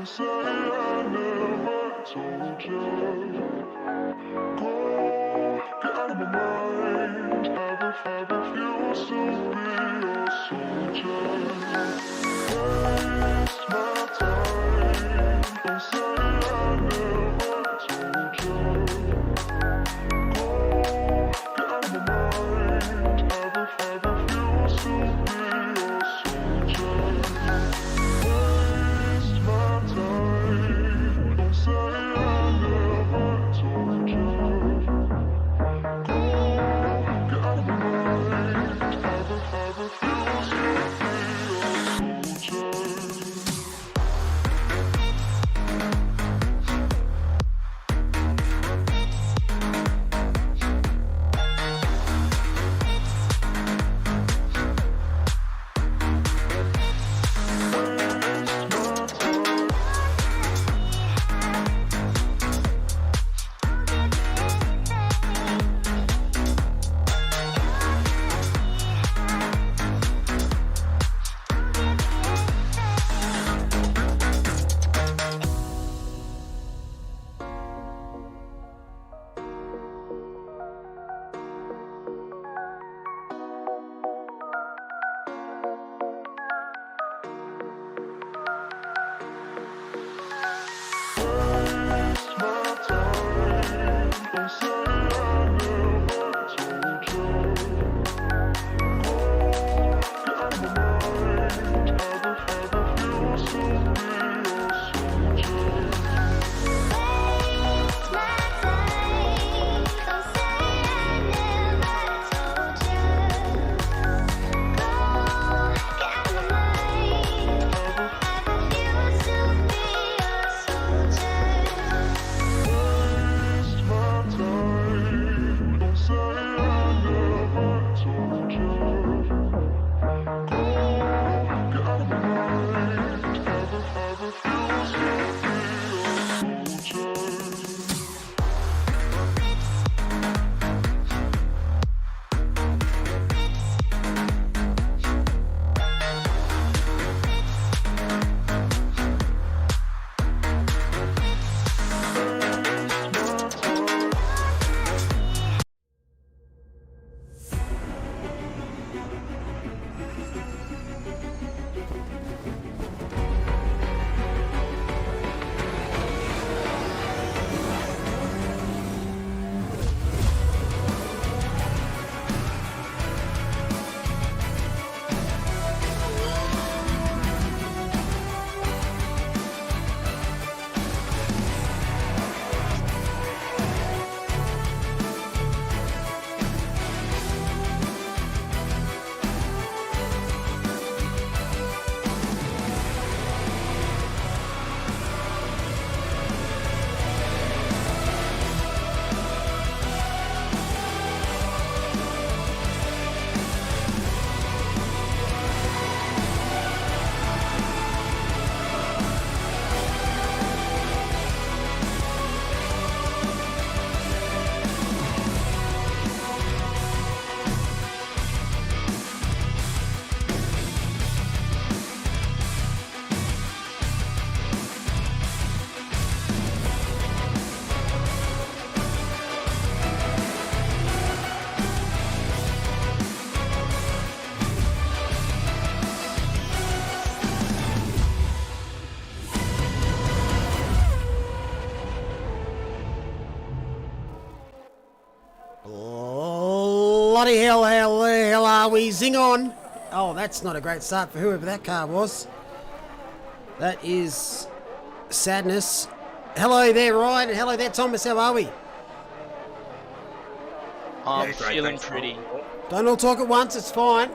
say I never told you. Go, get out of my mind. Have a few to be a soldier. Waste my time. Don't say I never told you. Go, get out of my mind. Have a few to be a soldier. Waste my time. Don't say I never told you. Go, get out of my mind. Have a few to be a soldier. Bloody hell, hell are we? Zing on. Oh, that's not a great start for whoever that car was. That is sadness. Hello there, Ryan, and hello there, Thomas. How are we? I'm feeling pretty. Don't all talk at once, it's fine.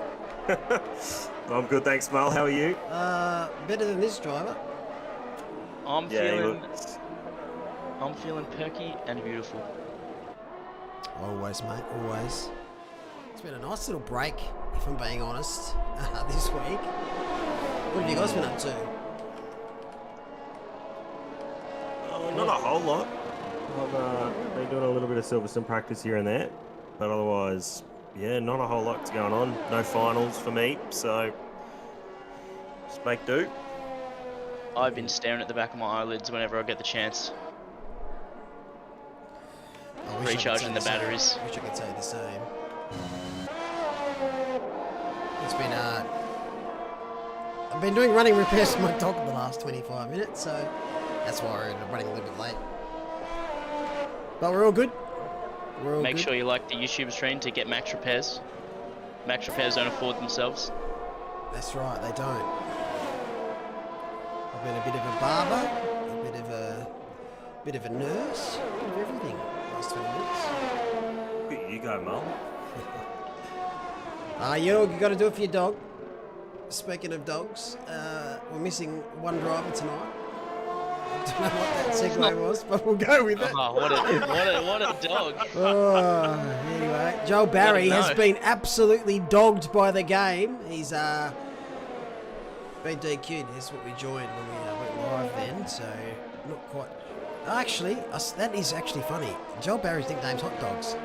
I'm good, thanks, Mal. How are you? Better than this driver. I'm feeling perky and beautiful. Always, mate, always. It's been a nice little break, if I'm being honest, this week. What have you guys been up to? Not a whole lot. I've been doing a little bit of Silverstone practice here and there, but otherwise, yeah, not a whole lot's going on. No finals for me, so just make do. I've been staring at the back of my eyelids whenever I get the chance. I wish I could say Recharging the same. batteries. Wish I could say the same. It's been I've been doing running repairs for my dog in the last 25 minutes, so that's why we're running a little bit late. But we're all good. We're all Make good. sure you like the YouTube stream to get max repairs. Max repairs don't afford themselves. That's right, they don't. I've been a bit of a barber, a bit of a nurse, a bit of everything last 20 minutes. Look at you go, Mum. You got to do it for your dog. Speaking of dogs, we're missing one driver tonight. I don't know what that segue was, but we'll go with it. Oh, what a dog. Oh, anyway, Joe Barry has been absolutely dogged by the game. He's been DQ'd. That's what we joined when we went live then, so not quite. Actually, that is actually funny. Joe Barry's nickname's Hot Dogs.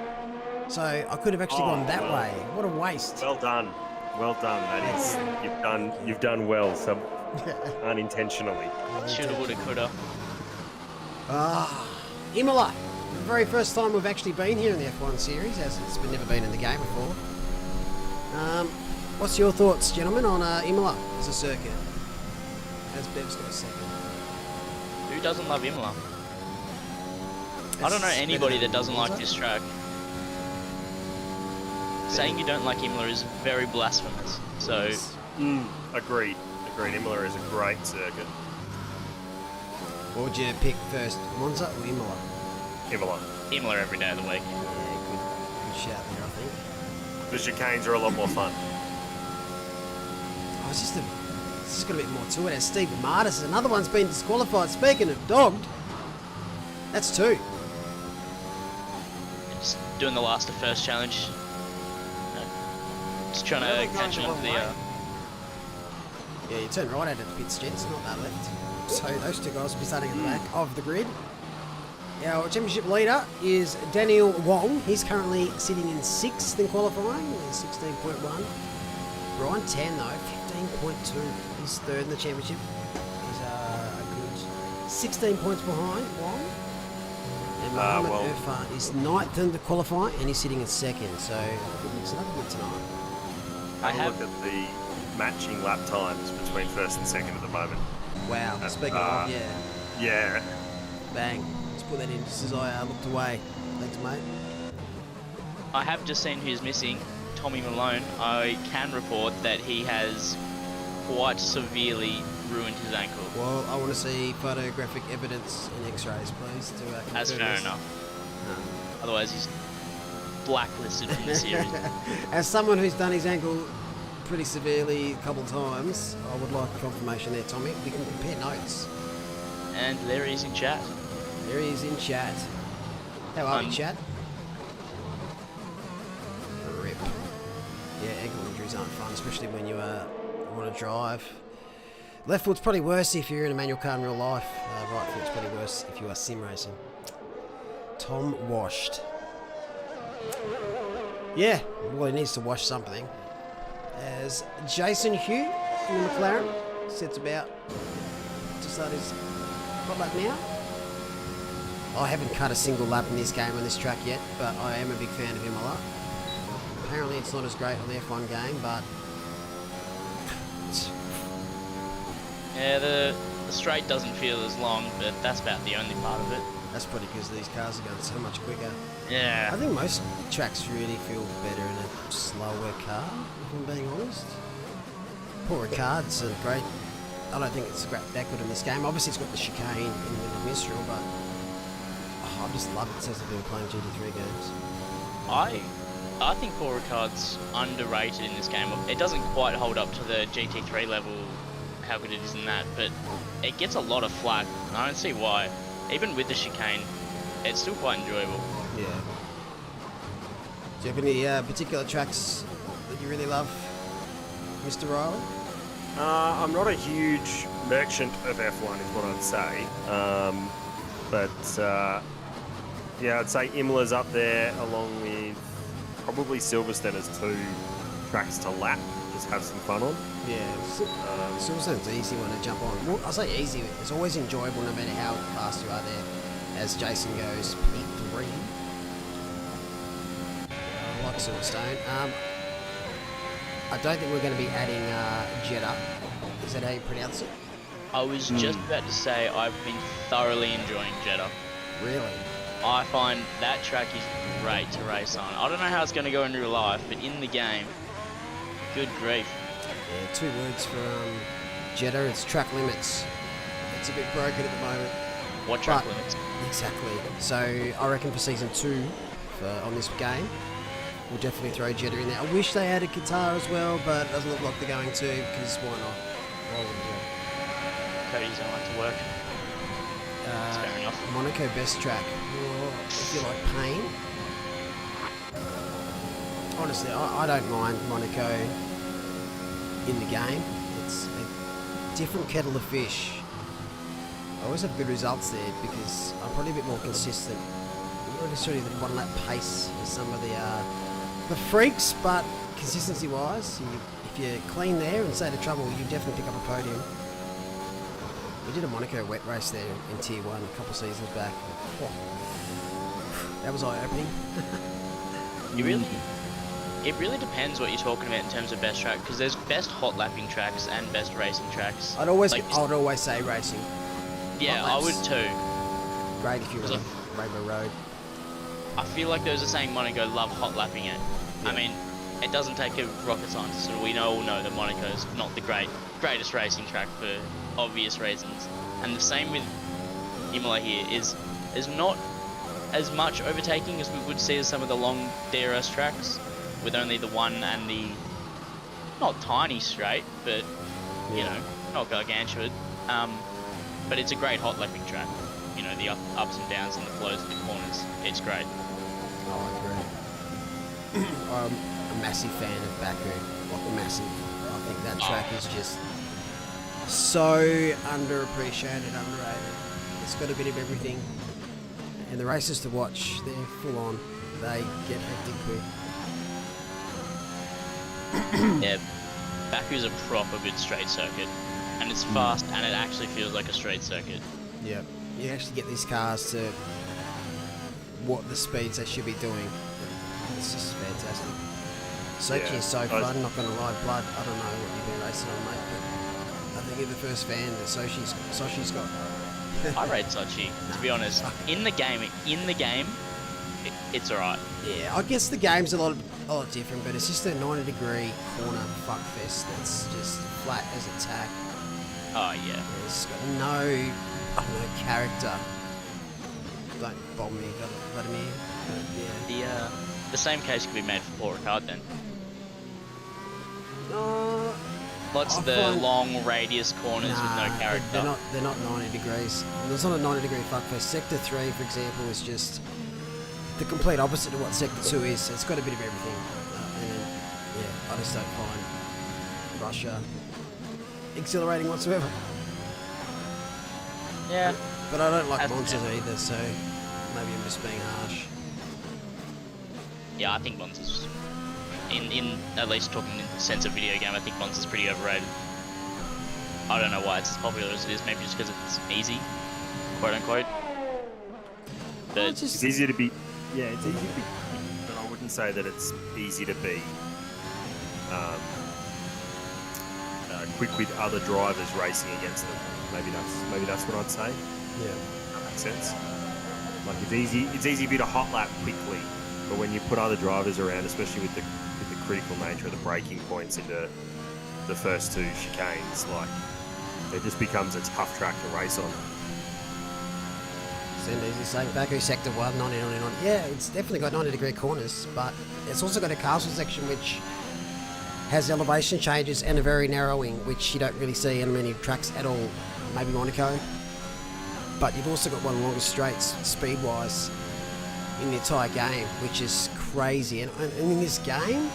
So I could have actually gone that way. What a waste. Well done. Well done. That is, you've done well. So unintentionally. Shoulda, woulda, coulda. Imola. The very first time we've actually been here in the F1 series, as it's never been in the game before. What's your thoughts, gentlemen, on Imola as a circuit? As Bev's got a second. Who doesn't love Imola? I don't know anybody that doesn't like this track. Saying you don't like Imola is very blasphemous. So, Agreed. Imola is a great circuit. What would you pick first, Monza or Imola? Imola every day of the week. Yeah, good shout there, I think. The chicanes are a lot more fun. Oh, it's just got a bit more to it. As Steve Martis, another one's been disqualified. Speaking of dogged, that's two. Just doing the last to first challenge. Just trying to catch on to the. Yeah, you turn right out of the pits, gents, not that left. So those two guys will be starting at the back of the grid. Our championship leader is Daniel Wong. He's currently sitting in 6th in qualifying, 16.1. Brian Tan, though, 15.2. He's 3rd in the championship. He's a good 16 points behind Wong. And Mohammed Irfan is 9th in the qualifying, and he's sitting in 2nd. So it's another good tonight. I Have a look at the matching lap times between 1st and 2nd at the moment. Wow. Speaking of, yeah. Yeah. Bang. Let's put that in just as I looked away. Thanks, mate. I have just seen who's missing. Tommy Malone. I can report that he has quite severely ruined his ankle. Well, I want to see photographic evidence and x-rays, please. To That's fair enough. Otherwise, he's blacklisted from the series. As someone who's done his ankle pretty severely a couple of times, I would like confirmation there, Tommy. We can compare notes. And there he is in chat. There he is in chat. How are you, chat? Rip. Yeah, ankle injuries aren't fun, especially when you want to drive. Left foot's probably worse if you're in a manual car in real life. Right foot's probably worse if you are sim racing. Tom washed. Yeah, well, he needs to wash something. As Jason Hugh in the McLaren sets about to start his hot lap now. I haven't cut a single lap in this game on this track yet, but I am a big fan of Imola. Apparently it's not as great on the F1 game, but... Yeah, the straight doesn't feel as long, but that's about the only part of it. That's probably because these cars are going so much quicker. Yeah. I think most tracks really feel better in a slower car, if I'm being honest. Poor Ricard's a great... I don't think it's that good in this game. Obviously it's got the chicane in the middle of Mistral, but... I just love it since I've been playing GT3 games. I think Paul Ricard's underrated in this game. It doesn't quite hold up to the GT3 level, how good it is in that, but it gets a lot of flack, and I don't see why. Even with the chicane, it's still quite enjoyable. Yeah. Do you have any particular tracks that you really love, Mr. Riley? I'm not a huge merchant of F1, is what I'd say. But yeah, I'd say Imola's up there, along with probably Silverstone as 2. tracks to lap, just have some fun on. Yeah, Silverstone's an easy one to jump on. Well, I say easy, it's always enjoyable no matter how fast you are there. As Jason goes, P3. I like Silverstone. I don't think we're going to be adding Jeddah. Is that how you pronounce it? I was just about to say I've been thoroughly enjoying Jeddah. Really? I find that track is great to race on. I don't know how it's going to go in real life, but in the game, good grief. Yeah, 2 words for Jeddah. It's track limits. It's a bit broken at the moment. What track limits? Exactly. So I reckon for season 2 on this game, we'll definitely throw Jeddah in there. I wish they added Qatar as well, but it doesn't look like they're going to, because why not? Why wouldn't you? Cody's don't like to work. That's fair enough. Monaco best track. Or if you like pain. Honestly, I don't mind Monaco in the game. It's a different kettle of fish. I always have good results there because I'm probably a bit more consistent. Not necessarily the one lap pace as some of the freaks, but consistency-wise, if you're clean there and stay out of trouble, you definitely pick up a podium. We did a Monaco wet race there in Tier 1 a couple of seasons back. That was eye-opening. It really depends what you're talking about in terms of best track, because there's best hot lapping tracks and best racing tracks. I would always say racing. Yeah, I would too. Great if you run Rainbow Road. I feel like those are saying Monaco love hot lapping it. Yeah. I mean, it doesn't take a rocket scientist, so we all know that Monaco's not the greatest racing track for obvious reasons. And the same with Imola here is not as much overtaking as we would see as some of the long DRS tracks, with only the one and the not tiny straight, but you know, not gargantuan. But it's a great hot lapping track. You know, the ups and downs and the flows of the corners. It's great. Oh, I agree. I'm a massive fan of Baku. Like massive. I think that track is just so underappreciated, underrated. It's got a bit of everything. And the races to watch, they're full on. They get hectic quick. Yeah, Baku's a proper good straight circuit. And it's fast, and it actually feels like a straight circuit. Yeah, you actually get these cars to what the speeds they should be doing. It's just fantastic. Sochi is so fun, not going to lie, blood. I don't know what you've been racing on, mate, but I think you're the first fan that Sochi's got. I rate Sochi, to be honest. In the game, it's alright. Yeah, I guess the game's a lot different, but it's just a 90-degree corner fuckfest that's just flat as a tack. Oh yeah. It's got no character. Don't bomb me, Vladimir. Yeah. The same case could be made for Paul Ricard then. Lots of the long radius corners with no character. They're not 90 degrees. There's not a 90-degree fuckfest. Sector 3, for example, is just the complete opposite of what Sector 2 is. It's got a bit of everything. I just don't find Russia exhilarating whatsoever. Yeah. But I don't like Monsters either, so maybe I'm just being harsh. Yeah, I think Monsters, in at least talking in the sense of video game, I think Monsters pretty overrated. I don't know why it's as popular as it is, maybe just because it's easy, quote unquote. But it's easier to be, it's easy to be, but I wouldn't say that it's easy to be quick with other drivers racing against them. Maybe that's what I'd say. Yeah, that makes sense. Like it's easy for you to hot lap quickly, but when you put other drivers around, especially with the critical nature of the braking points into the first 2 chicanes, like it just becomes a tough track to race on. Easy saying Baku Sector 1, 90. Yeah, it's definitely got 90-degree corners, but it's also got a castle section which has elevation changes and a very narrowing, which you don't really see in many tracks at all. Maybe Monaco. But you've also got one of the longest straights, speed-wise, in the entire game, which is crazy. And in this game,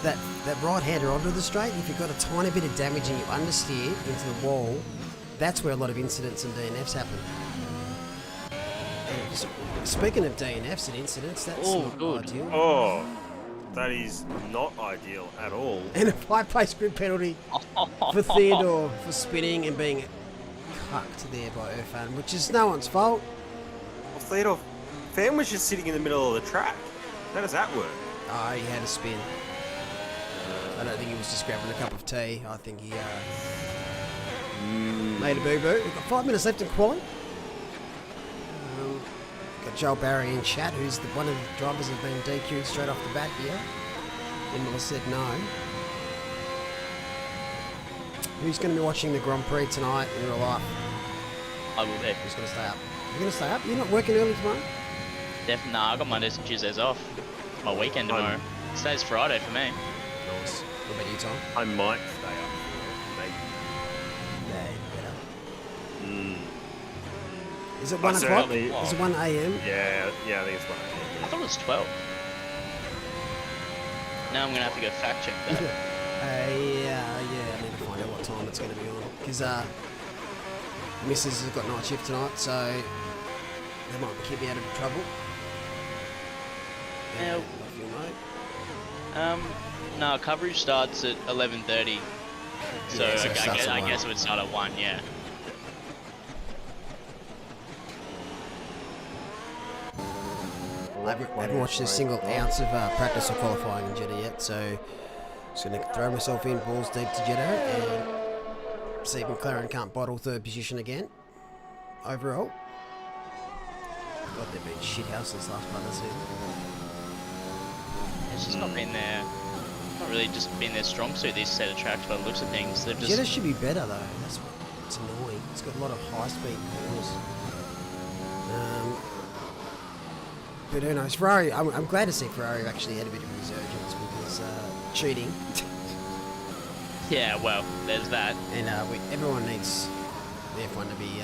that right-hander onto the straight, if you've got a tiny bit of damage and you understeer into the wall, that's where a lot of incidents and DNFs happen. And speaking of DNFs and incidents, that's not ideal. Oh, That is not ideal at all. And a 5-place grid penalty for Theodore for spinning and being cucked there by Irfan, which is no one's fault. Well, Theodore, Fan was just sitting in the middle of the track. How does that work? Oh, he had a spin. I don't think he was just grabbing a cup of tea. I think he made a boo-boo. We've got 5 minutes left in quali. Got Joel Barry in chat, who's one of the drivers have been DQ'd straight off the bat here. Imola said no. Who's going to be watching the Grand Prix tonight in real life? I will be. Who's going to stay up? You're going to stay up? You're not working early tomorrow? Definitely. Nah, I got Mondays and Tuesdays off. It's my weekend tomorrow. Today's Friday for me. Nice. What about you, Tom? I might stay up. Maybe. Yeah, you better. Is it I 1 o'clock? certainly- Is it 1 a.m.? Yeah, I think it's fine. I thought it was 12. Now I'm going to have to go fact check that. Yeah, I need to find out what time it's going to be on. Because Mrs. has got night shift tonight, so they might keep me out of trouble. Yeah. Love you, mate. No, coverage starts at 11:30. So, Yeah, so it okay, starts at I 1. guess it would start at 1, yeah. I haven't watched a single ounce of practice or qualifying in Jeddah yet, so just going to throw myself in balls deep to Jeddah and see if McLaren can't bottle third position again. Overall. God, they've been shithouse since last Brothers season. It's just not been their, not really just been their strong suit, these set of tracks by the looks of things. They've just... Jeddah should be better though, that's what's annoying. It's got a lot of high speed corners. But who knows? Ferrari, I'm glad to see Ferrari actually had a bit of a resurgence because cheating. Yeah, well, there's that. And everyone needs the F1 to be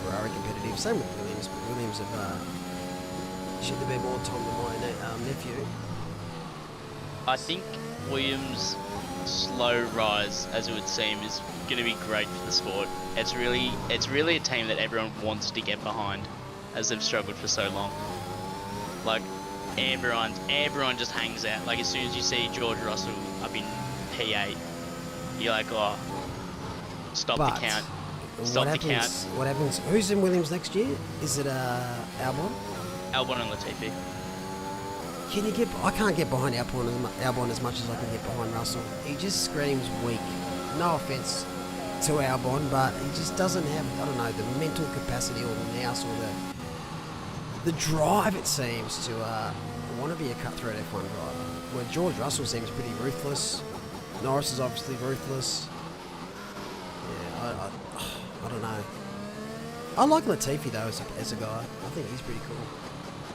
Ferrari competitive. Same with Williams, but Williams have should have been more time than my nephew. I think Williams' slow rise, as it would seem, is going to be great for the sport. It's really a team that everyone wants to get behind, as they've struggled for so long. Like, everyone just hangs out. Like, as soon as you see George Russell up in P8, you're like, oh, stop the count. Stop the count. What happens? Who's in Williams next year? Is it Albon? Albon and Latifi. Can you get? I can't get behind Albon as much as I can get behind Russell. He just screams weak. No offense to Albon, but he just doesn't have, I don't know, the mental capacity or the nous or the drive, it seems, to want to be a cutthroat F1 driver. Where George Russell seems pretty ruthless. Norris is obviously ruthless. Yeah, I don't know. I like Latifi though as a guy. I think he's pretty cool.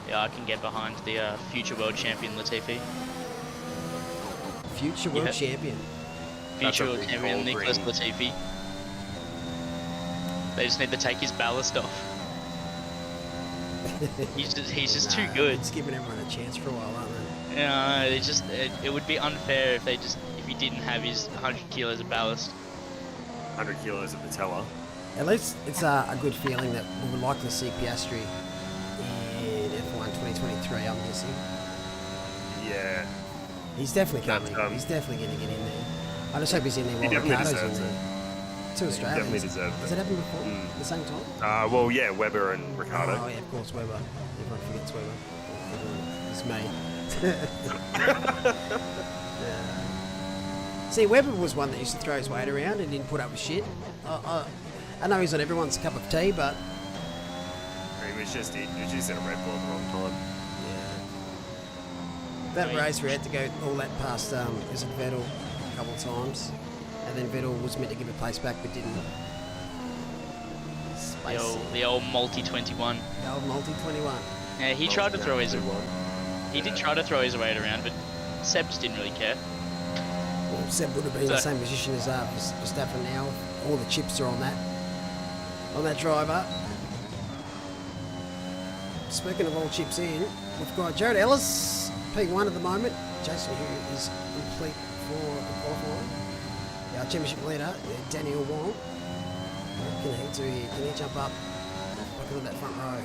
Yeah, I can get behind the future world champion Latifi. Future world champion. Future world champion Nicholas Latifi. They just need to take his ballast off. he's just too good. It's giving everyone a chance for a while, aren't they? Yeah, it would be unfair if he didn't have his 100 kilos of ballast. 100 kilos of patella. At least it's a good feeling that we would likely see Piastri in F1 2023, I'm guessing. Yeah. He's definitely coming. He's definitely going to get in there. I just hope he's in there while Ricciardo's in there. Two Australians. Definitely deserves it. Has it happened before? At the same time? Well, yeah, Webber and Ricciardo. Oh, yeah, of course, Webber. Everyone forgets Webber. It's me. Yeah. See, Webber was one that used to throw his weight around and didn't put up with shit. I know he's not everyone's cup of tea, but... He was just in a Red Bull at the wrong time. Yeah. That race we had to go all that past is it Vettel a couple of times. And then Vettel was meant to give a place back but didn't. The old multi-21. The old multi-21. Yeah, he tried to throw his... He did try to throw his weight around, but Seb just didn't really care. Well, Seb would have been in the same position as Verstappen now. All the chips are on that driver. Speaking of all chips in, we've got Jared Ellis, P1 at the moment. Jason Hugh is complete for the qualifying. Our championship leader, Daniel Wong. What can he do here? Can he jump up? Look at that front row.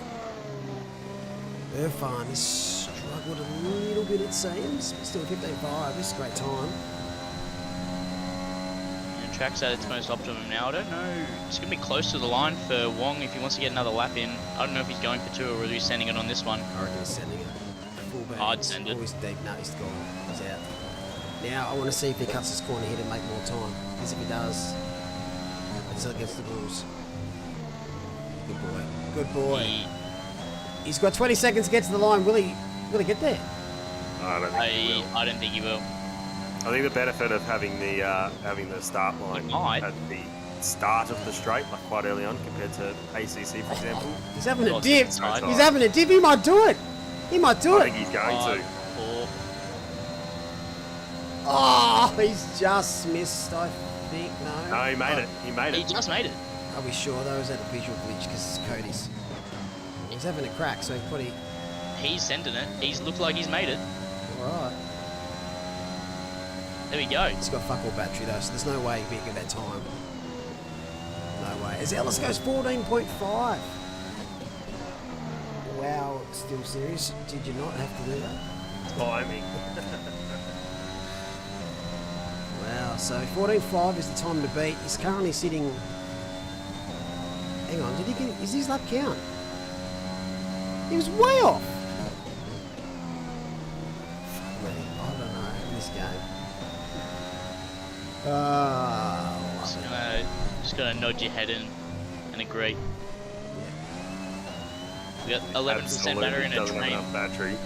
Irfan is struggled a little bit, it seems. But still, 15.5. This is a great time. And track's at its most optimum now. I don't know. It's going to be close to the line for Wong if he wants to get another lap in. I don't know if he's going for 2 or whether he's sending it on this one. I reckon he's sending it. Full back. I'd send it. Always deep. No, he's gone. He's out. Now, I want to see if he cuts his corner here to make more time. Because if he does, it's against the rules. Good boy. Good boy. He's got 20 seconds to get to the line. Will he get there? I don't think he will. I don't think he will. I think the benefit of having the start line might. at the start of the straight, like quite early on, compared to ACC, for example. He's having a Well, dip. it's inside. He's having a dip. He might do it. He might do I it. think he's going to. 4. Oh, he's just missed, I think. No. No, he made it. He made He it. just made it. Are we sure though? Is that a visual glitch? Because it's Cody's. He's having a crack, so he probably. He's sending it. He's looked like he's made it. Alright. There we go. He's got fuck all battery though, so there's no way he'd get that time. No way. As Ellis goes 14.5. Wow, still serious? Did you not have to do that? Timing. Wow, so 14.5 is the time to beat. He's currently sitting. Hang on, did he get. Is his lap count? He was way off. Fuck me. I don't know in this game. Just gonna nod your head in and agree. We got 11% battery in a Doesn't have dream. enough battery.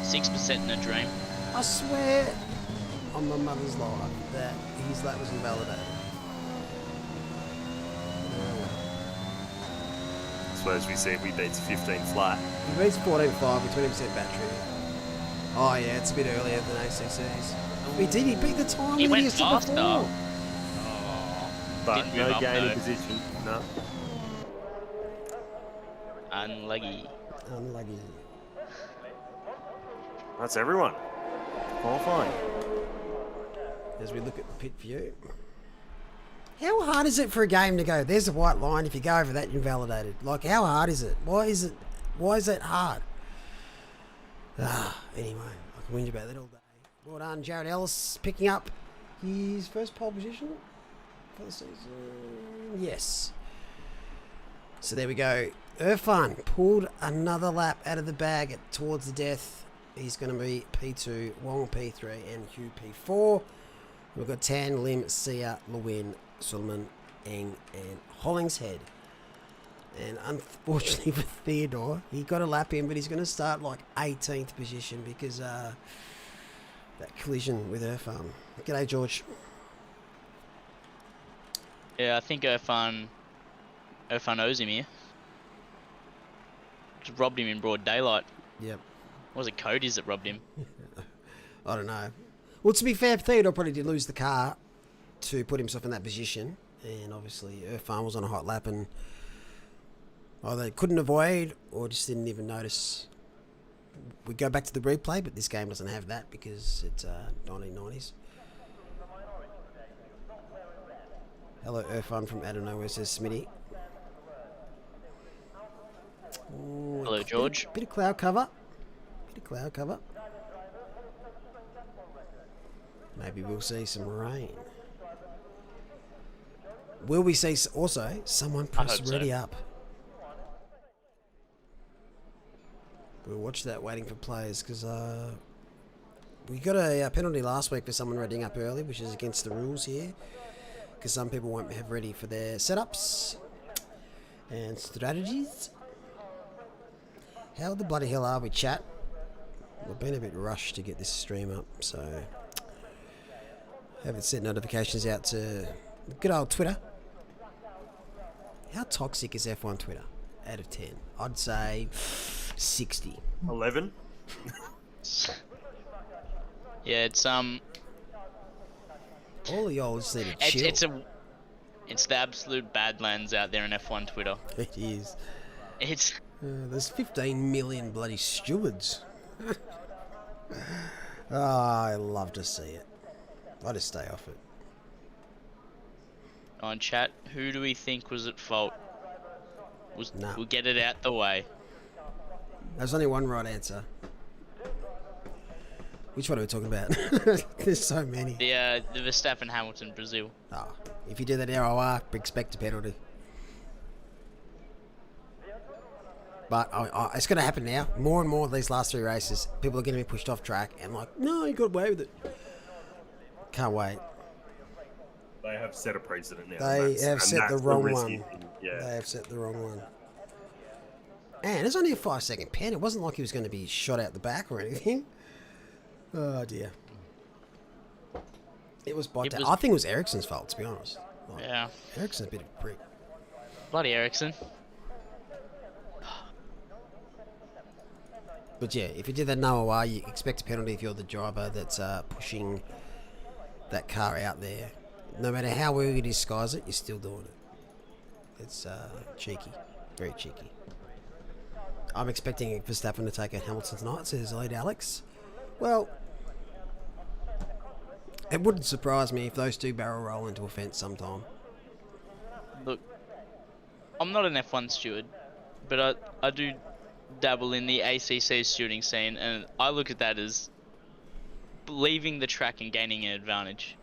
6% in a dream. I swear on my mother's life that his lap was invalidated. I suppose we said we beats 15 flat. He beats 14.5 with 20% battery. Oh yeah, it's a bit earlier than ACC's. He did, he beat the time He that went used to faster. before. But Didn't move no up, gain though. in position. No. Unlucky. Unlucky. That's everyone. Qualifying. As we look at the pit view. How hard is it for a game to go? There's a white line. If you go over that, you're invalidated. Like, how hard is it? Why is that hard? Anyway, I can whinge about that all day. Well done, Jared Ellis, picking up his first pole position for the season. Yes. So there we go. Irfan pulled another lap out of the bag towards the death. He's going to be P2, Wong P3, and Hugh P4. We've got Tan, Lim, Sia, Lewin, Suleiman, Eng, and Hollingshead. And unfortunately for Theodore, he got a lap in, but he's going to start like 18th position because that collision with Irfan. G'day, George. Yeah, I think Irfan owes him here. Just robbed him in broad daylight. Yep. Or was it Cody's that robbed him? I don't know. Well, to be fair, Theodore probably did lose the car to put himself in that position. And obviously, Irfan was on a hot lap and either couldn't avoid or just didn't even notice. We go back to the replay, but this game doesn't have that because it's 1990s. Hello, Irfan from out of nowhere, says Smitty. Ooh, Hello, George. Bit of cloud cover. Maybe we'll see some rain. Will we see also someone press hope ready so. up? We'll watch that waiting for players because we got a penalty last week for someone readying up early, which is against the rules here because some people won't have ready for their setups and strategies. How the bloody hell are we, chat? We've been a bit rushed to get this stream up, so haven't sent notifications out to good old Twitter. How toxic is F1 Twitter? Out of 10, I'd say 60. 11. Yeah, it's All of y'all just need to chill. it's the absolute badlands out there in F1 Twitter. It is. It's There's 15 million bloody stewards. I love to see it. I just stay off it. on chat. Who do we think was at fault? Nah. We'll get it out the way. There's only one right answer. Which one are we talking about? There's so many. The Verstappen Hamilton Brazil. Oh, if you do that ROR, expect a penalty. But it's going to happen now. More and more of these last 3 races, people are going to be pushed off track and like, no, you got away with it. Can't wait. They have set a precedent now. They have set the wrong one. Yeah. They have set the wrong one. And it's only a 5-second pen. It wasn't like he was going to be shot out the back or anything. Oh dear. It was I think it was Ericsson's fault, to be honest. Like, Yeah. Ericsson's a bit of a prick. Bloody Ericsson. But yeah, if you did that no OR, you expect a penalty if you're the driver that's pushing that car out there. No matter how well you disguise it, you're still doing it. It's cheeky. Very cheeky. I'm expecting Verstappen to take a Hamilton tonight, says Elite Alex. Well, it wouldn't surprise me if those two barrel roll into a fence sometime. Look, I'm not an F1 steward, but I do dabble in the ACC stewarding scene, and I look at that as leaving the track and gaining an advantage.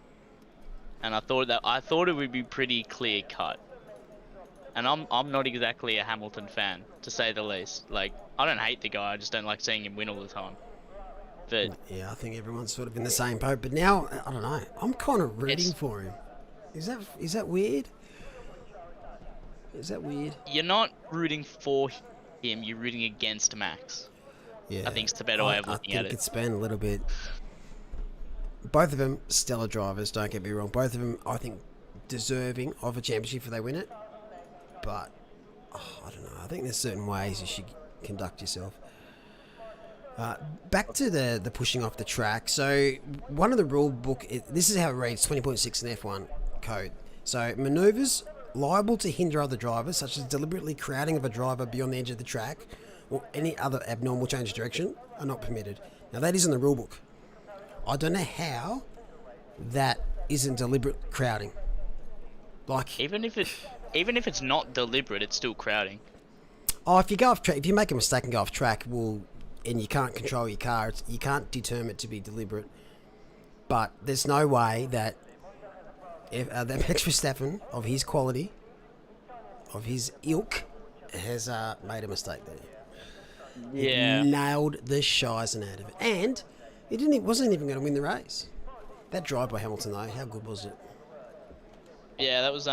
And I thought it would be pretty clear cut. And I'm not exactly a Hamilton fan, to say the least. Like, I don't hate the guy, I just don't like seeing him win all the time. But yeah, I think everyone's sort of in the same boat. But now, I don't know. I'm kind of rooting for him. Is that weird? Is that weird? You're not rooting for him, you're rooting against Max. Yeah, I think it's the better way of looking at it. It's been a little bit. Both of them stellar drivers. Don't get me wrong. Both of them, I think, deserving of a championship if they win it. But I don't know. I think there's certain ways you should conduct yourself. Back to the pushing off the track. So one of the rule book, this is how it reads, 20.6 in F1 code. So manoeuvres liable to hinder other drivers, such as deliberately crowding of a driver beyond the edge of the track or any other abnormal change of direction, are not permitted. Now that is in the rule book. I don't know how that isn't deliberate crowding. Like Even if it's not deliberate, it's still crowding. oh, if you go off track, if you make a mistake and go off track, and you can't control your car, you can't determine it to be deliberate. But there's no way that that Max Verstappen, of his quality, of his ilk, has made a mistake there. Yeah. He nailed the shizen out of it. And he wasn't even going to win the race. That drive by Hamilton, though, how good was it? Yeah, that was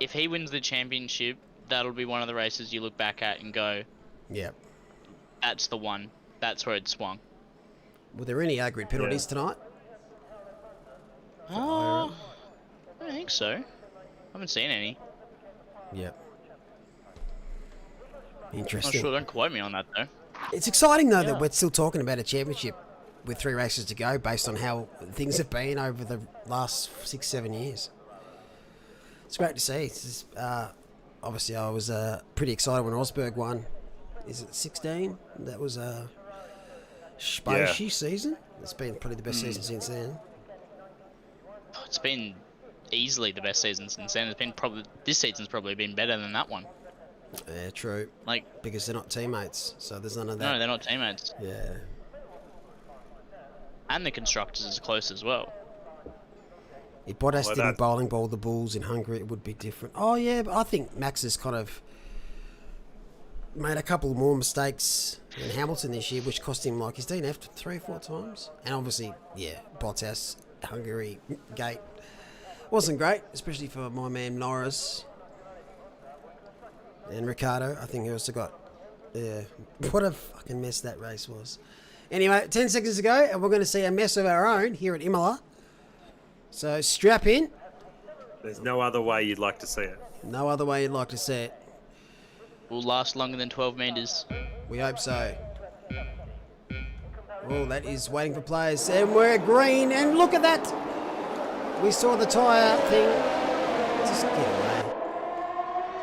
if he wins the championship, that'll be one of the races you look back at and go, Yeah. that's the one. That's where it swung. Were there any grid penalties tonight? I don't think so. I haven't seen any. Yep. Not Interesting. sure, don't quote me on that though. It's exciting, though, Yeah. that we're still talking about a championship with 3 races to go based on how things have been over the last 6-7 years. It's great to see. It's obviously, I was pretty excited when Rosberg won. Is it 16? That was a spicy season. It's been probably the best season since then. It's been easily the best season since then. This season's probably been better than that one. Yeah, true. Like, Because they're not teammates, so there's none of that. no, they're not teammates. Yeah. And the constructors is close as well. If Bottas Well, didn't that- bowling ball the Bulls in Hungary, it would be different. Oh, yeah, but I think Max has kind of made a couple more mistakes than Hamilton this year, which cost him, like, he's DNF'd 3 or 4 times. And obviously, yeah, Bottas, Hungary gate wasn't great, especially for my man Norris. And Ricardo, I think he also got... Yeah, what a fucking mess that race was. Anyway, 10 seconds to go, and we're going to see a mess of our own here at Imola. So strap in. There's no other way you'd like to see it. No other way you'd like to see it. Will last longer than 12 meters. We hope so. Oh, that is waiting for players. And we're green, and look at that. We saw the tyre thing. Just get away.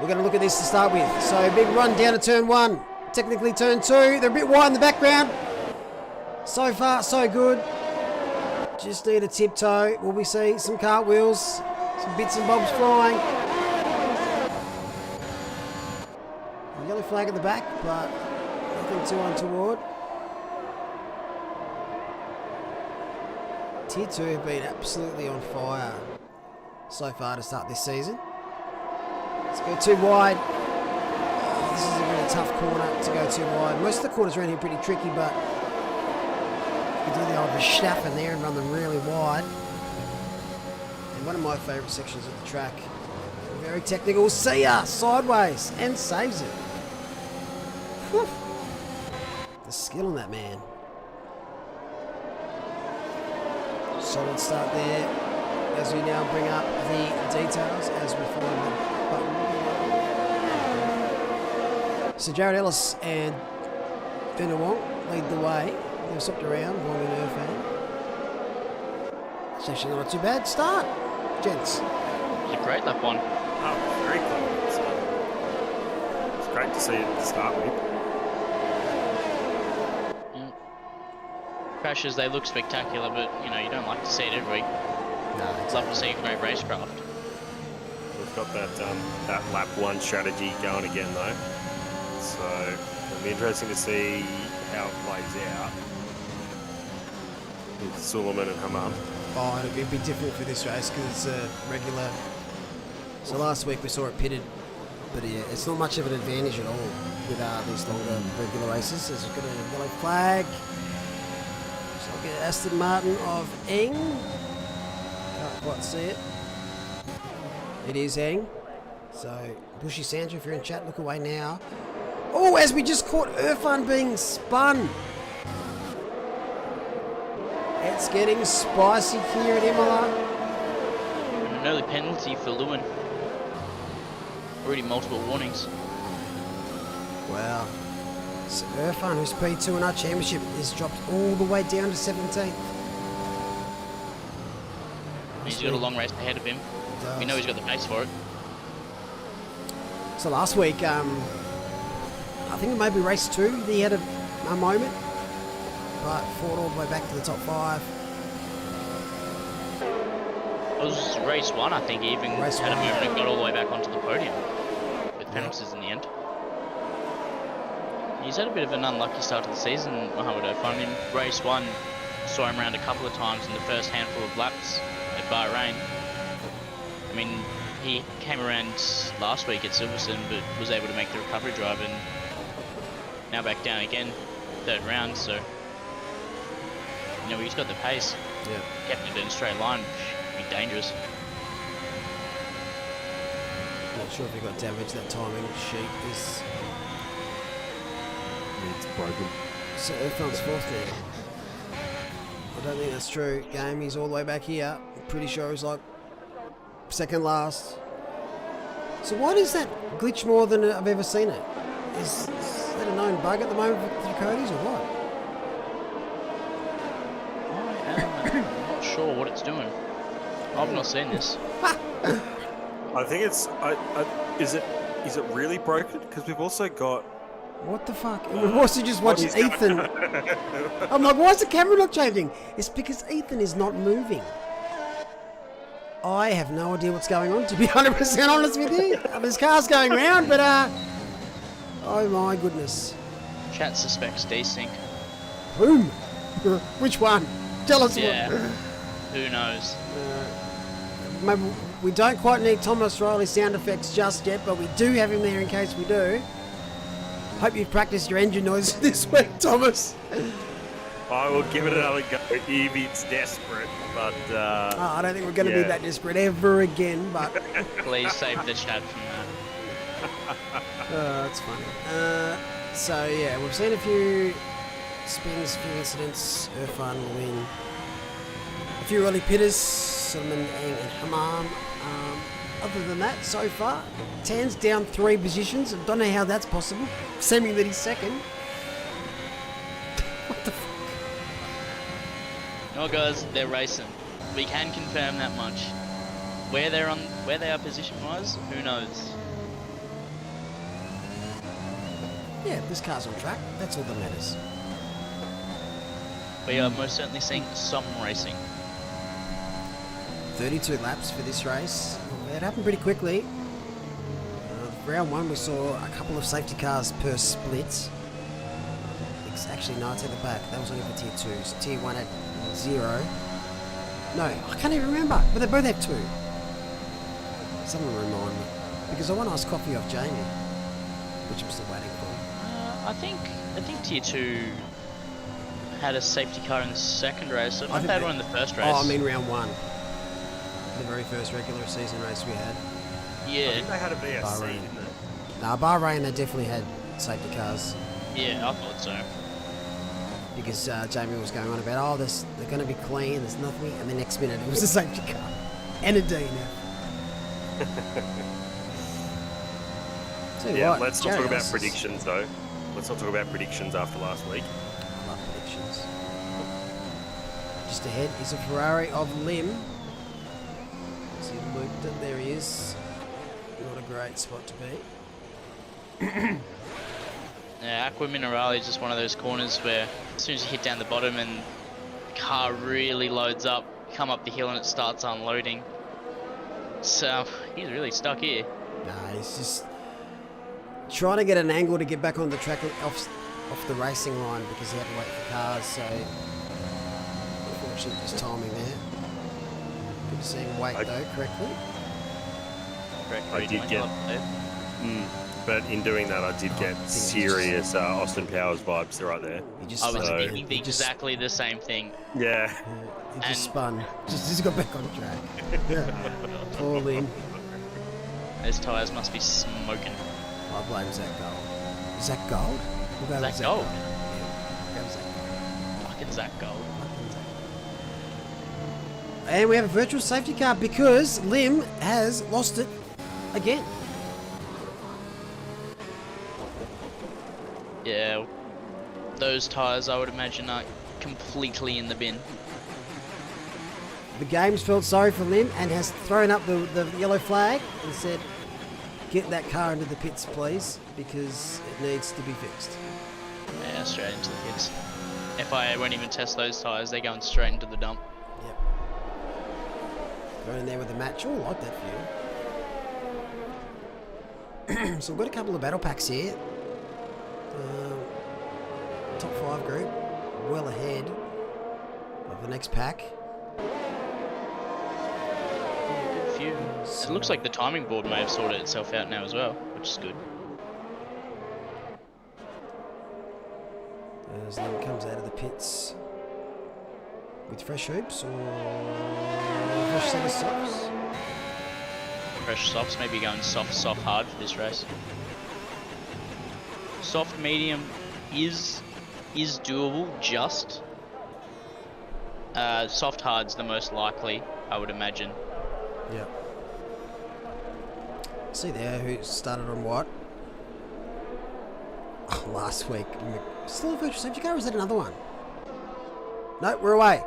We're going to look at this to start with. So big run down to turn 1. Technically turn 2. They're a bit wide in the background. So far, so good. Just need a tiptoe. Will we see some cartwheels? Some bits and bobs flying. The yellow checkered flag at the back, but nothing too untoward. Tier 2 have been absolutely on fire so far to start this season. Let's go too wide. Oh, this is a really tough corner to go too wide. Most of the corners around here are pretty tricky, but you can do the old Verstappen there and run them really wide. And one of my favourite sections of the track. Very technical. See ya! Sideways and saves it. Whew. The skill on that man. Solid start there as we now bring up the details as we follow the button. So Jared Ellis and Bender Wong lead the way. They've swapped around, Wong and Irfan. It's actually not a too bad start, gents. It was a great lap one. Oh, very cool. It's great to see it to start with. Crashes, they look spectacular, but you know, you don't like to see it every week. No, Love to see a great racecraft. We've got that lap 1 strategy going again though. So it'll be interesting to see how it plays out with Suleiman and Hammam. Oh, it'd be different for this race because it's a regular. So last week we saw it pitted, but yeah, it's not much of an advantage at all with these longer regular races. As we've got a yellow flag. So I'll get Aston Martin of Eng. Can't quite see it. It is Eng. So Bushy Sandra, if you're in chat, look away now. Oh, as we just caught Irfan being spun. It's getting spicy here at Imola. And an early penalty for Lewin. Already multiple warnings. Wow. So Irfan, who's P2 in our championship, is dropped all the way down to 17th. He's got a long race ahead of him. We know he's got the pace for it. So last week, I think it may be race 2 that he had a moment, but fought all the way back to the top 5. It was race 1, I think he even Race had a one. moment and got all the way back onto the podium with penalties in the end. He's had a bit of an unlucky start to the season, Mohamed Irfan. In race 1, saw him around a couple of times in the first handful of laps at Bahrain. I mean, he came around last week at Silverstone, but was able to make the recovery drive, and now back down again, 3rd round. So, you know, he's got the pace. Yeah. Kept it in a straight line, which would be dangerous. Not sure if he got damaged. That timing sheet is. It's broken. So Irfan's 4th now. I don't think that's true. Game, he's all the way back here. I'm pretty sure he's like 2nd last. So why does that glitch more than I've ever seen it? Is that a known bug at the moment with the Ducatis or what? I'm not sure what it's doing. I've not seen this. I think it's. Is it really broken? Because we've also got. What the fuck? We've also just watched Ethan. I'm like, why is the camera not changing? It's because Ethan is not moving. I have no idea what's going on, to be 100% honest with you. There's cars going around, but oh my goodness. Chat suspects desync. Whom? Which one? Tell us Yeah. what. Who knows? Maybe we don't quite need Thomas Riley sound effects just yet, but we do have him there in case we do. Hope you've practiced your engine noise this week, Thomas. I will give it another go if it's desperate, but I don't think we're going to be that desperate ever again, but Please save the chat from that. that's funny. So yeah, we've seen a few spins, a few incidents. Irfan will win. A few early pitters, Suleiman and Hammam. Other than that, so far, Tan's down 3 positions. I don't know how that's possible, assuming that he's 2nd. What the fuck? No, guys, they're racing. We can confirm that much. Where they are position-wise, who knows? Yeah, this car's on track. That's all that matters. We are most certainly seeing some racing. 32 laps for this race. It happened pretty quickly. round one we saw a couple of safety cars per split. Actually, no, I take it back. That was only for tier 2s. Tier 1 had 0. No, I can't even remember. But they both have 2. Someone remind me. Because I want to ask coffee off Jamie, which I'm still waiting for. I think tier 2 had a safety car in the second race. So I think they had one in the first race. Oh, I mean round 1. The very first regular season race we had. Yeah. I think they had a VSC, Bahrain. didn't they? Nah, Bahrain, they definitely had safety cars. Yeah, I thought so. Because Jamie was going on about, they're going to be clean, there's nothing, and the next minute it was a safety car. And a DNF. Yeah, let's not talk about predictions though. Let's not talk about predictions after last week. I love predictions. Just ahead is a Ferrari of Lim. See, looped it, there he is. Not a great spot to be. Yeah, Aqua Minerale is just one of those corners where as soon as you hit down the bottom and the car really loads up, come up the hill and it starts unloading. So he's really stuck here. Nah, he's just trying to get an angle to get back on the track off the racing line because he had to wait for cars. So unfortunately, just timing there. Good to see him wait though correctly. I did get. But in doing that, I did get serious Austin Powers vibes right there. I was thinking exactly the same thing. Yeah. He just spun. Just got back on track. Poor Lynn. Those tyres must be smoking. I blame Zach Gold. Is that gold? We'll go with Zach Gold? Yeah, go with Zach Gold. Fucking Zach Gold. And we have a virtual safety car because Lim has lost it again. Yeah, those tyres I would imagine are completely in the bin. The game's felt sorry for Lim and has thrown up the yellow flag and said, get that car into the pits please, because it needs to be fixed. Yeah, straight into the pits. FIA won't even test those tyres, they're going straight into the dump. Yep. Going in there with the match. Oh, I like that view. So we've got a couple of battle packs here. Top 5 group, well ahead of the next pack. It looks like the timing board may have sorted itself out now as well, which is good. As Lim comes out of the pits with fresh hoops or fresh set of softs. Fresh softs, maybe going soft, hard for this race. Soft, medium is doable, just. Soft, hard's the most likely, I would imagine. Yeah. See there who started on what? Oh, last week. Still a virtual safety car, or is that another one? No, we're away.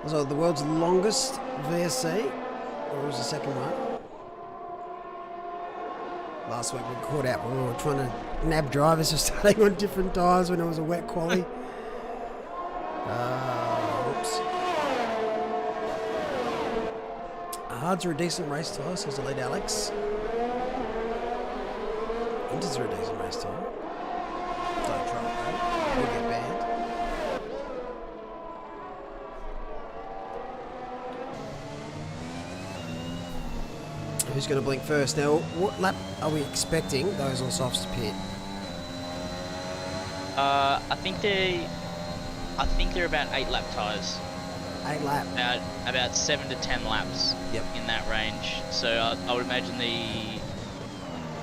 Was it the world's longest VSC? Or was the second one? Last week we caught out when we were trying to nab drivers for starting on different tyres when it was a wet quali. Oops. Hards are a decent race tyre, says the lead Alex. Inters are a decent race tyre. Don't try it though. You'll get banned. Who's going to blink first? Now, what lap are we expecting those on softs to pit? I think they're about 8 lap tyres. 8 lap. About 7 to 10 laps. Yep. In that range. So I would imagine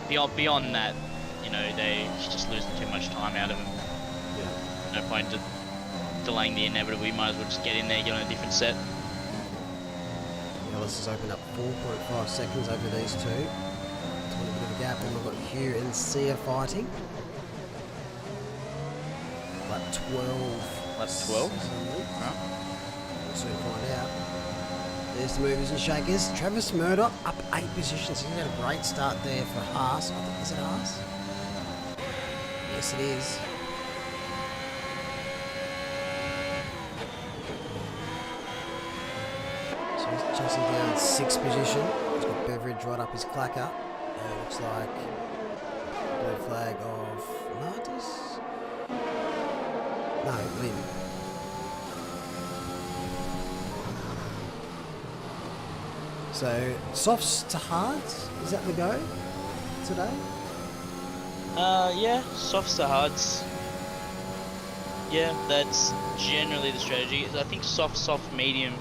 beyond that, you know, they just losing too much time out of them. Yeah. No point delaying the inevitable. You might as well just get in there, get on a different set. Ellis has opened up 4.5 seconds over these two. 20 bit of a gap, and we've got Hugh and Sia fighting. Lap 12. Lap 12? Right. We'll soon find out. There's the movers and shakers. Travis Murdoch up 8 positions. He's had a great start there for Haas. I think, is it Haas? Yes, it is. So he's chasing down 6th position. He's got Beveridge right up his clacker. It looks like blue flag of Martis. No, Lim. So softs to hards. Is that the go today? Yeah, softs to hards. Yeah, that's generally the strategy. I think soft, medium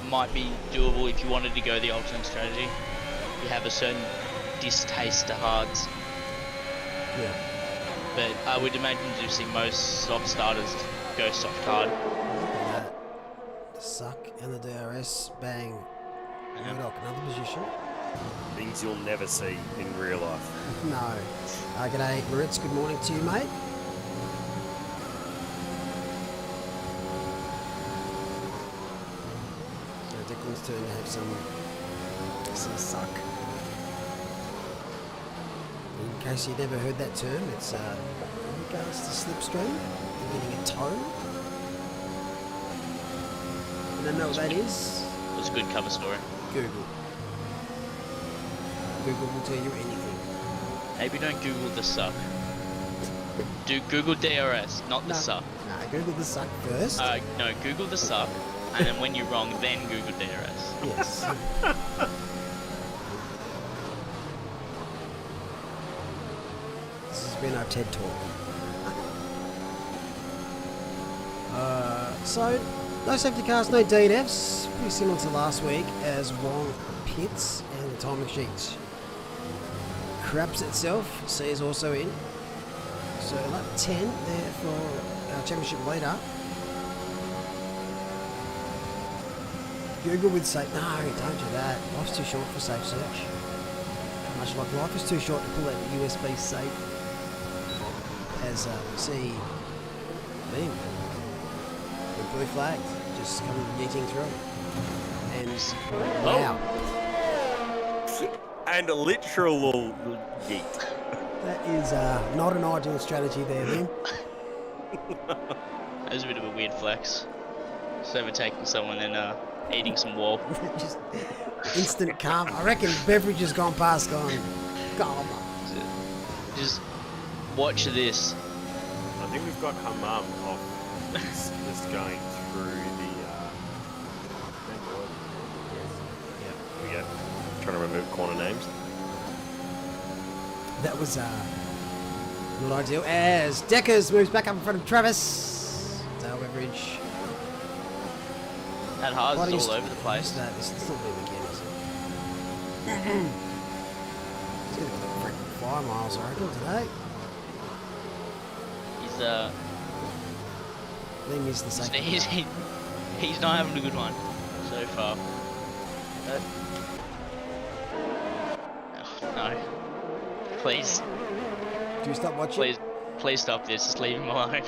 might be doable if you wanted to go the alternate strategy. You have a certain distaste to hards, Yeah. but I would imagine you see most soft starters go soft hard. Look at that. The suck and the DRS. Bang. Murdoch, another position. Things you'll never see in real life. No. G'day, Moritz. Good morning to you, mate. So Declan's turn to have some suck. In case you've never heard that term, it's in regards to slipstream. You're getting a toe. You don't know what that is? It was a good cover story. Google. Google will tell you anything. Maybe don't Google the suck. Do Google DRS, not the suck. No, Google the suck first. No, Google the suck, and then when you're wrong, then Google DRS. Yes. This has been our TED talk. So, no safety cars, no DNFs. Pretty similar to last week as Wong pits and the timing sheets. Craps itself, C is also in. So lap 10 there for our championship leader. Google would say, no, don't do that. Life's too short for safe search. Much like life is too short to pull out the USB safe. As we see Liam, the blue flag, just coming yeeting through. And wow, And a literal yeet. that is not an ideal strategy there, Liam. That was a bit of a weird flex. Just overtaking someone and eating some wall. Just instant calm. I reckon Beveridge has gone past, gone. Just watch this. I think we've got Hammam off just going through the. Yeah, here we go. Trying to remember corner names. That was not ideal. As Deckers moves back up in front of Travis. Dale Beveridge. That hard Bloody is all over the place. No, it's not Liam again, is it? He's going to go freaking 5 miles, I reckon, today. He's Liam is the second. he's not having a good one so far. Oh, no. Please, Do you stop watching? please stop this. Just leave him alone.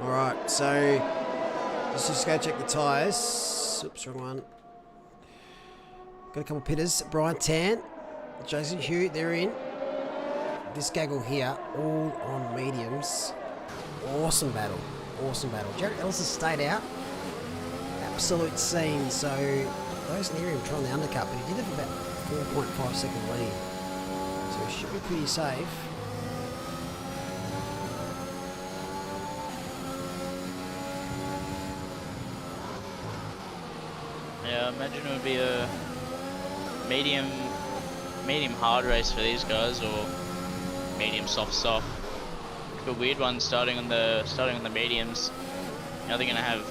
Alright, so let's just go check the tyres. Oops, wrong one. Got a couple of pitters. Brian Tan, Jason Hugh, they're in. This gaggle here, all on mediums. Awesome battle. Awesome battle. Jared Ellis has stayed out. Absolute scene. So those near him trying the undercut, but he did have about 4.5 second lead. So he should be pretty safe. Yeah, I imagine it would be a medium hard race for these guys, or medium soft. A weird one starting on the mediums. Now they're gonna have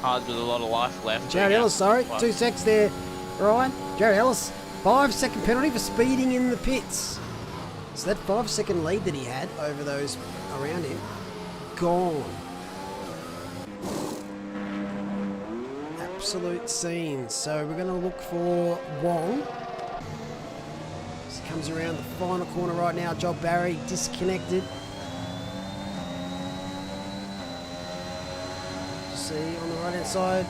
hards with a lot of life left. Jared Ellis, sorry, 2 secs there, Ryan. Jared Ellis, 5-second penalty for speeding in the pits. So that 5-second lead that he had over those around him, gone. Absolute scene. So we're going to look for Wong. He comes around the final corner right now. Joel Barry disconnected. See on the right hand side,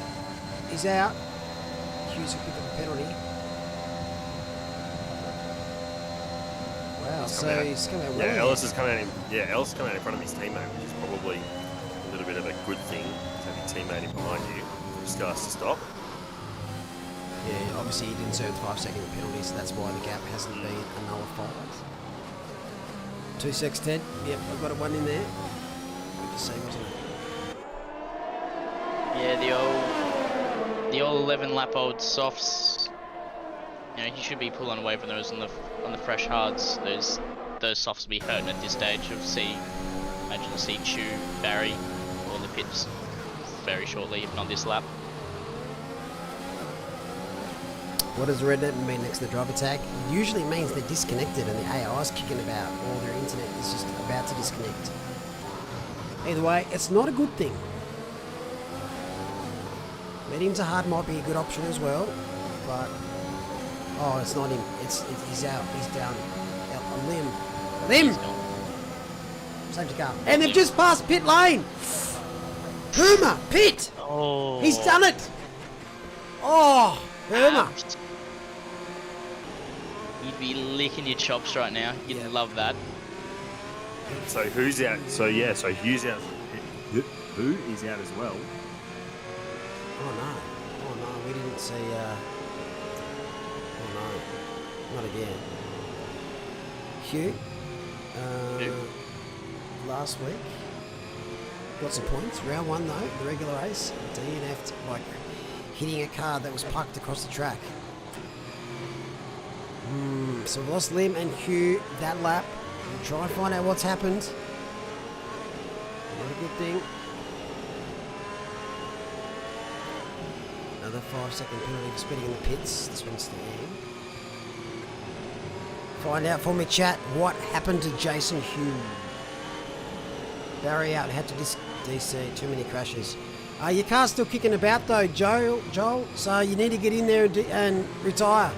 he's out. Hughes will pick up a penalty. Wow, so he's come out well. Yeah, Ellis is coming out. Ellis is coming out in front of his teammate, which is probably a little bit of a good thing to have your teammate in behind you. He still has to stop. Yeah, obviously he didn't serve the 5-second penalty, so that's why the gap hasn't been nullified. 2 secs, Ted. Yep, I've got one in there. Good to see, wasn't it? Yeah, the old 11 lap old softs. You know, he should be pulling away from those on the fresh hards. Those softs will be hurting at this stage. You'll see Chu, Barry, all the pits very shortly, if not this lap. What does the red button mean next to the driver tag? It usually means they're disconnected and the AI is kicking about, or their internet is just about to disconnect. Either way, it's not a good thing. Medium to hard might be a good option as well, but oh, it's not him. He's out. He's down. Lim. Safety car, and they've just passed pit lane. Puma pit. Oh, He's done it. Oh, Puma. You'd be licking your chops right now. You'd love that. So who's out? So yeah, so Hugh's out. Who is out as well? Oh no, we didn't see. Oh no, not again. Hugh. Last week got some points. Round 1 though, the regular race, DNF'd by hitting a car that was parked across the track. So we lost Lim and Hugh that lap. We'll try and find out what's happened. Not a good thing. Another 5-second penalty for speeding in the pits. This one's still in. Find out for me, chat, what happened to Jason Hugh. Barry out, had to DC, too many crashes. Your car's still kicking about though, Joel, so you need to get in there and retire.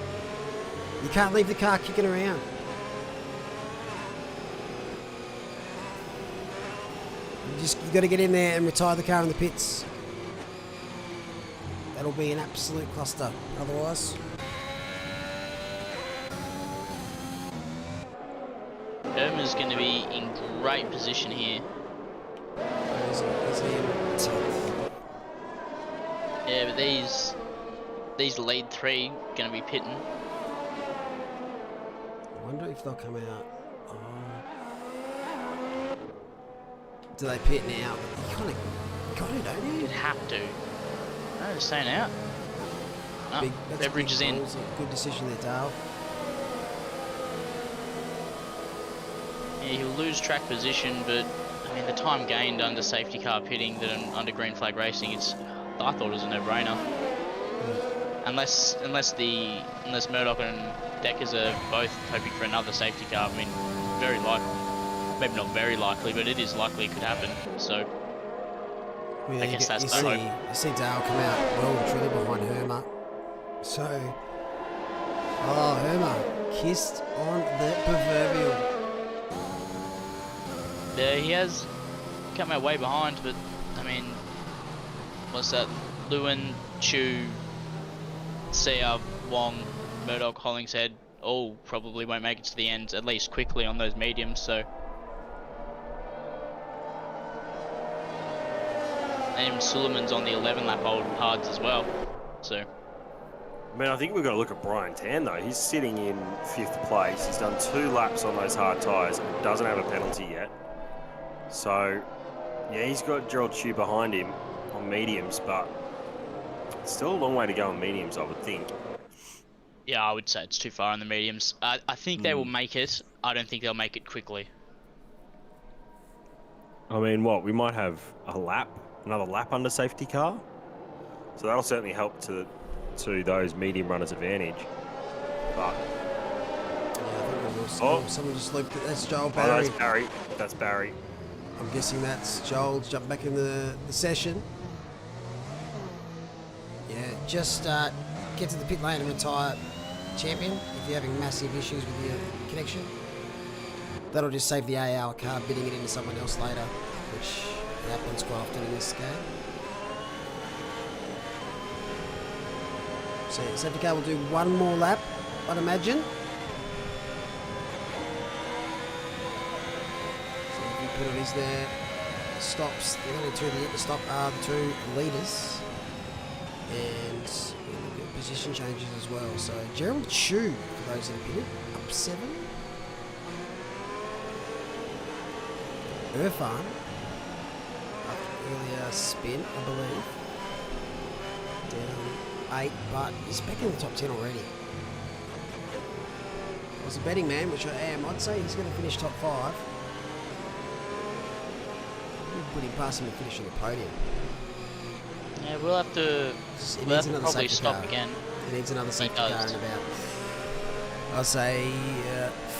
You can't leave the car kicking around. You got to get in there and retire the car in the pits. That'll be an absolute cluster otherwise. Irma's going to be in great position here. Is he in 10th? Yeah, but these lead 3 going to be pitting. I wonder if they'll come out. Oh. Do they pit now? You kind of got it, don't you? You'd have to. No, they're staying out. No, Beveridge is in. Balls. Good decision there, Dale. Yeah, he'll lose track position, but I mean the time gained under safety car pitting than under green flag racing, I thought it was a no-brainer. Unless Murdoch and Deckers are both hoping for another safety car. I mean, very likely, maybe not very likely, but it is likely it could happen. So Yeah, I guess that's the hope. You see Dale come out well and truly behind Herma. So, Herma kissed on the proverbial. Yeah, he has come out way behind, but I mean, what's that? Lewin, Chu, Sia, Wong, Murdoch, Hollingshead, all probably won't make it to the end, at least quickly on those mediums, so. And Suleiman's on the 11 lap old hards as well, so. I mean, I think we've got to look at Brian Tan though. He's sitting in 5th place. He's done 2 laps on those hard tyres and doesn't have a penalty yet. So, yeah, he's got Gerald Chew behind him on mediums, but it's still a long way to go on mediums, I would think. Yeah, I would say it's too far on the mediums. I think they will make it. I don't think they'll make it quickly. I mean, what? We might have another lap under safety car. So that'll certainly help to those medium runners' advantage. But Someone just looked at that's Joel Barry. That's Barry. I'm guessing that's Joel jumped back in the session. Yeah, just get to the pit lane and retire, champion, if you're having massive issues with your connection. That'll just save the AR car bidding it into someone else later, which happens quite often in this game. So safety car will do one more lap, I'd imagine. So if penalties there. stops, the only two that yet to stop are the two leaders. And we look at position changes as well. So Gerald Chu, for those that have pitted, up 7. Irfan, after earlier spin, I believe, down 8, but he's back in the top 10 already. I was a betting man, which I am. I'd say he's going to finish top 5. We'll put him past him and finish on the podium. Yeah, we'll have to probably stop car. again. It needs another safety car in about, I'll say,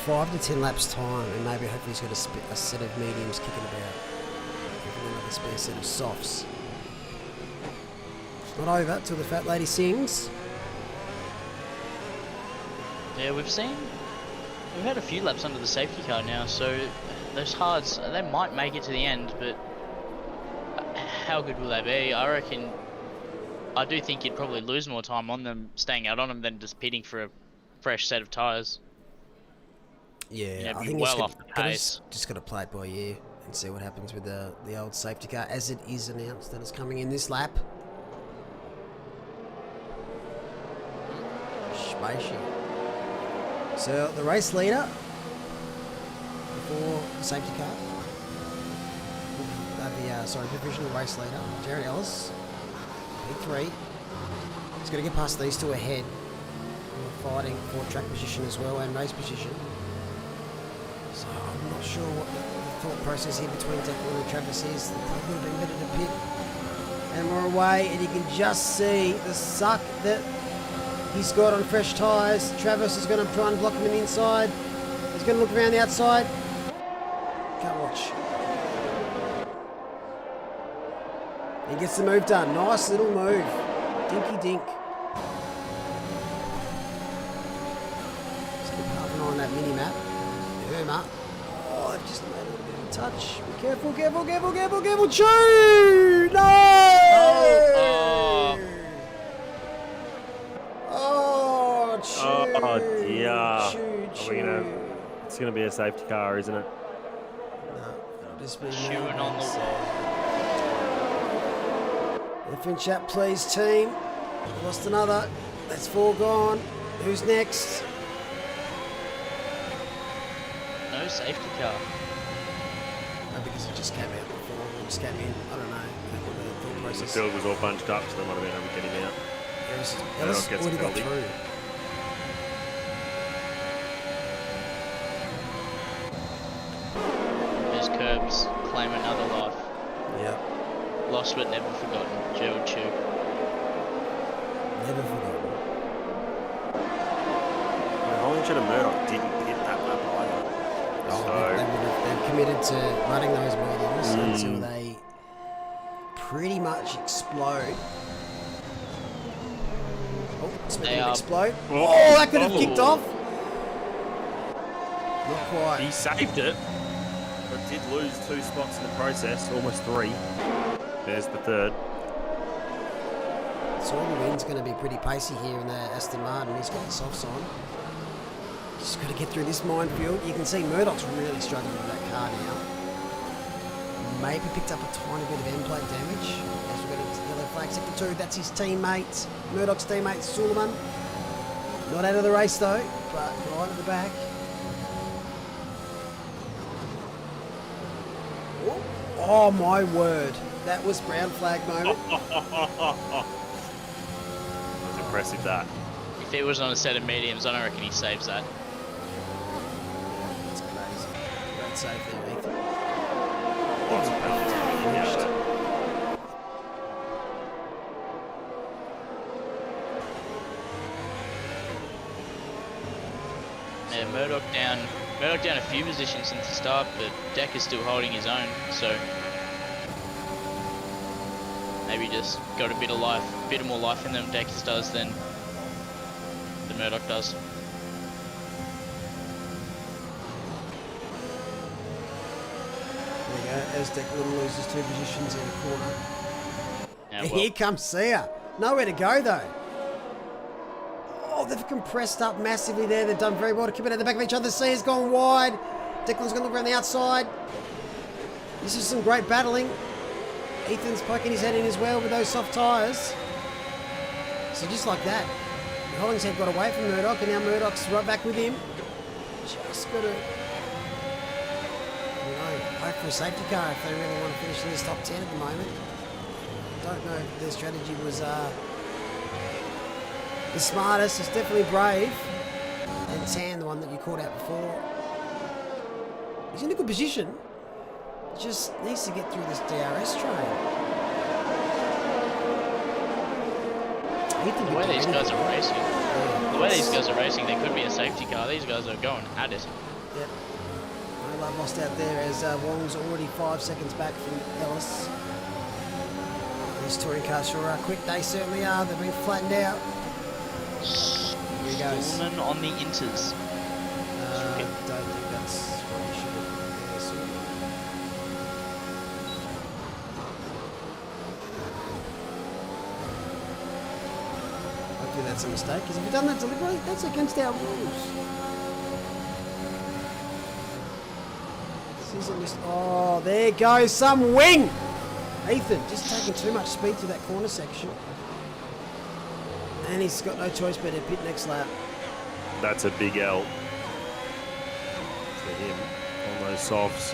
5 to 10 laps time, and maybe hopefully he's got a set of mediums kicking about. Maybe another spare set of softs. It's not over till the fat lady sings. Yeah, we've had a few laps under the safety car now, so those hards, they might make it to the end, but how good will they be? I do think you'd probably lose more time on them, staying out on them, than just pitting for a fresh set of tyres. Yeah, I be think well off the pace. Just got to play it by ear and see what happens with the old safety car, as it is announced that it's coming in this lap. Spicy. So the race leader for the safety car, provisional race leader, Jared Ellis, P3. He's got to get past these two ahead. We're fighting for track position as well and race position. So I'm not sure what the thought process here between Declan and Travis is. They probably would have been better to pit. And we're away, and you can just see the suck that he's got on fresh tyres. Travis is going to try and block him on the inside. He's going to look around the outside. Can't watch. He gets the move done. Nice little move. Dinky dink. Just keep half an eye on that mini-map. Herma. Oh, they've just made a little bit of a touch. Be careful, careful, careful, careful, careful. Choo! No! Oh, Choo! Oh dear. Choo. It's gonna be a safety car, isn't it? No, it'll just be Chewing on the wall. F1 chat, please, team. Lost another. That's 4 gone. Who's next? No safety car. No, because it just came out before. It just came in. I don't know. What the thought The process. field was all bunched up, so they might have been able to get him out. Ellis gets a already got penalty. through. Those curbs claim another life. Yep. Lost but never forgotten. Gerald Chu. Never forgotten. Hollinger and Murdoch didn't hit that lap either. Oh, they've committed to running those mediums until they pretty much explode. Oh, speaking of explode. Oh, that could have kicked off. Not quite. He saved it, but did lose 2 spots in the process, almost 3. There's the 3rd. So the wind's going to be pretty pacey here in the Aston Martin. He's got the softs on. Just got to get through this minefield. You can see Murdoch's really struggling with that car now. Maybe picked up a tiny bit of end plate damage. As we've got into yellow flag sector 2, that's his teammate, Murdoch's teammate Suleiman. Not out of the race though, but right at the back. Oh my word, that was brown flag moment. That was impressive, that. If he was on a set of mediums, I don't reckon he saves that. That's crazy. Great save there, Ethan. Lots of penalties coming out of that. Yeah, Murdoch down a few positions since the start, but Deck is still holding his own, so maybe just got a bit of more life in them Deckers does than the Murdoch does. There we go, as Declan loses 2 positions in a corner. Yeah, And well, here comes Sia. Nowhere to go though. Oh, they've compressed up massively there. They've done very well to keep it at the back of each other. Sia's gone wide. Declan's going to look around the outside. This is some great battling. Ethan's poking his head in as well with those soft tyres. So just like that, Hollingshead got away from Murdoch, and now Murdoch's right back with him. Just got to, hope for a safety car if they really want to finish in this top 10 at the moment. Don't know if their strategy was the smartest. It's definitely brave. And Tan, the one that you called out before, he's in a good position. Just needs to get through this DRS train. The way these guys are racing, there could be a safety car. These guys are going at it. Yep. No love lost out there as Wong's already 5 seconds back from Ellis. These touring cars sure are quick. They certainly are. They've been flattened out. Here he goes. Stallman on the inters. Don't think that's what you should have. Hopefully that's a mistake, because if you've done that deliberately, that's against our rules. This isn't just... Oh, there goes some wing! Ethan just taking too much speed through that corner section. And he's got no choice but to pit next lap. That's a big L for him on those softs.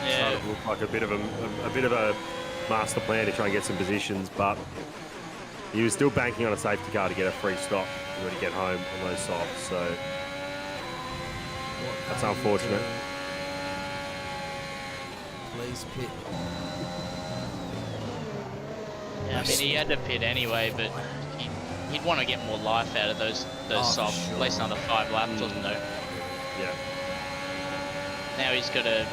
Yeah. Started to look like a bit of a master plan to try and get some positions, but he was still banking on a safety car to get a free stop in order to get home on those softs. So that's unfortunate. Please pit. Yeah, I mean, he had to pit anyway, but he'd want to get more life out of those softs. Sure. At least another 5 laps, doesn't know. Yeah. Now he's got a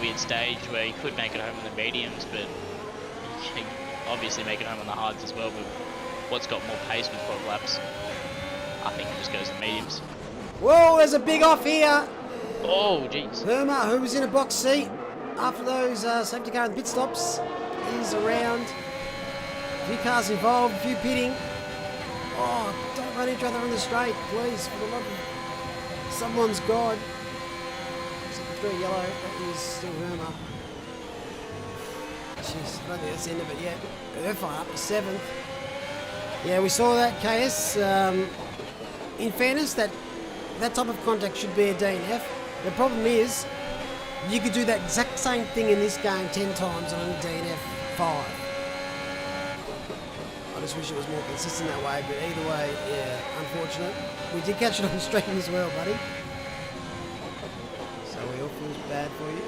weird stage where he could make it home on the mediums, but he can obviously make it home on the hards as well. But what's got more pace with 12 laps? I think he just goes to mediums. Whoa, there's a big off here. Oh, jeez. Herma, who was in a box seat after those safety car and pit stops, is around. A few cars involved, a few pitting. Oh, don't run each other on the straight, please, for the love of someone's God. Very yellow, that is still Herma. Jeez, I don't think that's the end of it yet. Urfa up to 7th. Yeah, we saw that, KS. In fairness, that type of contact should be a DNF. The problem is, you could do that exact same thing in this game 10 times on a DNF 5. I just wish it was more consistent that way, but either way, yeah, unfortunate. We did catch it on stream as well, buddy. So we all feels bad for you.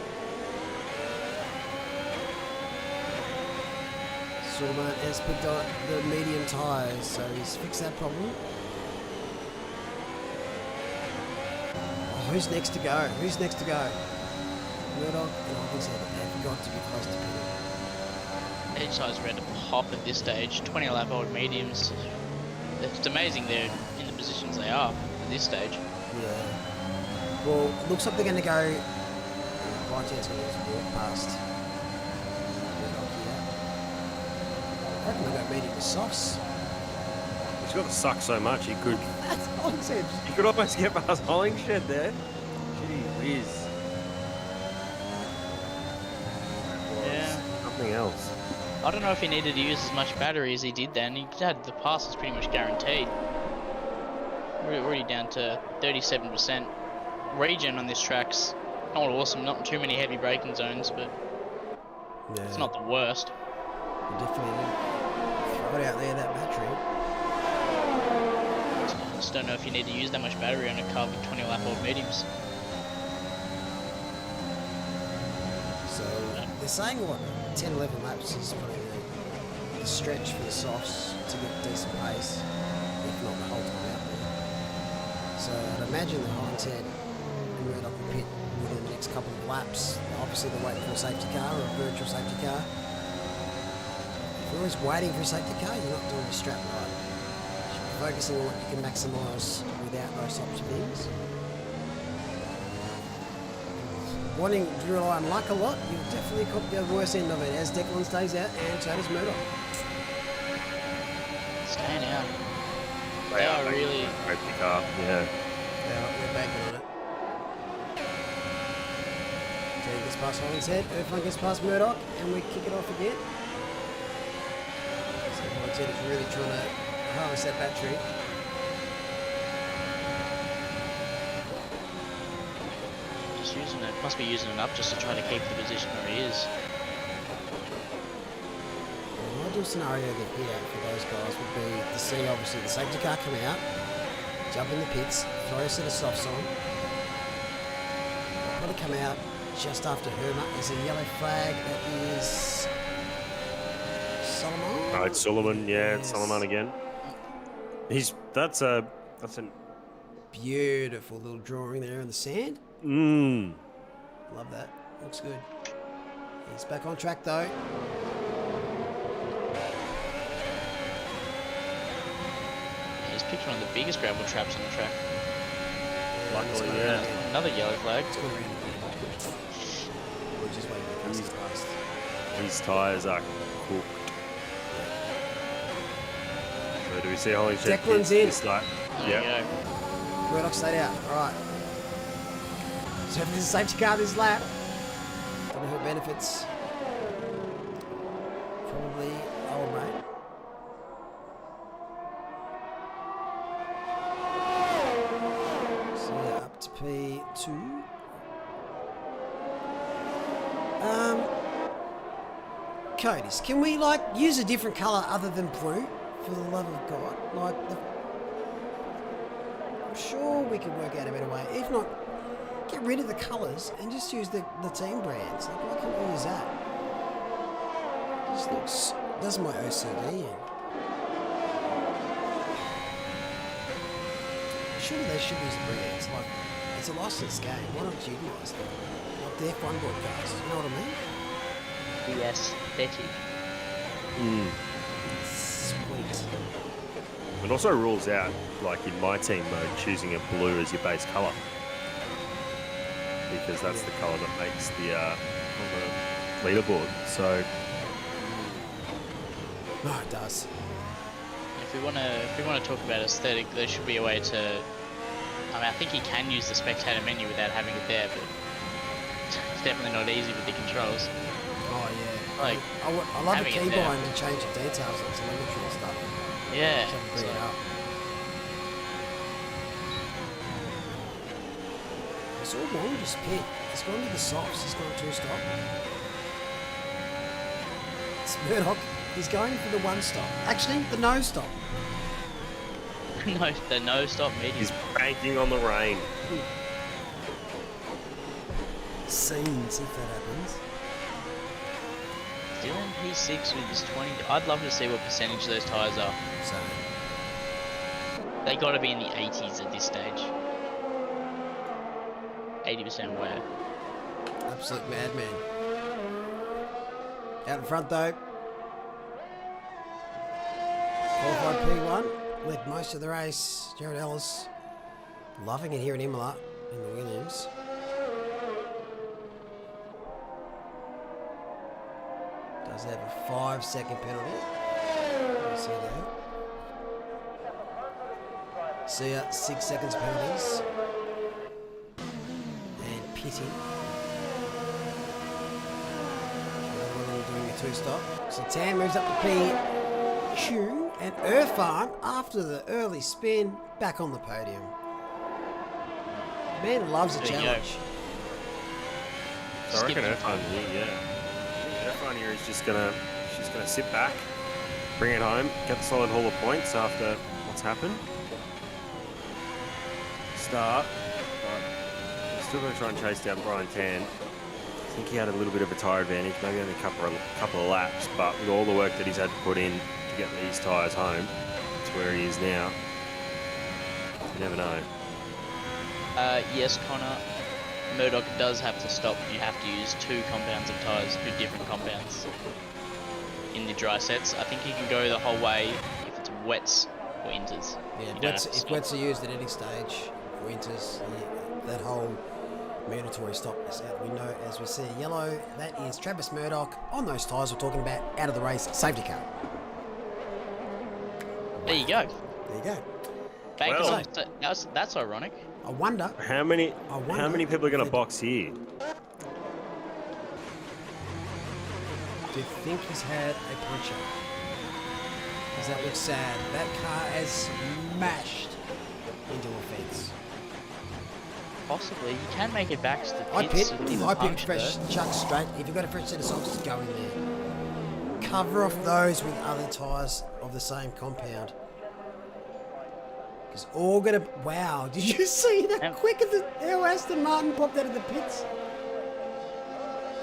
Sullivan has picked up the medium tyres, so he's fixed that problem. Oh, who's next to go? Who's next to go? Murdoch and Organised have got to be close to pinning. Each side's ready to pop at this stage. 20 lap old mediums. It's amazing they're in the positions they are at this stage. Yeah. Well, it looks like they're going to go. Right, yeah, it's going to walk past. Murdoch here. I reckon they'll go medium to softs. He's got to suck so much he could. That's all I said. He could almost get past Hollingshead there. Gee whiz. Yeah. Something else. I don't know if he needed to use as much battery as he did then. He had the pass is pretty much guaranteed. We're already down to 37%. Regen on this track's not awesome, not too many heavy braking zones, but Yeah. it's not the worst. You definitely throw it out there, that battery. I just don't know if you need to use that much battery on a car with 20 lap old mediums. So they're saying what 10, 11 laps is probably the stretch for the softs to get decent pace, if not the whole time out there. So I'd imagine the Hollingshead and Murdoch will pit within the next couple of laps. Obviously they're waiting for a safety car or a virtual safety car. If you're always waiting for a safety car, you're not doing the strap right. You should be focusing on what you can maximise without those types of things. Wanting to rely on luck a lot, you'll definitely cop the worst end of it as Declan stays out and so does Murdoch. Staying out. They are really... Safety car, yeah. They're banking on it. Okay, this Gets past Hollingshead. F1 gets past Murdoch, and we kick it off again. So Hollingshead is really trying to harvest that battery. Just using it. Must be using it up just to try to keep the position where he is. An ideal scenario here for those guys would be to see obviously the safety car come out, jump in the pits, throw a set of softs on. They'll probably come out just after Herma. There's a yellow flag that is Solomon. Oh, it's Solomon. Yeah, it's Solomon again. That's a Beautiful little drawing there in the sand. Love that. Looks good. He's back on track though. He's picked one of the biggest gravel traps on the track. luckily, yeah. Another yellow flag. It's going around the corner. We're just waiting for the past. His tyres are cooked. So do we see Hollingshead? Declan's in. There you go. Murdoch stayed out. Alright. So if there's a safety car this lap, don't know who benefits. Probably old mate. So yeah, up to P2. Codis, can we like use a different colour other than blue? For the love of God, like the. I'm sure we can work out a better way. If not, get rid of the colours and just use the team brands. Like, why can't we use that? Just looks, does my OCD in. Surely they should use the brands. Like, it's a licensed game. Why not utilise them? Like the F1 broadcast. You know what I mean? Yes, Betty. Sweet. It also rules out, like in my team mode, choosing a blue as your base colour. Because that's the colour that makes the on the leaderboard. So No, it does. If we want to talk about aesthetic, there should be a way to. I mean, I think you can use the spectator menu without having it there, but it's definitely not easy with the controls. Oh yeah. Like, I love the having it keybind there. to change the details of telemetry and stuff. Yeah. Trying to bring so- it up. It's all wrong, just pit. It's gone to the softs. He's gone two stop. It's Murdoch. He's going for the one stop. Actually, the no stop. No, the no stop medium. he's banking on the rain. Scenes if that happens. Still in P6 with his 20. I'd love to see what percentage those tyres are. So They got to be in the 80s at this stage. 80% wear. absolute madman. Out in front though. Qualified P1. Led most of the race. Jared Ellis. Loving it here in Imola in the Williams. Does have a 5-second penalty. You see that. See ya, 6 seconds penalties. And pitting. Another one doing a two-stop. So Tan moves up to P2. And Irfan, after the early spin, back on the podium. Man loves a There you go. challenge. So I reckon Skip. Irfan here, yeah. Irfan here is she's gonna sit back, bring it home, get the solid haul of points after what's happened. Start, but we're still gonna try and chase down Brian Tan. I think he had a little bit of a tyre advantage, maybe only a couple of laps, but with all the work that he's had to put in to get these tyres home to where he is now, you never know. Yes, Connor. Murdoch does have to stop. You have to use 2 compounds of tyres, 2 different compounds in the dry sets. I think you can go the whole way if it's wets or inters. Yeah, You if don't have to if stop. wets are used at any stage, winters, that whole mandatory stop is out. We know, as we see yellow, that is Travis Murdoch on those tyres we're talking about, out of the race, safety car. There you go. There you go. Bankers Well- on- that's ironic. I wonder. How many I wonder people are going if to they- box here? to think he's had a puncture. Because that looks sad. That car has smashed into a fence. Possibly. You can make it back to the I pits. pit. with If the I pick punch, fresh though. chuck straight, if you've got a fresh set of socks, just go in there. Cover off those with other tyres of the same compound. Because all gonna. Wow, did you see that quick as how Aston Martin popped out of the pits?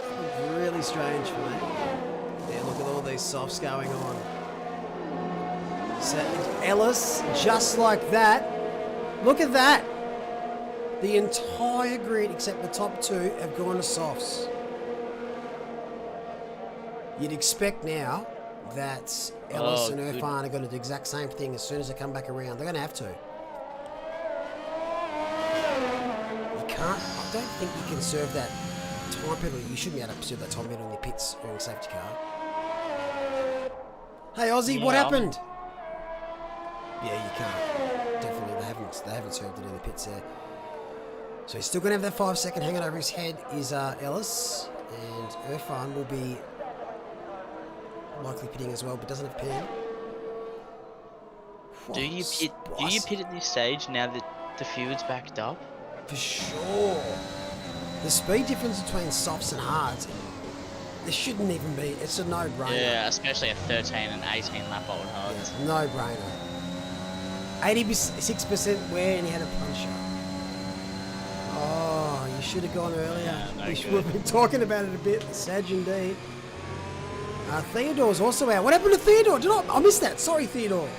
That was really strange for me. Yeah, look at all these softs going on. So Ellis, just like that. Look at that. The entire grid, except the top two, have gone to softs. You'd expect now that Ellis and Irfan are going to do the exact same thing as soon as they come back around. They're going to have to. You can't. I don't think you can serve that time penalty. You shouldn't be able to serve that time penalty in your pits or in a safety car. Hey Ozzy, what happened? Yeah, you can't. Definitely, they haven't served it in the pits there. So he's still going to have that 5 second hanging over his head is Ellis, and Irfan will be likely pitting as well, but doesn't have pin. Do you pit at this stage now that the field's backed up? For sure. The speed difference between softs and hards, there shouldn't even be. It's a no-brainer. Yeah, especially a 13 and 18 lap old hards. Yeah, no-brainer. 86% wear and he had a puncture. Oh, you should have gone earlier. Yeah, no We should good. have been talking about it a bit. Sag indeed. Theodore's also out. What happened to Theodore? I missed that. Sorry, Theodore.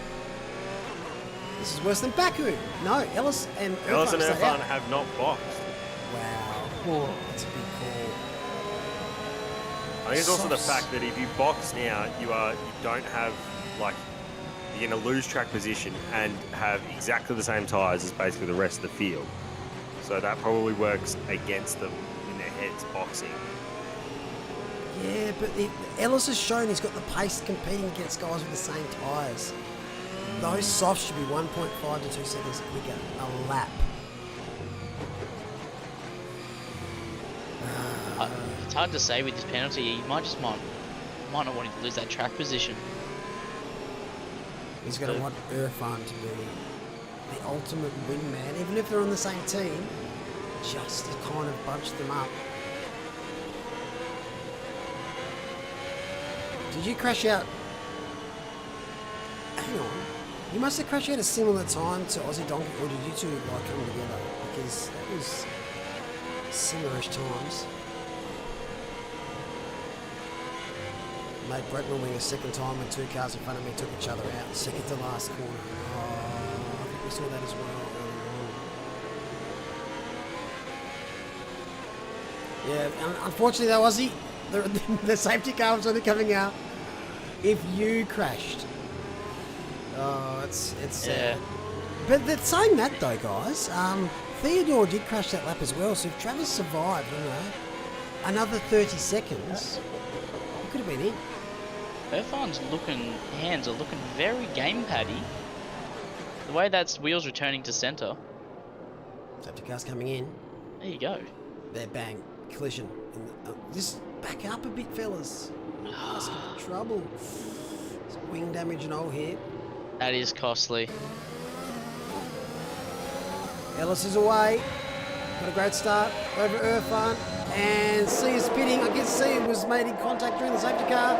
This is worse than Baku. No, Ellis and Irfan have not boxed. Wow. Oh, that's a big call. I think it's also the Softs. fact that if you box now, you don't have, like, you're going to lose track position and have exactly the same tyres as basically the rest of the field. So that probably works against them in their heads boxing. Yeah, but Ellis has shown he's got the pace competing against guys with the same tyres. Those softs should be 1.5 to 2 seconds quicker a lap. It's hard to say with this penalty. You might not want him to lose that track position. He's going to want Irfan to be the ultimate wingman, even if they're on the same team, just to kind of bunch them up. Did you crash out? Hang on. You must have crashed out at a similar time to Aussie Donkey, or did you two like come together? Because that was similar-ish times. Mate broke my wing a second time when two cars in front of me took each other out. Second to last corner. Oh, I think we saw that as well earlier on. Yeah, unfortunately though, Aussie, the safety car was only coming out if you crashed. Oh, it's Yeah. But saying that though, guys, Theodore did crash that lap as well. So if Travis survived, another 30 seconds, he could have been in. Irfan's hands are looking very gamepaddy. The way that's wheels returning to centre. Safety car's coming in. There you go. There, bang, collision. Just back up a bit, fellas. Asking for trouble. There's wing damage and all here. That is costly. Ellis is away. Got a great start over Irfan. And C is pitting. I guess C was made in contact during the safety car.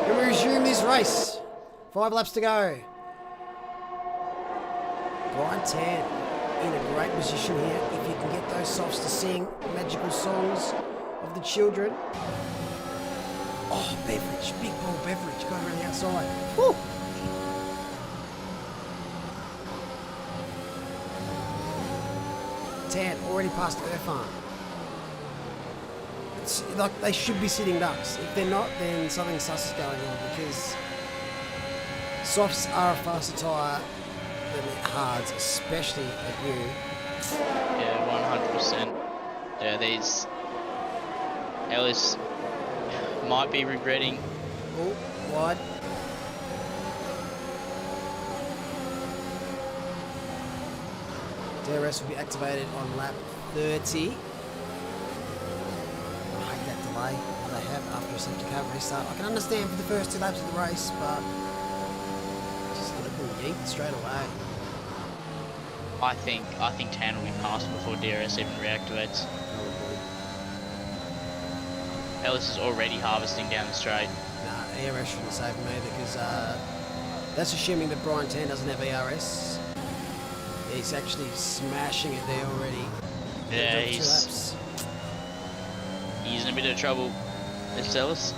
And we resume this race. 5 laps to go. Brian Tan in a great position here. If you can get those softs to sing magical songs of the children. Oh, Beveridge. Big ball Beveridge going around the outside. Woo! Tan already passed Irfan. It's like they should be sitting ducks. If they're not, then something sus is going on because softs are a faster tyre than hards, especially at new. Yeah, 100%. Yeah, these Ellis might be regretting. Oh, wide. DRS will be activated on lap 30. I hate that delay. They have after a safety car restart. I can understand for the first 2 laps of the race, but just let them yeet straight away. I think Tan will be passed before DRS even reactivates. Ellis is already harvesting down the straight. Nah, ERS shouldn't save me because that's assuming that Brian Tan doesn't have ERS. He's actually smashing it there already. Yeah, 2 laps. He's in a bit of trouble. It's Ellis.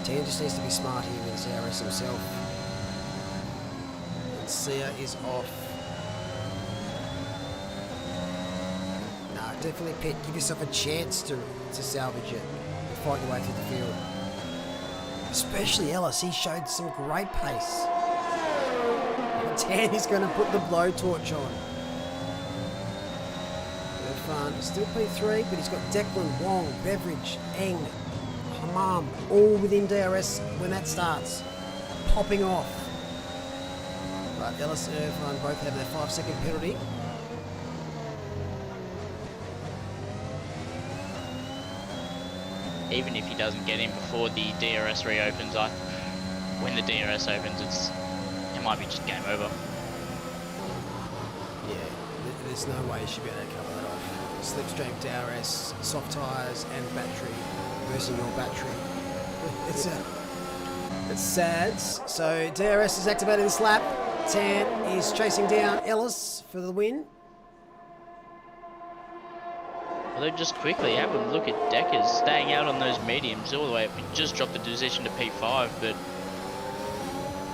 Tan just needs to be smart here with his ERS himself. And Sia is off. Nah, definitely pit. Give yourself a chance to salvage it. Fight your way through the field. Especially Ellis, he showed some great pace. Tan is going to put the blowtorch on. Fun. Still P3, but he's got Declan, Wong, Beveridge, Eng, Hamam, all within DRS when that starts. Popping off. But Ellis and Irfan both have their 5-second penalty. Even if he doesn't get in before the DRS reopens, when the DRS opens, it might be just game over. Yeah, there's no way he should be able to cover that off. Slipstream, DRS, soft tyres and battery versus your battery. It's sad. So DRS is activated this lap. Tan is chasing down Ellis for the win. Although just quickly, have a look at Deckers staying out on those mediums all the way up. He just dropped the position to P5, but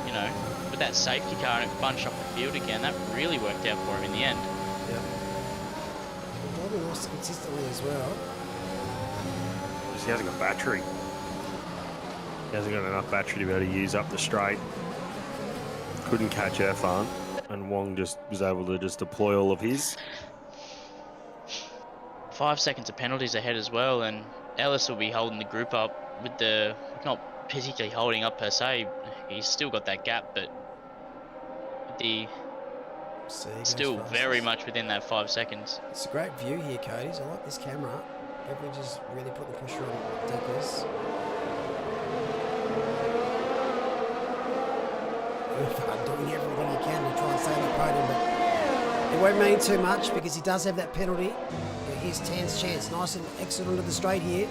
you know, with that safety car and it bunched up the field again, that really worked out for him in the end. Yeah. Driving Austin consistently as well. He hasn't got battery. He hasn't got enough battery to be able to use up the straight. Couldn't catch Irfan, and Wong just was able to just deploy all of his. 5 seconds of penalties ahead as well, and Ellis will be holding the group up with the, not particularly holding up per se, he's still got that gap, but the still very much within that 5 seconds. It's a great view here, Cody's. I like this camera. Beveridge is really putting the pressure on Deckers. Doing everything he can to try and stay on the podium, but it won't mean too much because he does have that penalty. Here's Tan's chance. Nice little exit onto the straight here.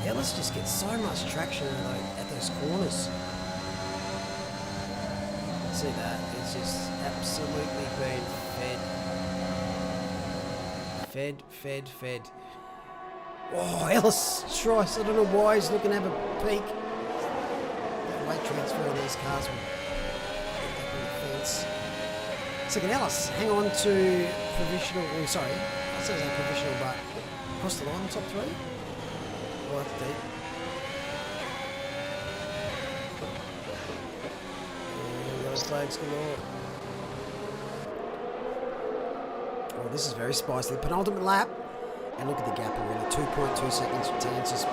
Ellis just gets so much traction at those corners. See that? It's just absolutely been fed. Oh, Ellis tries. I don't know why he's looking to have a peek. That weight transfer on these cars will end up in the fence. Second, Ellis, hang on to provisional. Oh, sorry. I said it's provisional, but across the line, top 3. Right deep. And those flags galore. Oh, this is very spicy. The penultimate lap. And look at the gap already. 2.2 seconds for Tans. Just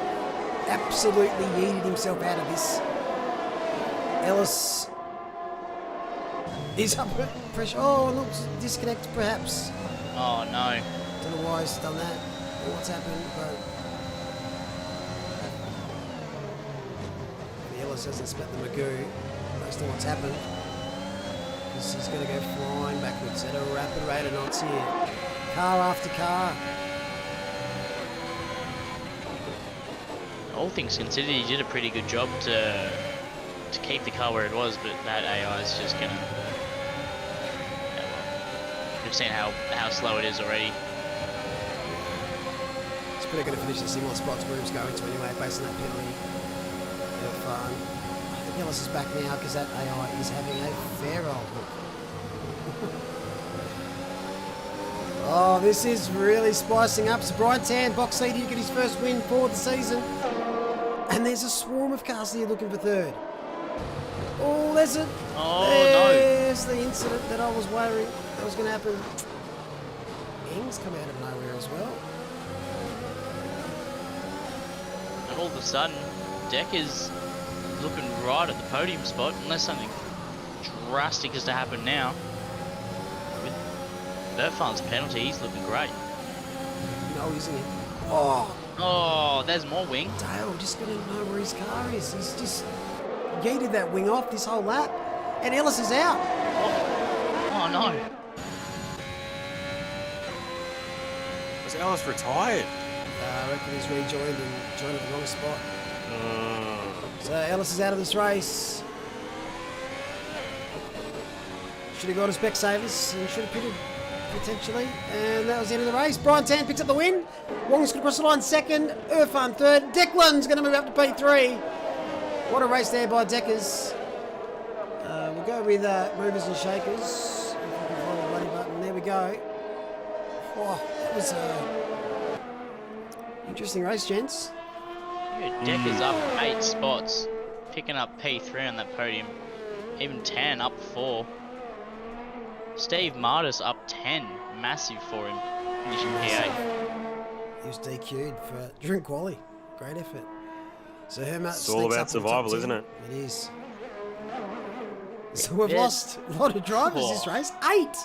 absolutely yeeted himself out of this. Ellis is up at pressure. Oh, looks disconnect perhaps. Oh no. Don't know why he's done that or what's happened, but Ellis hasn't spent the Magoo based on what's happened. Because he's going to go flying backwards at a rapid rate of knots here. Car after car. All things considered, he did a pretty good job to keep the car where it was, but that AI is just gonna. Yeah, well, we've seen how slow it is already. It's pretty going to finish the similar spots where he was going to anyway, based on that penalty. I think Ellis is back now because that AI is having a fair old look. Oh, this is really spicing up. So Brian Tan, box leader, you get his first win for the season. And there's a swarm of cars here looking for third. Oh, there's it. Oh, there's the incident that I was worried that was going to happen. Eng's come out of nowhere as well. And all of a sudden, Deck is looking right at the podium spot, unless something drastic is to happen now. With Irfan's penalty, he's looking great. No, isn't he? Oh, Oh, there's more wing. Dale just got to know where his car is. He's just yeeted that wing off this whole lap. And Ellis is out. Oh no. Was Ellis retired? I reckon he's rejoined and joined at the wrong spot. So Ellis is out of this race. Should have got his Specsavers and should have pitted potentially. And that was the end of the race. Brian Tan picks up the win. Wong's going to cross the line second. Irfan third. Declan's going to move up to P3. What a race there by Deckers. We'll go with movers and shakers. If I can find the bloody button. There we go. Oh, that was interesting race, gents. Yeah, Decker's up 8 spots, picking up P3 on that podium. Even Tan up 4. Steve Martis up 10, massive for him, finishing P8. He was DQ'd for during quali. Great effort. So Hermat It's all about survival, isn't it? It is. So we've Yes. lost a lot of drivers this race. 8.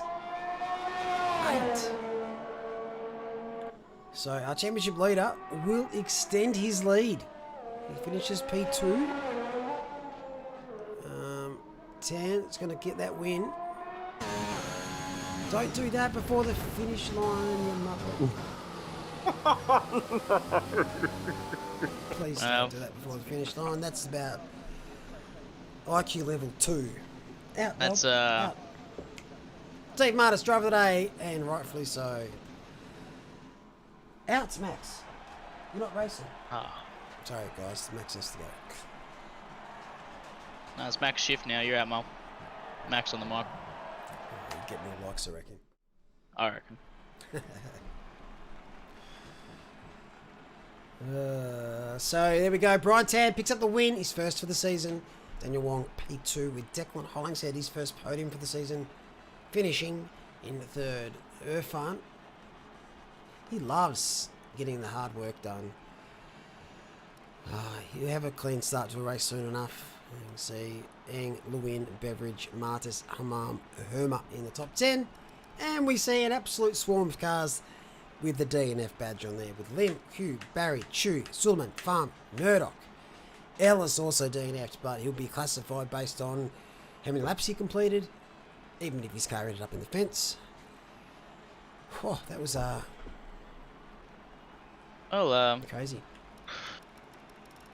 So our championship leader will extend his lead. He finishes P2. Tan's going to get that win. Don't do that before the finish line, you muppet. Please don't do that before the finish line. That's about IQ level 2. Out. That's Bob. Out. Steve Martis, driver of the day, and rightfully so. Out, Max. You're not racing. Ah, Sorry, guys. Max has to go. no, it's Max shift now. You're out, Mum. Max on the mic. You get more likes, I reckon. I reckon. So there we go. Brian Tan picks up the win. He's first for the season. Daniel Wong P2 with Declan Hollingshead, his first podium for the season, finishing in third. Irfan, he loves getting the hard work done. You have a clean start to a race soon enough. You can see Eng, Lewin, Beveridge, Martis, Hammam, Herma in the top 10. And we see an absolute swarm of cars with the DNF badge on there, with Lim, Hugh, Barry, Chu, Sullivan, Farm, Murdoch. Ellis also DNF'd, but he'll be classified based on how many laps he completed, even if his car ended up in the fence. Oh, that was Well, crazy.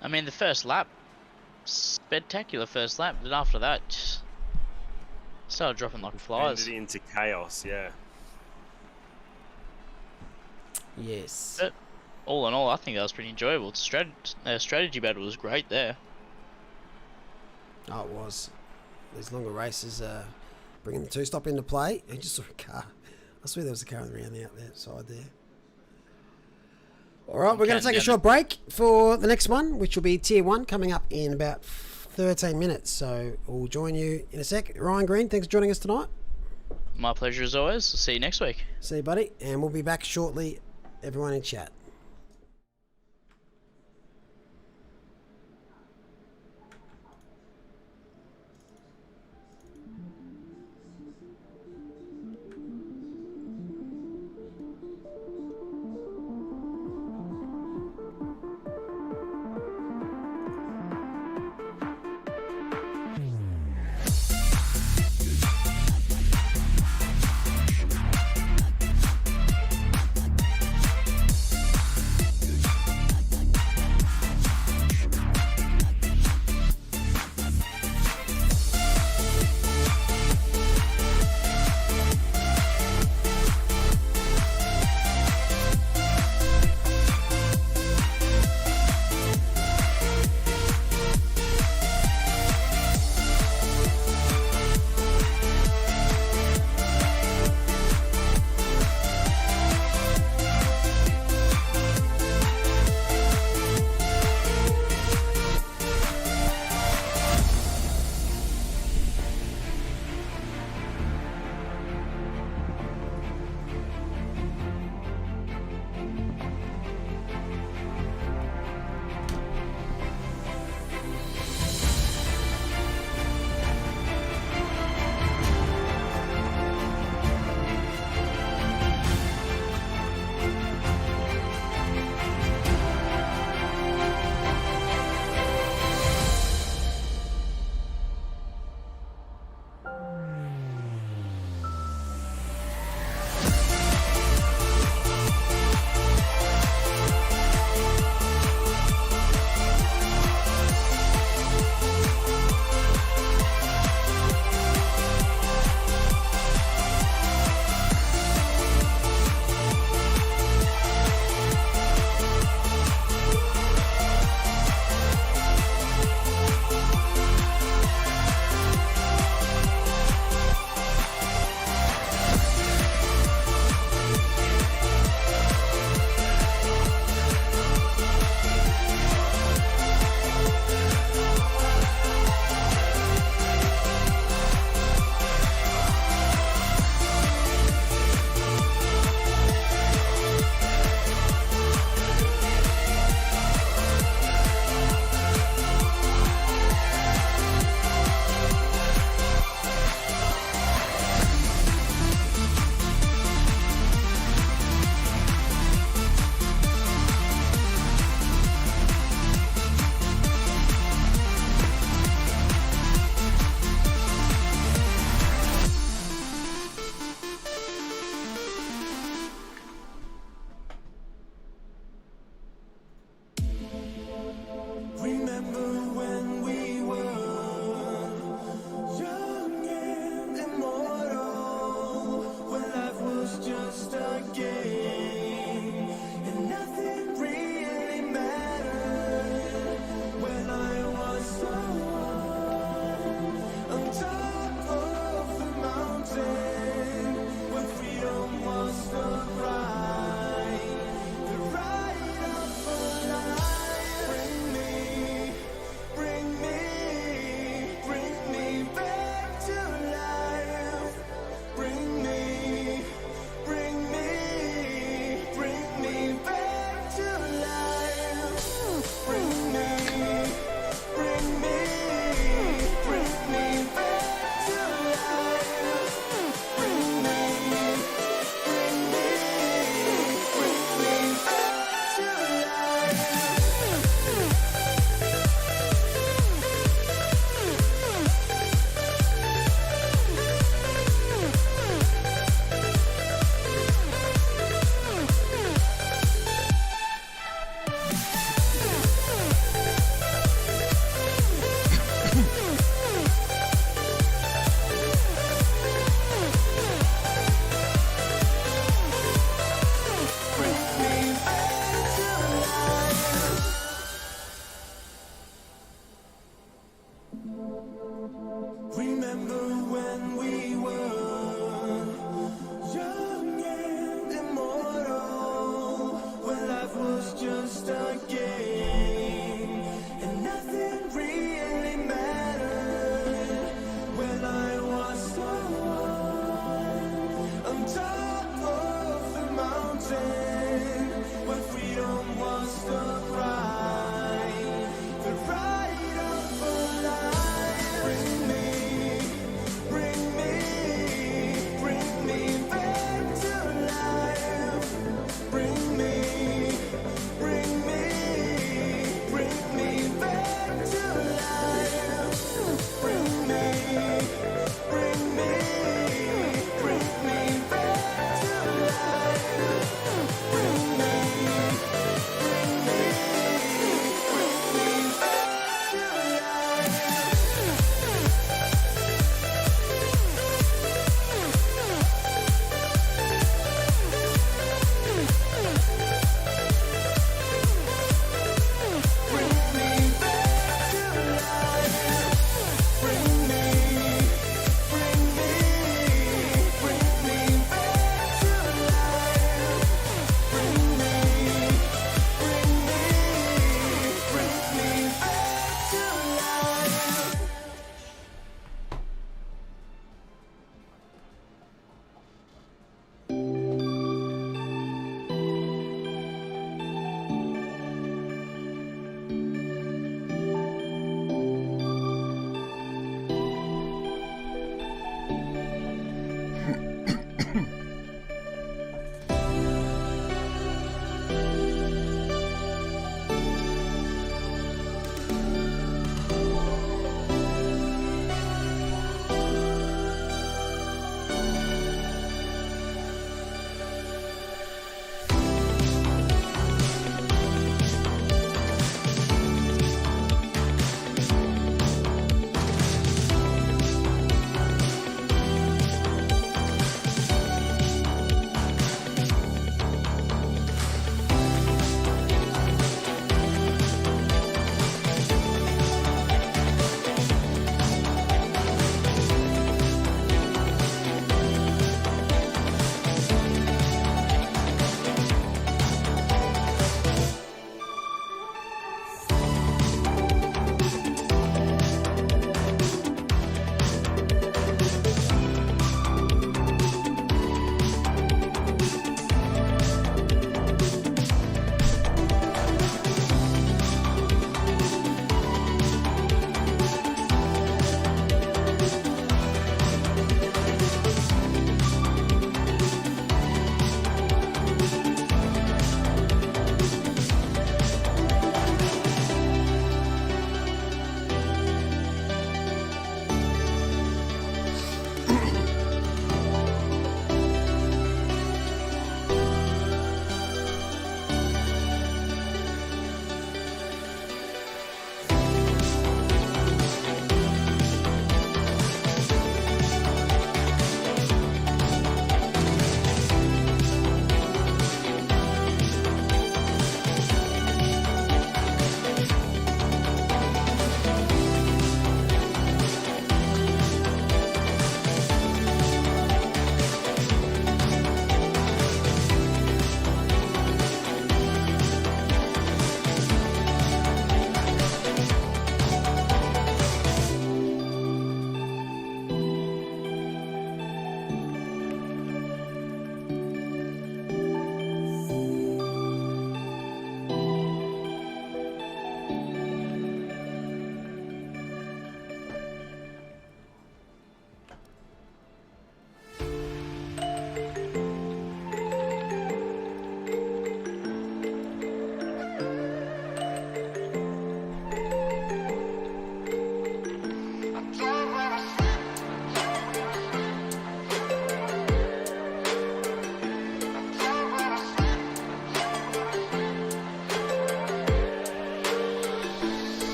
I mean, the first lap, spectacular first lap, but after that, just started dropping like flies. Ended into chaos, yeah. Yes. But all in all, I think that was pretty enjoyable. Strategy battle was great there. Oh, it was. These longer races bringing the two-stop into play. I just saw a car. I swear there was a car around the outside there. All right, we're going to take a short break for the next one, which will be Tier 1, coming up in about 13 minutes. So we'll join you in a sec. Ryan Green, thanks for joining us tonight. My pleasure as always. I'll see you next week. See you, buddy. And we'll be back shortly, everyone in chat.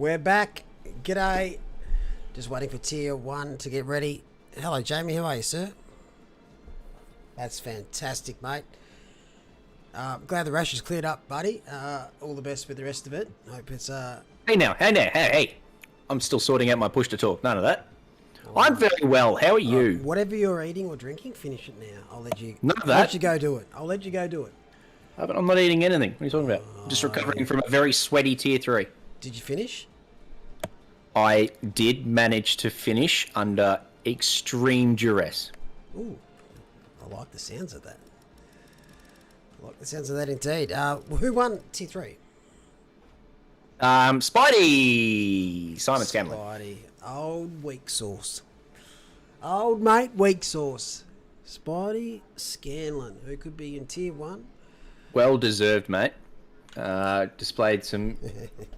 We're back. G'day. Just waiting for tier 1 to get ready. Hello, Jamie. How are you, sir? That's fantastic, mate. Glad the rash is cleared up, buddy. All the best with the rest of it. Hope it's... Hey. I'm still sorting out my push to talk. None of that. I'm very well. How are you? Whatever you're eating or drinking, finish it now. I'll let you... None of I'll let that. you go do it. I'll let you go do it. I'm not eating anything. What are you talking about? I'm just recovering from a very sweaty tier 3. Did you finish? I did manage to finish under extreme duress. Ooh. I like the sounds of that. I like the sounds of that indeed. Who won tier 3? Spidey! Simon Scanlon. Spidey. Old weak sauce. Old mate weak sauce. Spidey Scanlon, who could be in tier 1. Well deserved, mate. Displayed some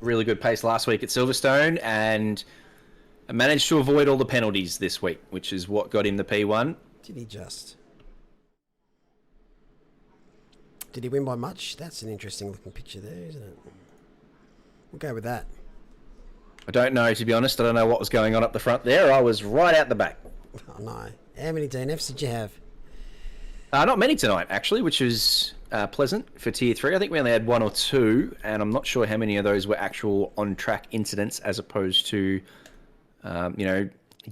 really good pace last week at Silverstone and managed to avoid all the penalties this week, which is what got him the P1. Did he just? Did he win by much? That's an interesting looking picture there, isn't it? We'll go with that. I don't know, to be honest. I don't know what was going on up the front there. I was right out the back. Oh no. How many DNFs did you have? Not many tonight, actually, which was pleasant for tier 3. I think we only had 1 or 2, and I'm not sure how many of those were actual on-track incidents as opposed to,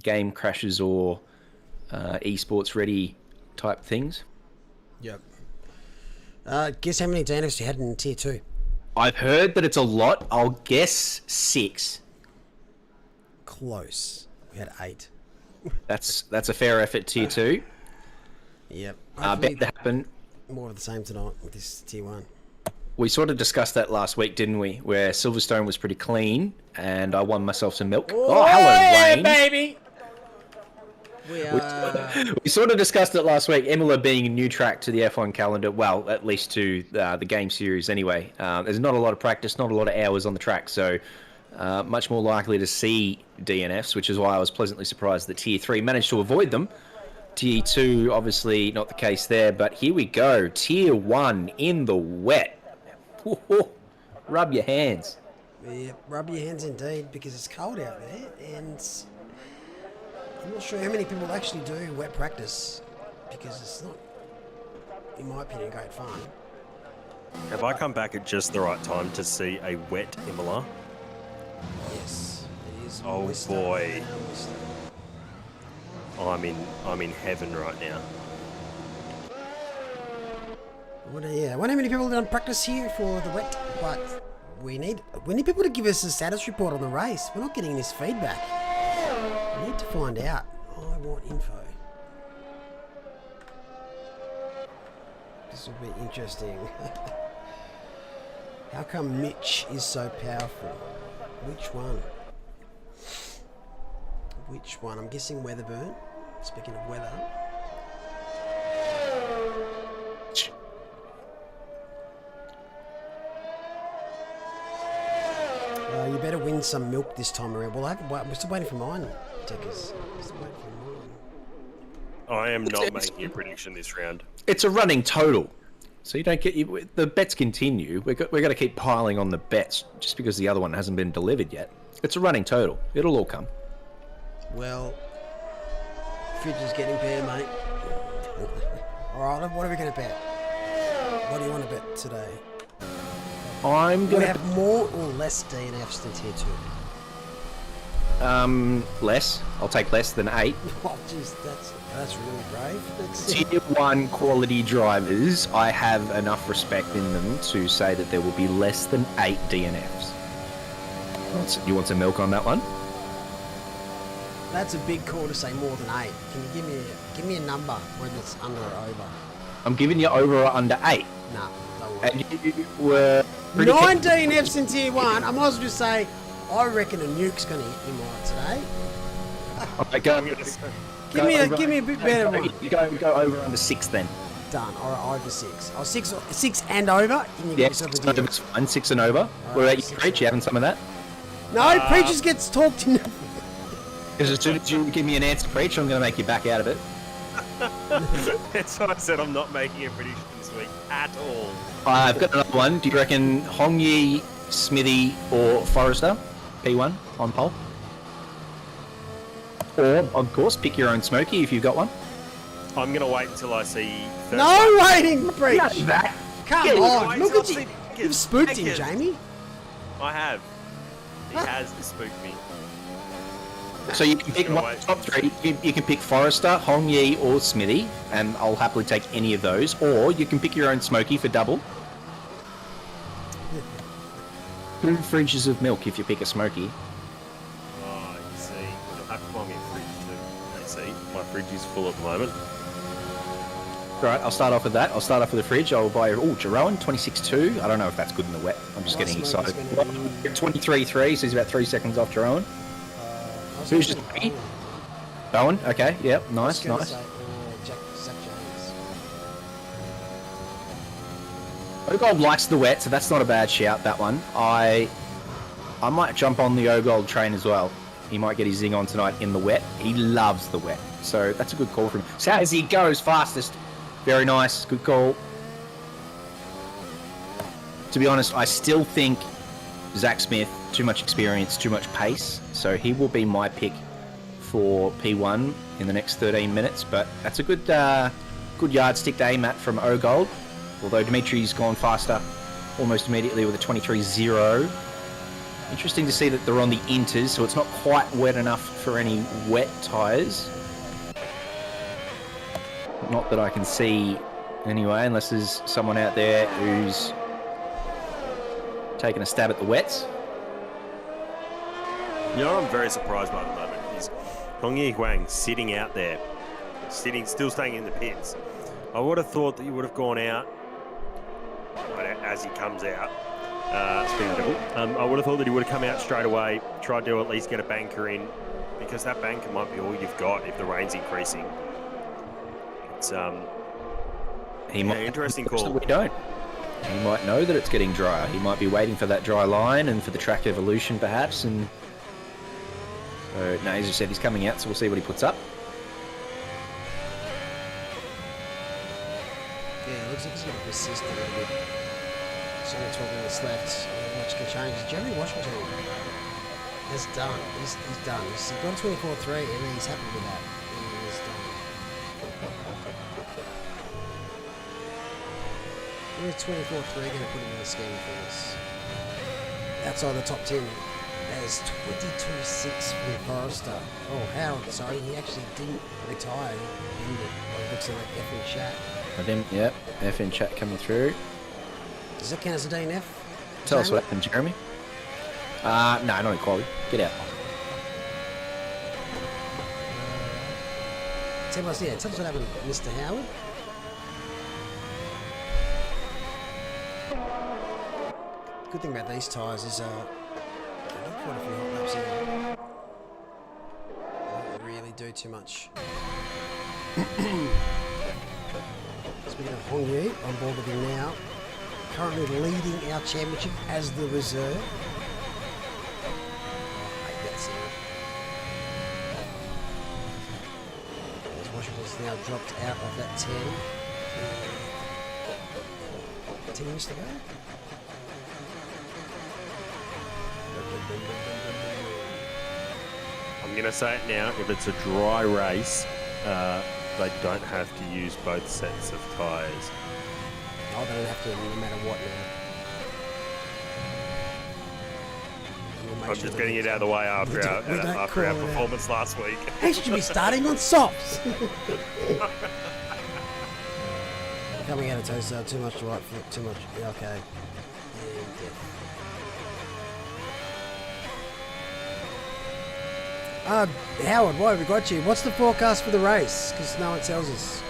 game crashes or esports ready type things. Yep. Guess how many DNFs you had in tier 2? I've heard that it's a lot. I'll guess 6. Close. We had 8. That's a fair effort, tier 2. Yep. Bet to happen. More of the same tonight with this tier 1. We sort of discussed that last week, didn't we? Where Silverstone was pretty clean, and I won myself some milk. Oh, hello, Wayne. Baby! We sort of discussed it last week. Imola being a new track to the F1 calendar, well, at least to the game series anyway. There's not a lot of practice, not a lot of hours on the track, so much more likely to see DNFs, which is why I was pleasantly surprised that Tier 3 managed to avoid them. Tier 2, obviously not the case there, but here we go. Tier 1 in the wet. Rub your hands. Yeah, rub your hands indeed, because it's cold out there, and I'm not sure how many people actually do wet practice, because it's not, in my opinion, great fun. Have I come back at just the right time to see a wet Imola? Yes, it is. Oh, moist boy. up, moist up. I'm in heaven right now. I wonder how many people have done practice here for the wet, but we need people to give us a status report on the race. We're not getting this feedback. We need to find out. I want info. This will be interesting. How come Mitch is so powerful? Which one? Which one? I'm guessing Weatherburn. Speaking of weather. You better win some milk this time around. Well, we're still waiting for mine, Deckers. Still waiting for mine. I am not making a prediction this round. It's a running total. So you don't get the bets continue. We're going to keep piling on the bets just because the other one hasn't been delivered yet. It's a running total. It'll all come. Well, fridge is getting bare, mate. Alright, what are we going to bet? What do you want to bet today? I'm Do we going to have more or less DNFs than tier 2? less. I'll take less than 8. Oh, jeez, that's really brave. That's Tier 1 quality drivers, I have enough respect in them to say that there will be less than 8 DNFs. You want some milk on that one? That's a big call to say more than 8. Can you give me a number whether it's under or over? I'm giving you over or under 8. Nah, don't worry. And you were... 9 DNFs in tier 1. I might as well just say, I reckon a nuke's going to hit him right today. Give me a bit better one. Go over under 6 then. Done. Alright, over 6. Oh, 6 and over. You can Yeah, give yourself 6 a and deal. over's fine. 6 and over. What about you, 6 Preach? You having some of that? No, Preachers gets talked in. Because as soon as you give me an answer, Preach, I'm going to make you back out of it. That's why I said I'm not making a prediction this week at all. I've got another one. Do you reckon Hong Yi, Smithy, or Forrester? P1 on pole. Or, of course, pick your own smoky if you've got one. I'm going to wait until I see... First No lap. waiting, Prix! That. Come Get on, wait look till at I you. see- You've spooked him, Get- Jamie. I have. He has spooked me. So you can pick Gonna one wait. top three. You can pick Forrester, Hong Yi, or Smithy, and I'll happily take any of those. Or you can pick your own smoky for double. 2 fridges of milk if you pick a smoky. Oh, you see. You'll have to buy me a fridge too. You see, my fridge is full at the moment. Right, I'll start off with that. I'll start off with the fridge. I'll buy, Jeroen, 26.2. I don't know if that's good in the wet. I'm just My getting smoke is excited. gonna be- 23.3, so he's about 3 seconds off Jeroen. I was Who's gonna just say me? Bowen, okay, yep, I was nice, gonna nice. say, Zach James. Ogold likes the wet, so that's not a bad shout, that one. I might jump on the Ogold train as well. He might get his zing on tonight in the wet. He loves the wet, so that's a good call from him. So as he goes fastest, very nice, good call. To be honest, I still think Zach Smith, too much experience, too much pace, so he will be my pick for P1 in the next 13 minutes, but that's a good good yardstick to aim at from Ogold, although Dimitri's gone faster almost immediately with a 23.0. Interesting to see that they're on the inters, so it's not quite wet enough for any wet tyres. Not that I can see anyway, unless there's someone out there who's taking a stab at the wets. You know what I'm very surprised by at the moment is Hong Yi Huang sitting out there, still staying in the pits. I would have thought that he would have gone out, but as he comes out, speaking of double, I would have thought that he would have come out straight away, tried to at least get a banker in, because that banker might be all you've got if the rain's increasing. It's He might interesting that call. we don't. He might know that it's getting drier. He might be waiting for that dry line and for the track evolution, perhaps. And so, no, as you said, he's coming out, so we'll see what he puts up. Yeah, it looks like he's going to persist a little bit. It's only 12 minutes left. Not much can change. Jeremy Washington has done. He's done. He's got a 24.3 and he's happy with that. He's done. Where's 24.3 going to put him in the scheme of things? Outside the top 10, there's 22.6 from Forrester. Oh, Howard, sorry, he actually didn't retire. He ended. Well, it looks like F in chat. I didn't, yep. F in chat coming through. Does that count as a DNF? Tell us Jamie? what happened, Jeremy. No, not equality. Get out. Tell us what happened, Mr. Howard. Good thing about these tyres is not quite a few hot laps in. Don't really do too much. Speaking of Hong Yi, on board with him now. Currently leading our championship as the reserve. Oh, mate, that's it. As Washington's now dropped out of that 10. 10 minutes to go. I'm going to say it now, if it's a dry race, they don't have to use both sets of tyres. Oh, they don't have to no matter what now. I'm just getting it out of the way after We our don't after our call it out. performance last week. They should be starting on softs. Coming out of toes, too much to right foot, too much. Yeah, okay. Howard, why have we got you? What's the forecast for the race? Because no one tells us.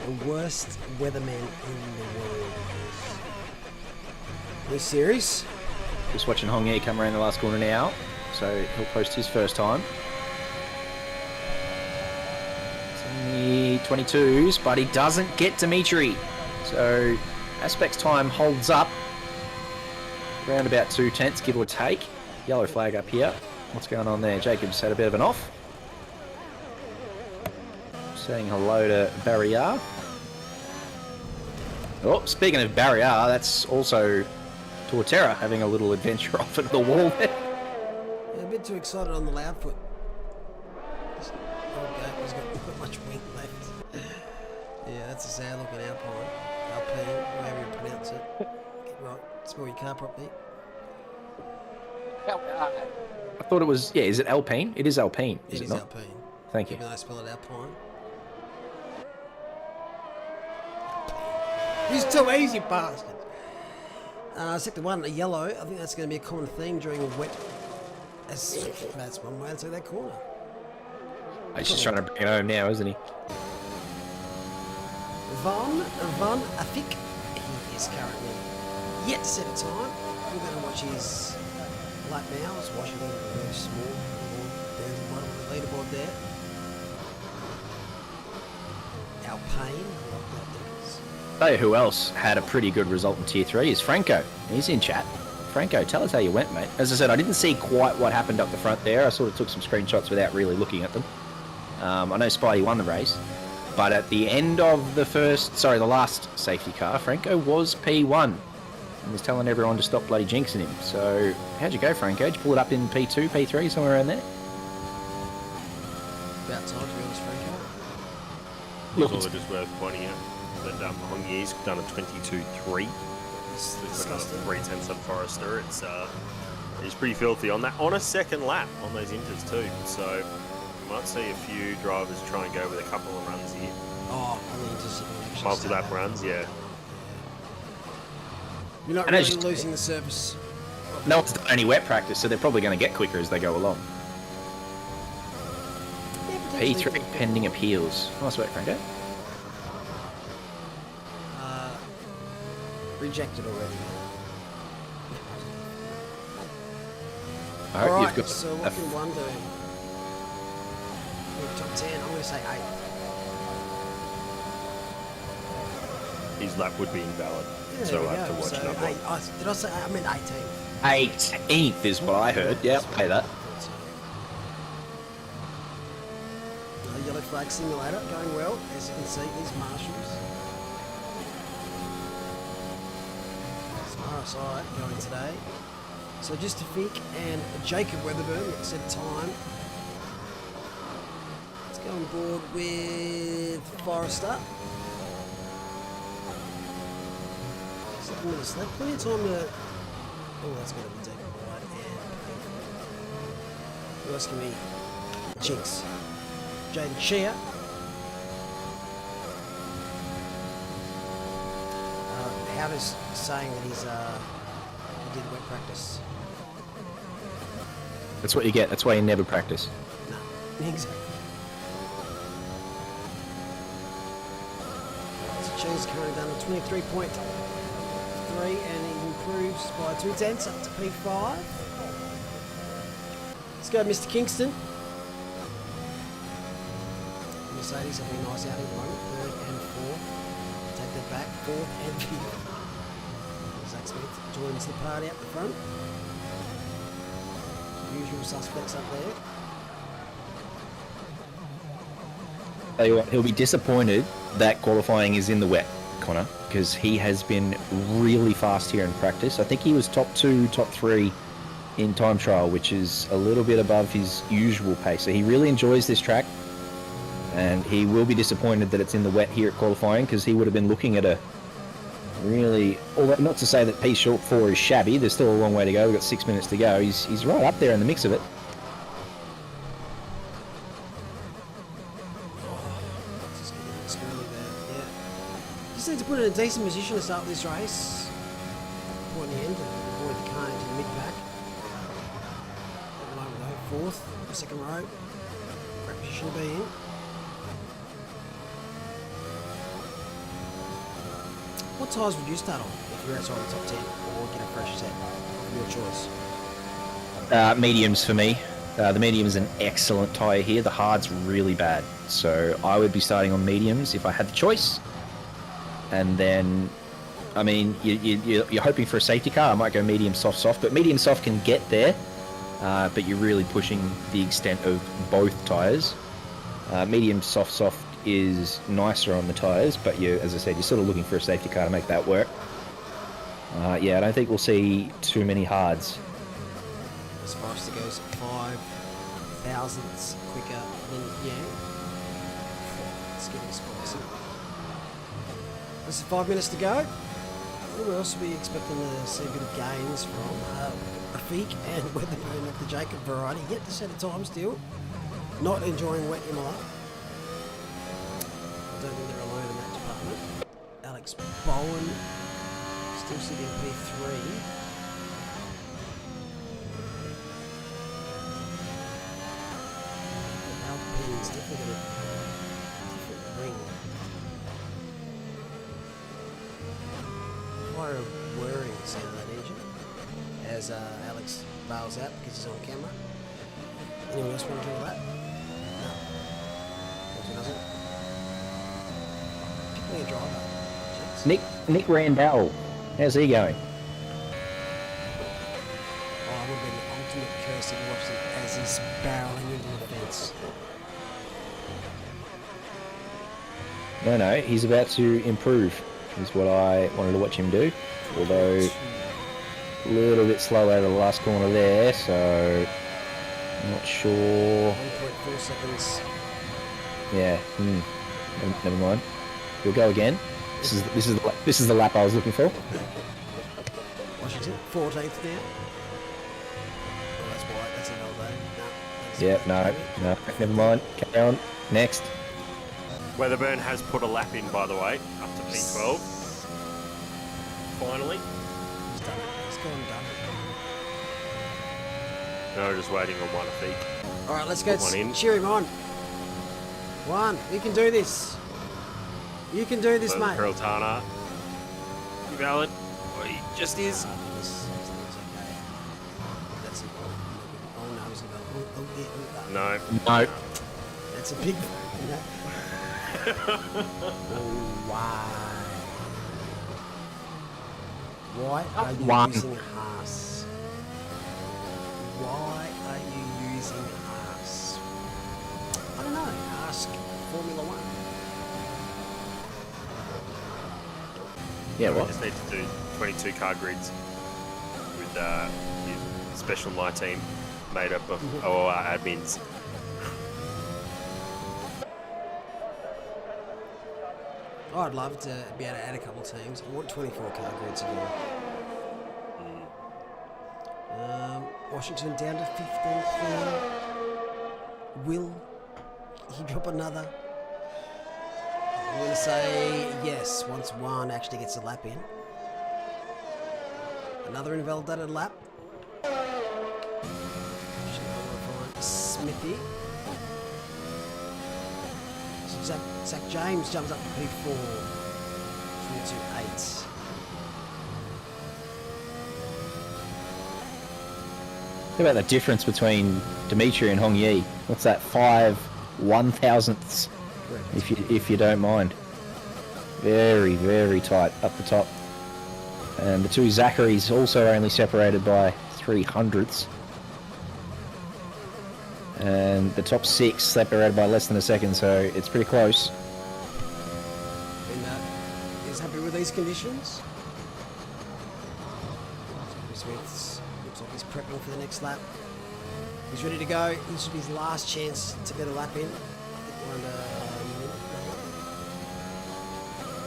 The worst weatherman in the world. This series. Just watching Hong Yi come around the last corner now, so he'll post his first time. It's only 22s, but he doesn't get Dimitri. So Aspect's time holds up around about 2/10, give or take. Yellow flag up here. What's going on there? Jacob's had a bit of an off. Saying hello to Barrier. Oh, speaking of Barrier, that's also Torterra having a little adventure off into the wall there. Yeah, a bit too excited on the loud foot. He's got much wind left. Yeah, that's a sad looking Alpine. Alpine, however you pronounce it. Get right, smell your car properly. I thought it was, yeah, is it Alpine? It is Alpine, is It it is not? Alpine. Thank you. Even though I spell it Alpine. He's too easy, bastard. Sector 1, a yellow. I think that's going to be a common theme during a wet. That's one way to say that corner. He's just trying to bring it home now, isn't he? Van Afik, he is currently yet to set a time. We're going to watch his lap now. It's Washington, very small. There's the bottom of the leaderboard there. Alpine, Tell you who else had a pretty good result in Tier 3 is Franco. He's in chat. Franco, tell us how you went, mate. As I said, I didn't see quite what happened up the front there. I sort of took some screenshots without really looking at them. I know Spidey won the race, but at the end of the last safety car, Franco was P1 and was telling everyone to stop bloody jinxing him. So, how'd you go, Franco? Did you pull it up in P2, P3, somewhere around there? about time to be honest, Franco. It's also just worth pointing out that Hongye's done a 22.3. He's got another 3/10 on Forrester. It's pretty filthy on that, on a second lap on those inters too. So you might see a few drivers try and go with a couple of runs here. Oh, I need to actually Multi-lap runs, yeah. You're not And really as- losing the surface. No one's done any wet practice, so they're probably going to get quicker as they go along. Yeah, potentially. P3 pending appeals. Nice work, Franco. Rejected already. I hope Alright, you've got so what can one do? Top 10, I'm going to say 8. His lap would be invalid, Yeah, so there we I'll have go. to watch So another one. did I say, I meant 18. 18th is what I heard. Yeah, I'll pay that. Yellow flag simulator going well, as you can see, these marshals. Some RSI going today. So just to Fink and Jacob Weatherburn at set time. Let's go on board with Forrester. 7 minutes left, plenty of time to. Oh, that's going to be deep and wide and who else can we? Jinx. Jaden Shea. Howder's saying that he did wet practice. That's what you get. That's why you never practice. No, exactly. So Chea's currently done a 23.3 and he improves by 2/10 up to P5. Let's go, Mr. Kingston. Mercedes having a nice outing at the moment, 3rd and 4th. Take that back, 4th and 5th. Zach Smith joins the party up the front. Usual suspects up there. Tell you what, he'll be disappointed that qualifying is in the wet, Connor, because he has been really fast here in practice. I think he was top 2, top 3 in time trial, which is a little bit above his usual pace. So he really enjoys this track. And he will be disappointed that it's in the wet here at qualifying, because he would have been looking at a really, although not to say that P short 4 is shabby, there's still a long way to go. We've got 6 minutes to go. He's right up there in the mix of it. Just getting a bit squirrely there, yeah. Just need to put in a decent position to start this race. Point the end to avoid the carnage in the mid-pack. At the moment though, 4th, second row. Great position to be in. What tyres would you start on if you're outside the top 10 or get a fresh set of your choice? Mediums for me. The medium is an excellent tyre here. The hard's really bad. So I would be starting on mediums if I had the choice. And then, I mean, you're hoping for a safety car. I might go medium soft soft, but medium soft can get there. But you're really pushing the extent of both tyres. Medium soft soft is nicer on the tyres, but you, as I said, you're sort of looking for a safety car to make that work. Yeah, I don't think we'll see too many hards. As Forrester goes 5 thousandths quicker than Yang. It's getting spicy. This is 5 minutes to go. We'll also be expecting to see a bit of gains from Rafik and Weatherburn of the Jacob variety. Yet to set a time still. Not enjoying wet Imola. I don't think they're alone in that department. Alex Bowen still sitting in P3. Alpine's definitely got a different ring. Quite a whirring sound of that engine as Alex bails out because he's on camera. Anyone else want to do all that? No. Who doesn't? Picking a driver. Jeez. Nick Randall, how's he going? Oh, it would have been the ultimate curse if you watched it as he's barreling into the fence. No, he's about to improve, is what I wanted to watch him do. Although, a little bit slow out of the last corner there, so I'm not sure. 1.4 seconds. Yeah, never mind. We'll go again. This is the lap I was looking for. Washington, 14th now. Oh, that's white, that's an old day. Yeah, no, never mind. Carry on. Next. Weatherburn has put a lap in, by the way, up to P12. Finally. He's done it. He's gone and done it. No, just waiting on one feet. Alright, let's go Put one in. cheer him on. One, you can do this. You can do this, mate. Peraltana. You valid? Oh, he just is. This thing's okay. That's it. Oh no, he's about. No. No. That's a big. Oh, why? Why are you One. using Haas? Why are you using Haas? I don't know. Ask Formula One. Yeah, We what? just need to do 22 car grids with his special my team made up of OOR admins. I'd love to be able to add a couple of teams. I want 24 car grids again. Washington down to 15th now. Will he drop another? I'm going to say yes, once one actually gets a lap in. Another invalidated lap. Smithy. So Zach James jumps up to P4. 328. What about the difference between Dimitri and Hong Yi? What's that? 5 1,000ths, Correct. if you don't mind. Very, very tight up the top. And the two Zacharys also only separated by 300ths. And the top 6 separated by less than a second, so it's pretty close. And is happy with these conditions. Smith looks like he's prepping for the next lap. He's ready to go. This should be his last chance to get a lap in. I think we're under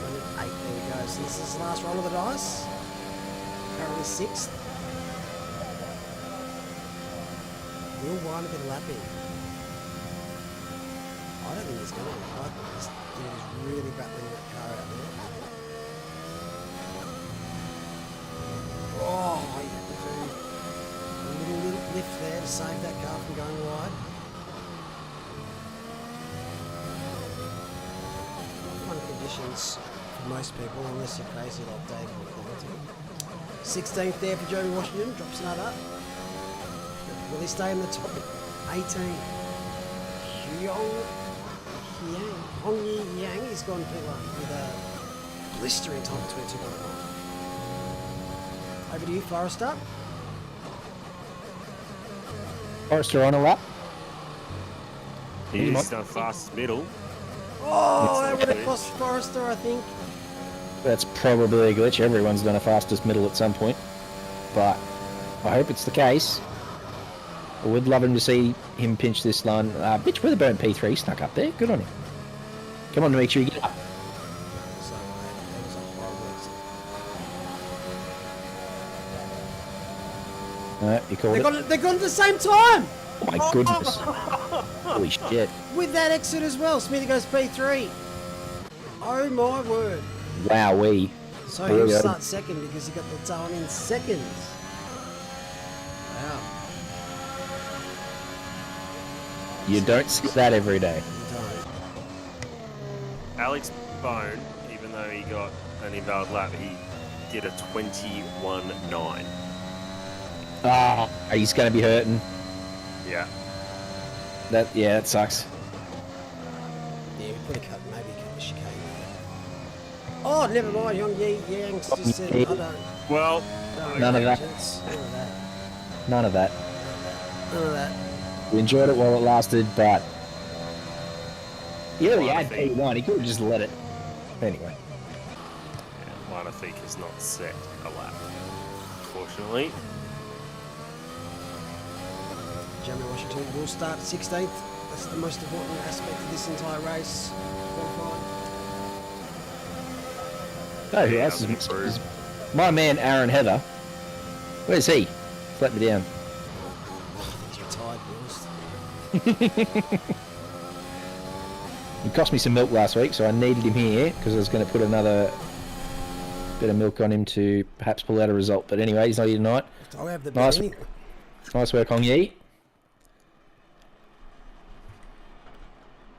minute 8. There we go. So this is his last roll of the dice. Currently 6th. Will Weiner get a lap in? I don't think he's going to. I think this dude is really battling that car out there. Oh, he had to do a little lift there to save that car from going wide. Fun conditions for most people, unless you're crazy like Dave or Quality. 16th there for Jeremy Washington, drops another. Will he stay in the top? 18. Hong Yi Yang, he's gone P1 with a blistering time of 22.1. Over to you, Forrester. Forrester on a lap. He's done fastest middle. Oh, that would have cost Forrester, I think. That's probably a glitch. Everyone's done a fastest middle at some point. But I hope it's the case. I would love him to see him pinch this line. Mitch Weatherburn P3 snuck up there. Good on him. Come on, Dimitri, get up. So, that was a horrible exit. You called it. They got it at the same time! Oh my goodness. Holy shit. With that exit as well. Smithy goes P3. Oh my word. Wowee. So There we he'll go. start second because he got the time in seconds. Wow. You don't see that every day. Alex Bone, even though he got an invalid lap, he did a 21.9. Ah, he's going to be hurting. Yeah. That sucks. Yeah, we put a cut, maybe cut the chicane there. Oh, never mind. Young Yang's just said, I don't. Well, None of that. Gents. None of that. None of that. None of that. We enjoyed it while it lasted, but he already Well, I had think- P1. He could have just let it. Anyway. Lana Thick has not set a lap, unfortunately. Jeremy Washington will start 16th. That's the most important aspect of this entire race. Qualifying. No, who Yeah, else that'll is improve. my man Aaron Heather? Where's he? Let me down. He's retired, to be honest. He cost me some milk last week, so I needed him here because I was going to put another bit of milk on him to perhaps pull out a result. But anyway, he's not here tonight. I'll have the Nice. Benny. Nice work, Hong Yi.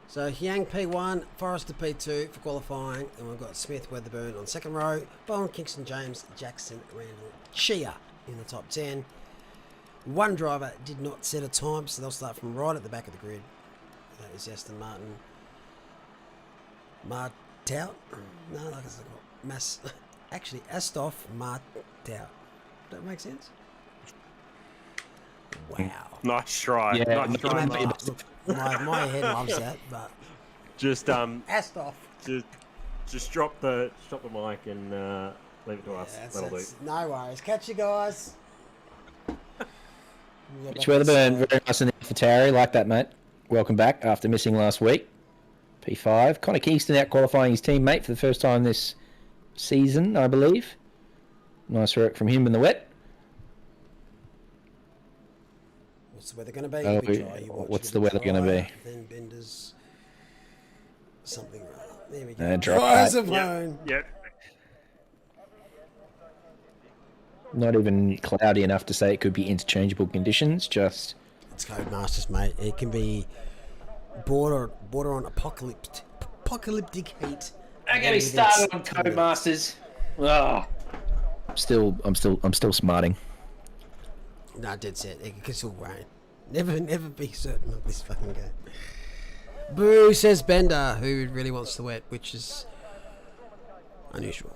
So Hyang P1, Forrester P2 for qualifying, and we've got Smith, Weatherburn on second row, Bowen, Kingston, James, Jackson, Randall, Chia in the top 10. One driver did not set a time, so they'll start from right at the back of the grid. That is Aston Martin. Martout? No, like it's Mass. Actually, Astoff Martout. Does that make sense? Wow. Nice try. Yeah, nice try, maybe- Mark. Look, my head loves that, but Just Astoff. just drop the mic and leave it to us. That'll do. No worries. Catch you guys. Mitch Weatherburn, very nice in the AlphaTauri. Like that, mate. Welcome back after missing last week. P5. Connor Kingston out qualifying his teammate for the first time this season, I believe. Nice work from him in the wet. What's the weather going to be? Oh, You try, you watch, what's you the weather try, gonna be? Then Bender's something right. There we go. Dry. Fires of Yep. home. Yep. Not even cloudy enough to say it could be interchangeable conditions, just... It's Codemasters, mate. It can be border on apocalyptic heat. Don't get me started on Codemasters. Oh. I'm still smarting. No, dead set. It can still rain. Never be certain of this fucking game. Boo, says Bender, who really wants the wet, which is unusual.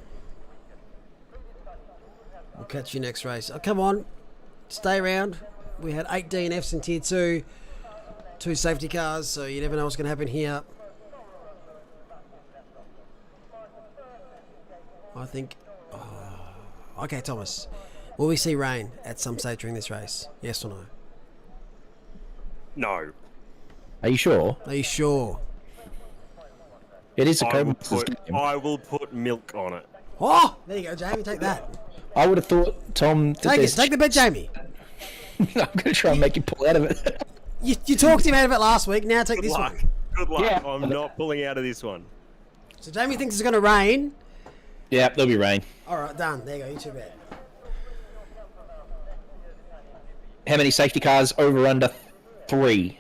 We'll catch you next race. Oh, come on. Stay around. We had 8 DNFs in Tier 2. 2 safety cars, so you never know what's going to happen here. I think... Oh, okay, Thomas. Will we see rain at some stage during this race? Yes or no? No. Are you sure? Are you sure? It is a I will Codemasters game. I will put milk on it. Oh! There you go, Jamie. Take that. I would have thought, Tom... that Take it. there's- Take the bet, Jamie. I'm going to try and make you pull out of it. You talked him out of it last week. Now take Good this luck. one. Good luck. Yeah. I'm not pulling out of this one. So Jamie thinks it's going to rain. Yeah, there'll be rain. All right, done. There you go. You two bet. How many safety cars over under 3?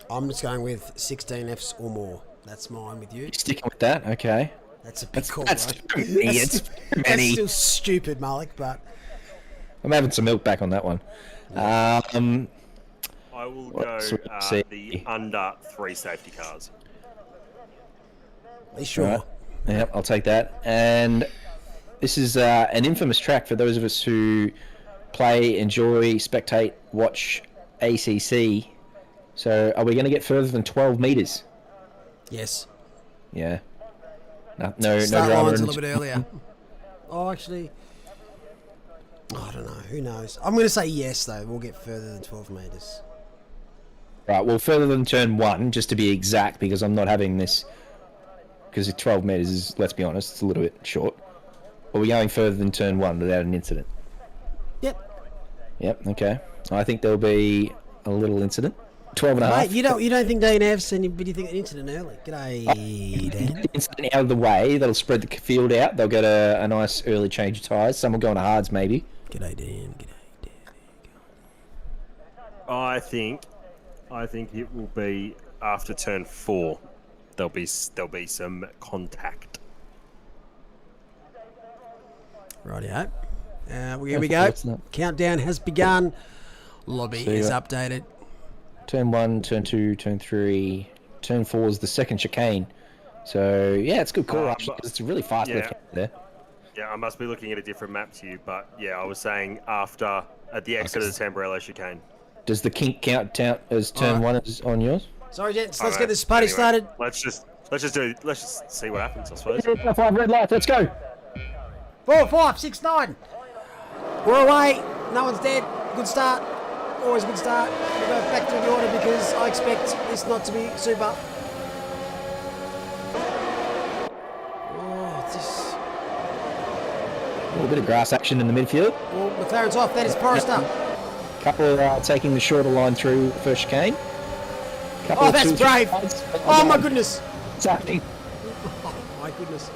I'm just going with 16 Fs or more. That's mine with you. Sticking with that? Okay. That's a big call, That's right? too many. It's too That's many. still stupid, Malik, but I'm having some milk back on that one. I will go Let's see. the under 3 safety cars. be sure. Right. Yep, I'll take that. And this is an infamous track for those of us who play, enjoy, spectate, watch ACC. So are we going to get further than 12 metres? Yes. Yeah. No Start drama. lines a little bit earlier. Oh, actually, I don't know. Who knows? I'm going to say yes, though. We'll get further than 12 metres. Right, well, further than turn 1, just to be exact, because I'm not having this... Because 12 metres is, let's be honest, it's a little bit short. But we're going further than turn 1 without an incident. Yep, okay. I think there'll be a little incident. 12 and a half. Mate, you don't think DNFs, but you think an incident early? G'day, Dan. Incident out of the way, that'll spread the field out. They'll get a nice early change of tyres. Some will go into hards, maybe. G'day, Dan. G'day, Dan. I think it will be after turn 4. There'll be some contact. Rightio. Here we go. Countdown has begun. Lobby is updated. Turn 1, turn 2, turn 3, turn 4 is the second chicane. So yeah, it's a good call actually, 'cause it's a really fast left there. Yeah, I must be looking at a different map to you, but yeah, I was saying after at the exit of the Tamburello chicane. Does the kink count as turn 1 is on yours? Sorry, gents. Let's get this party started. Let's just see what happens, I suppose. 5 red light. Let's go. 4, 5, 6, 9. We're away. No one's dead. Good start. Always a good start. We'll go back to the order because I expect this not to be super. Oh, this. A little bit of grass action in the midfield. Well, McLaren's off. That is Forrester. Couple taking the shorter line through first chicane. Oh, that's brave. Oh, my goodness. What's happening? Oh, my goodness.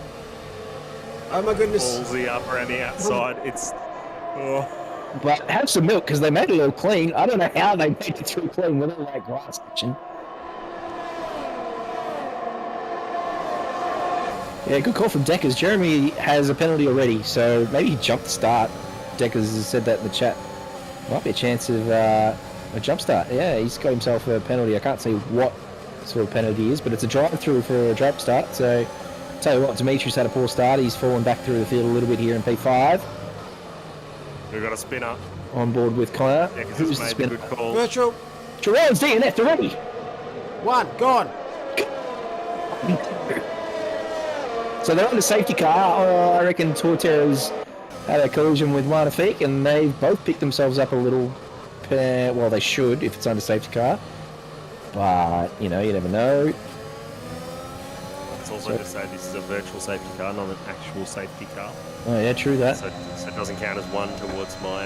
Oh, my goodness. Ballsy up around the outside. It's... Oh. But have some milk because they made it a little clean. I don't know how they made it through clean with all that grass action. Yeah, good call from Deckers. Jeremy has a penalty already, so maybe he jumped the start. Deckers has said that in the chat. Might be a chance of a jump start. Yeah, he's got himself a penalty. I can't see what sort of penalty it is, but it's a drive-through for a jump start. So, tell you what, Dimitri's had a poor start. He's fallen back through the field a little bit here in P5. We've got a spinner. On board with Connor. Yeah, Who's the made spinner? the good call. Virtual. Jerome's DNF already. 1, gone. So they're on the safety car. I reckon Tortero's had a collision with Marnefik, and they've both picked themselves up a little. Well, they should if it's under safety car. But, you know, you never know. It's also to say this is a virtual safety car, not an actual safety car. Oh, yeah, true that. So it doesn't count as one towards my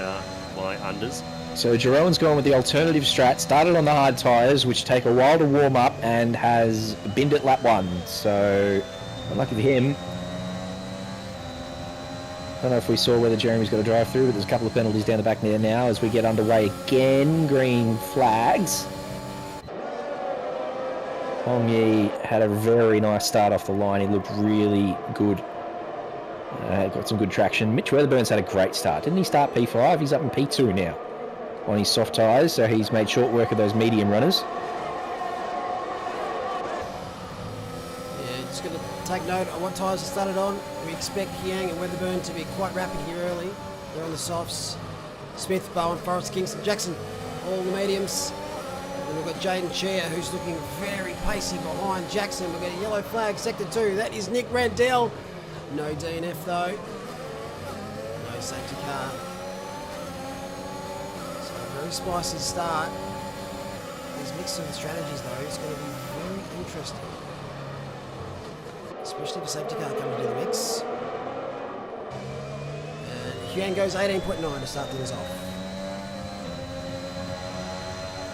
unders. So Jerome's gone with the alternative strat, started on the hard tyres, which take a while to warm up, and has binned at lap 1. So, unlucky for him. I don't know if we saw whether Jeremy's got to drive through, but there's a couple of penalties down the back there now as we get underway again. Green flags. Hong Yi had a very nice start off the line. He looked really good. Got some good traction. Mitch Weatherburn's had a great start. Didn't he start P5? He's up in P2 now on his soft tyres, so he's made short work of those medium runners. Yeah, just going to take note of what tyres are started on. We expect Yang and Weatherburn to be quite rapid here early. They're on the softs. Smith, Bowen, Forrest, Kingston, Jackson, all the mediums. And we've got Jaden Chair, who's looking very pacey behind Jackson. We've got a yellow flag, sector 2. That is Nick Randell. No DNF though. No safety car. So a very spicy start. These mixed of the strategies though, it's going to be very interesting. Especially if a safety car coming into the mix. And Huang goes 18.9 to start things off.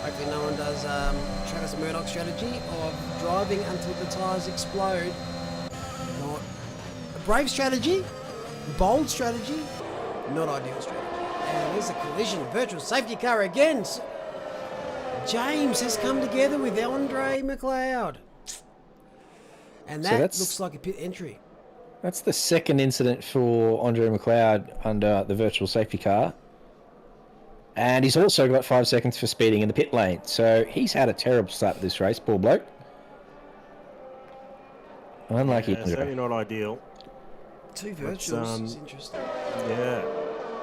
Hopefully no one does Travis Murdoch strategy of driving until the tyres explode. Not a brave strategy, bold strategy, not ideal strategy. And there's a collision, virtual safety car again. James has come together with Andre McLeod. And that looks like a pit entry. That's the second incident for Andre McLeod under the virtual safety car. And he's also got 5 seconds for speeding in the pit lane. So he's had a terrible start to this race, poor bloke. Unlucky. Yeah, certainly not ideal. 2 virtuals, it's interesting. Yeah.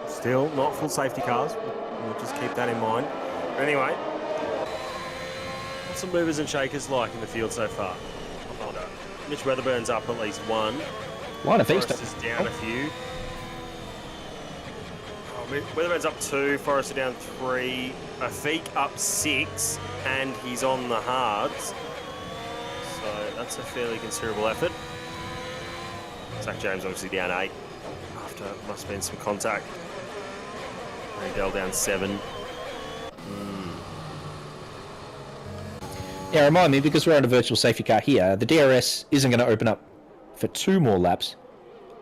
Still not full safety cars. We'll just keep that in mind. Anyway, what's some movers and shakers like in the field so far? Mitch Weatherburn's up at least one. One apiece. Forrest is down a few. Weatherburn's up 2, Forrest are down 3, Afik up 6, and he's on the hards. So that's a fairly considerable effort. Zach James obviously down 8 after must have been some contact. Dell down 7. Yeah, remind me, because we're on a virtual safety car here, the DRS isn't going to open up for 2 more laps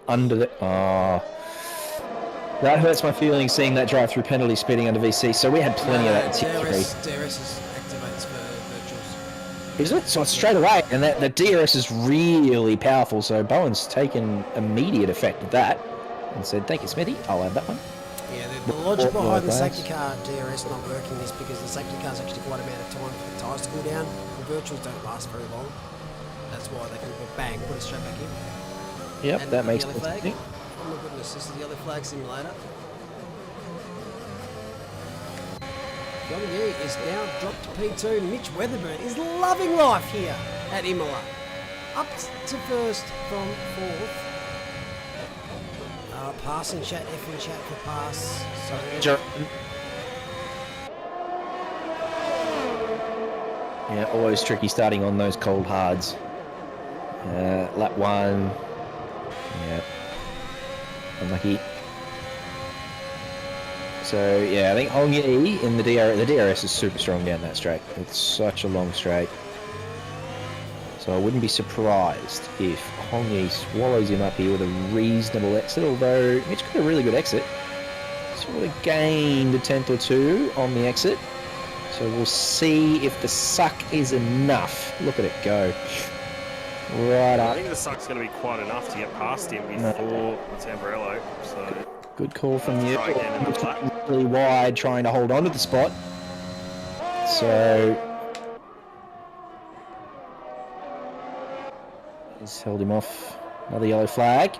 under the... Oh, that hurts my feelings seeing that drive-through penalty speeding under VC. So we had plenty of that in DRS, T3. DRS is activates for virtuals. Is it? So it's straight away, and the DRS is really powerful. So Bowen's taken immediate effect of that and said, "Thank you, Smithy. I'll have that one." Yeah, the logic behind the safety car DRS not working is because the safety car's actually quite a amount of time for the tyres to cool down. The virtuals don't last very long. That's why they can go bang, put it straight back in. Yep, And that the makes yellow sense. flag. Oh my goodness, this is the yellow flag simulator. Johnny E is now dropped to P2. Mitch Weatherburn is loving life here at Imola. Up to first from 4th. Passing chat, F1 chat for pass. So yeah, always tricky starting on those cold hards. Lap 1. Yeah. Unlucky. So yeah, I think Hong Yi in the DRS is super strong down that straight. It's such a long straight. So I wouldn't be surprised if Hong Yi swallows him up here with a reasonable exit, although Mitch got a really good exit. Sort of gained a 10th or 2 on the exit. So we'll see if the suck is enough. Look at it go. Right I up. think the suck's going to be quite enough to get past him before Tamburello. So Good call from you. try again in the lap. Really wide, trying to hold on to the spot. So he's held him off. Another yellow flag.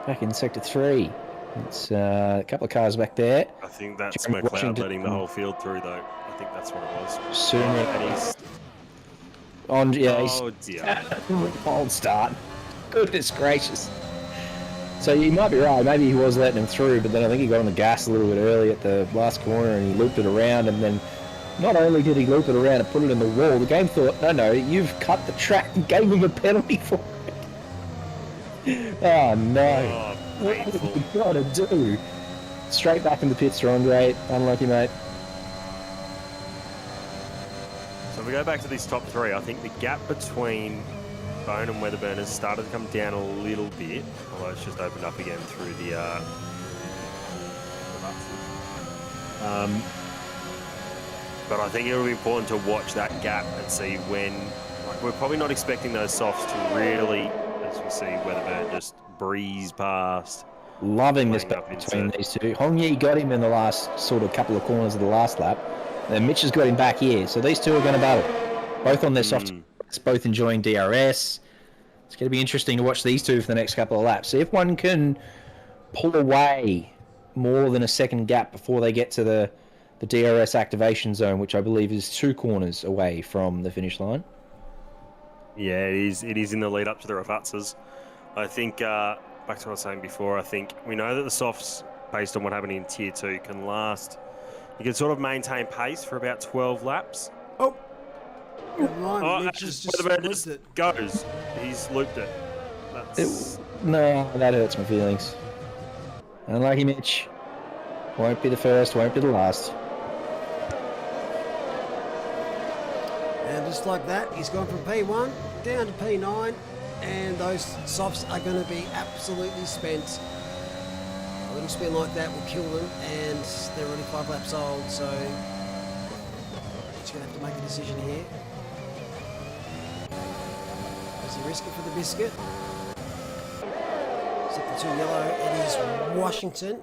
Back in sector 3. It's a couple of cars back there. I think that's Jeremy McLeod Washington. letting the whole field through, though. I think that's what it was. Soon. And he's... On, yeah, Oh, dear. Old start. Goodness gracious. So you might be right. Maybe he was letting him through, but then I think he got on the gas a little bit early at the last corner and he looped it around. And then not only did he loop it around and put it in the wall, the game thought, no, you've cut the track and gave him a penalty for it. Oh no! Oh, What have painful. you got to do? Straight back in the pits, Ron. Great, unlucky mate. So if we go back to these top 3, I think the gap between Bone and Weatherburn has started to come down a little bit, although it's just opened up again through the but I think it'll be important to watch that gap and see when, like, we're probably not expecting those softs to really, as we see Weatherburn just breeze past. Loving this Playing up battle between into- these two. Hong Yi got him in the last sort of couple of corners of the last lap. And Mitch has got him back here. So these two are going to battle. Both on their soft, both enjoying DRS. It's going to be interesting to watch these two for the next couple of laps. See if one can pull away more than a second gap before they get to the DRS activation zone, which I believe is 2 corners away from the finish line. Yeah, it is in the lead up to the Ravatsas. I think, back to what I was saying before, I think we know that the softs, based on what happened in Tier 2, can last. You can sort of maintain pace for about 12 laps. Oh, never mind. Oh, Mitch just has just Weatherburn looped just it. goes. He's looped it. That's... No, that hurts my feelings. Unlucky Mitch. Won't be the first, won't be the last. And just like that, he's gone from P1 down to P9, and those softs are going to be absolutely spent. A little spin like that will kill them, and they're already 5 laps old, so he's going to have to make a decision here. Does he risk it for the biscuit? Sector 2 yellow, it is Washington.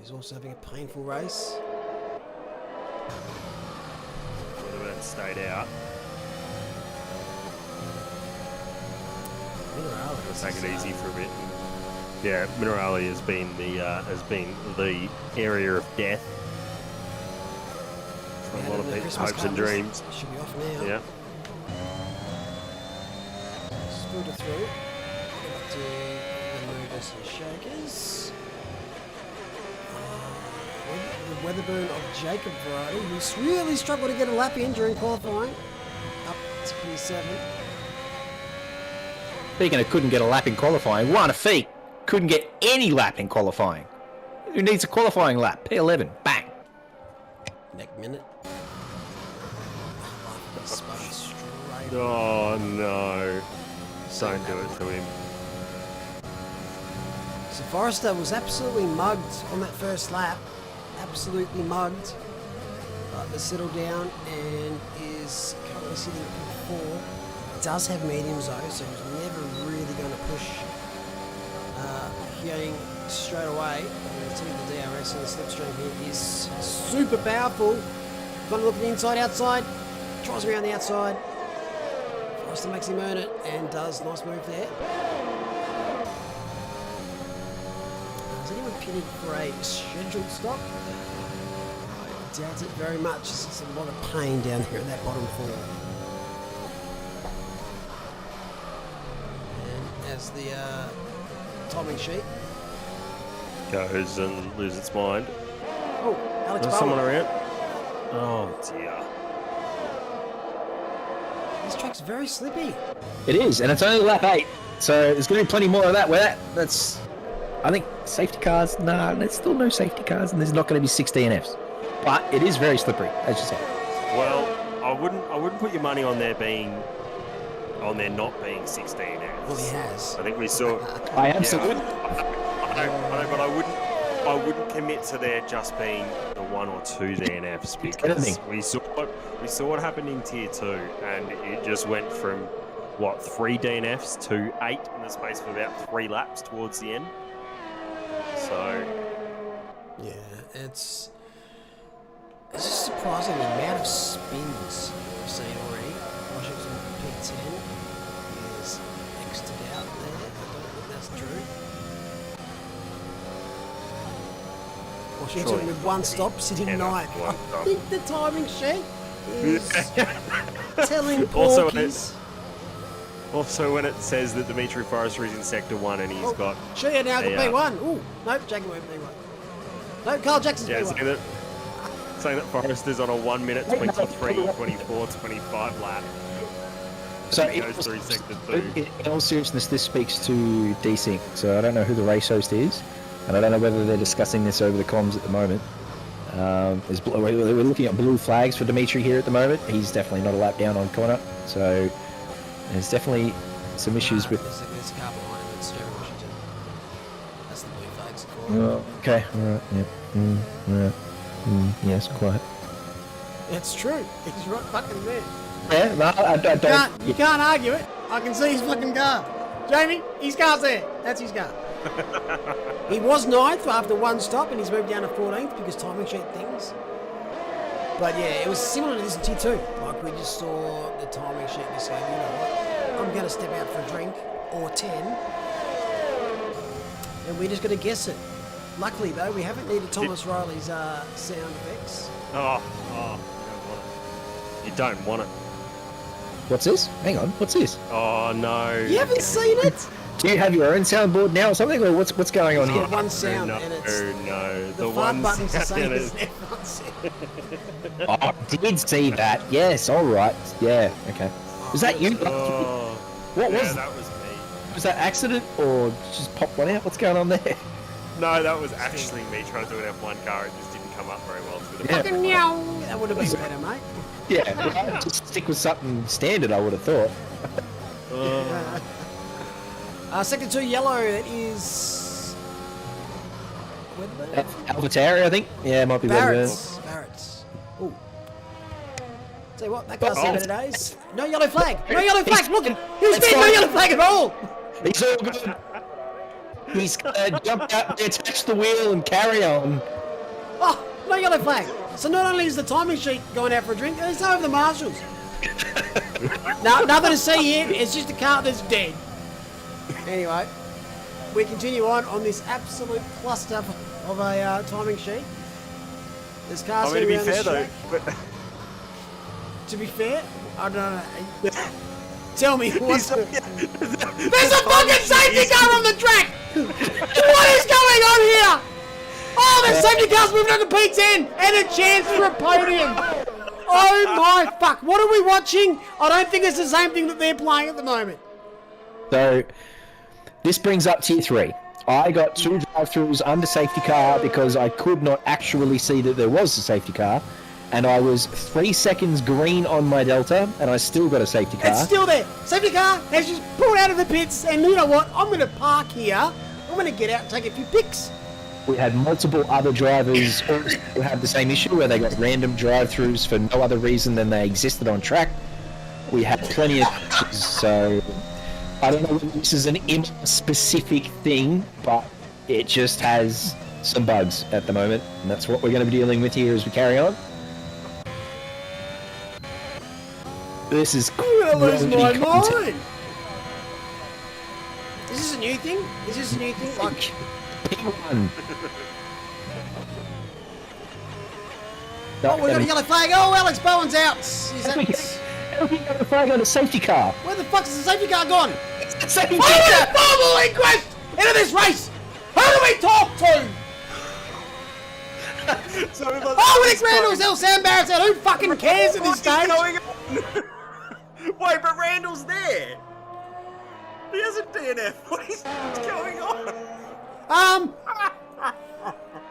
He's also having a painful race. Weatherburn stayed out. Let's take it easy for a bit. Yeah, Minerali has been the area of death for a lot of people's hopes and dreams. Should be off now. Yeah. filter through. Up to the movers and shakers. The Weatherburn of Jacob variety, who's really struggled to get a lap in during qualifying. Up to P7. Speaking of couldn't get a lap in qualifying, Juan Feet couldn't get any lap in qualifying. Who needs a qualifying lap? P11, bang. Next minute. Oh no. Don't do it to him. So Forrester was absolutely mugged on that first lap. Absolutely mugged. But has settled down and is currently sitting at P4. Does have mediums though, so he's never really going to push Hyang straight away. I'm going to tell you the DRS and the slipstream here is super powerful. Going to look at the inside, outside. Tries around the outside. Forrester makes him earn it and does. Nice move there. Is anyone pitted for a scheduled stop? I doubt it very much. It's a lot of pain down here at that bottom four. And as the timing sheet Goes and loses its mind. Oh, Alex There's Bowman. someone around. Oh dear. This track's very slippy. It is, and it's only lap 8, so there's going to be plenty more of that. That's, I think, safety cars. Nah, there's still no safety cars, and there's not going to be 6 DNFs. But it is very slippery, as you said. Well, I wouldn't put your money on there not being 6 DNFs. Well, he has. I think we saw. I absolutely. I know, but I wouldn't commit to there just being the 1 or 2 DNFs because we saw what happened in Tier 2, and it just went from 3 DNFs to 8 in the space of about 3 laps towards the end. So Yeah, it's just surprising the amount of spins we've seen already. Washington P10 is X'd out there. I don't think that's true. Washington Surely with 1 stop sitting 10 ninth. after 1 I stop. think the timing sheet is telling Also, porkies. Also, when it says that Dimitri Forrester is in Sector 1 and he's got... Shea now got a, P1. Ooh, nope, Jacob went P1. No, Carl Jackson's Yeah, P1. saying that Forrester's on a 1 minute 23, 24, 25 lap. So He goes through Sector 2. in all seriousness, this speaks to desync. So I don't know who the race host is, and I don't know whether they're discussing this over the comms at the moment. We're looking at blue flags for Dimitri here at the moment. He's definitely not a lap down on corner, so there's definitely some issues with. There's a car behind him. It's Jerry Washington. That's the blue flags for. Oh, okay, all right, yeah, yes, quite. It's true. He's right fucking there. Yeah, no, I don't. You can't argue it. I can see his fucking car. Jamie, his car's there. That's his car. He was 9th after 1 stop and he's moved down to 14th because timing sheet things. But yeah, it was similar to this in Tier 2. Like we just saw the timing sheet and just go, you know what, I'm going to step out for a drink or 10. And we're just going to guess it. Luckily though, we haven't needed Thomas Riley's sound effects. You don't want it. What's this? Hang on, what's this? Oh no. You haven't seen it? Do you have your own soundboard now or something, or what's going on It's here? got one sound no, and it's no. the fart button's the same as F1 sound. Oh, I did see that. Yes, all right. Yeah, okay. Was that you? Oh, What yeah, was that was me. Was that accident or just pop one out? What's going on there? No, that was actually me trying to do an F1 car. It just didn't come up very well through the Yeah. Fucking meow. That would have been better, mate. Yeah, right. Just stick with something standard, I would have thought. Sector 2 yellow, that is... Alvatari, I think. Yeah, it might be Barrett's. Barrett's. Ooh. Tell you what, that car's seen better days. No yellow flag. No yellow flag. Look, he's been no yellow flag at all. He's all good. He's gonna jump out, attach the wheel, and carry on. Oh, no yellow flag. So not only is the timing sheet going out for a drink, it's over the marshals. No, nothing to see here. It's just a car that's dead. Anyway, we continue on this absolute cluster of a timing sheet. There's cars I mean, to be around fair the though, track. To be fair, I don't know. Tell me what's... There's a fucking safety car on the track! What is going on here? Oh, the safety car's moving on to P10 and a chance for a podium. Oh my fuck! What are we watching? I don't think it's the same thing that they're playing at the moment. So, this brings up tier 3. I got 2 drive-throughs under safety car because I could not actually see that there was a safety car, and I was 3 seconds green on my Delta, and I still got a safety car. It's still there. Safety car has just pulled out of the pits, and you know what? I'm going to park here. I'm going to get out and take a few pics. We had multiple other drivers who had the same issue where they got random drive-throughs for no other reason than they existed on track. We had plenty of issues, so I don't know whether this is an specific thing, but it just has some bugs at the moment, and that's what we're going to be dealing with here as we carry on. This is I'm going to lose my content. mind. Is this a new thing? Is this a new thing? Like... P1. Oh, we got a yellow flag. Oh, Alex Bowen's out. Is that... How do we get a flag on a safety car? Where the fuck is the safety car gone? It's the safety I car! want a formal inquest into this race. Who do we talk to? Oh, Nick Randall's El Sam Barrett said, who fucking cares at this stage? Wait, but Randall's there. He has a DNF. What's going on?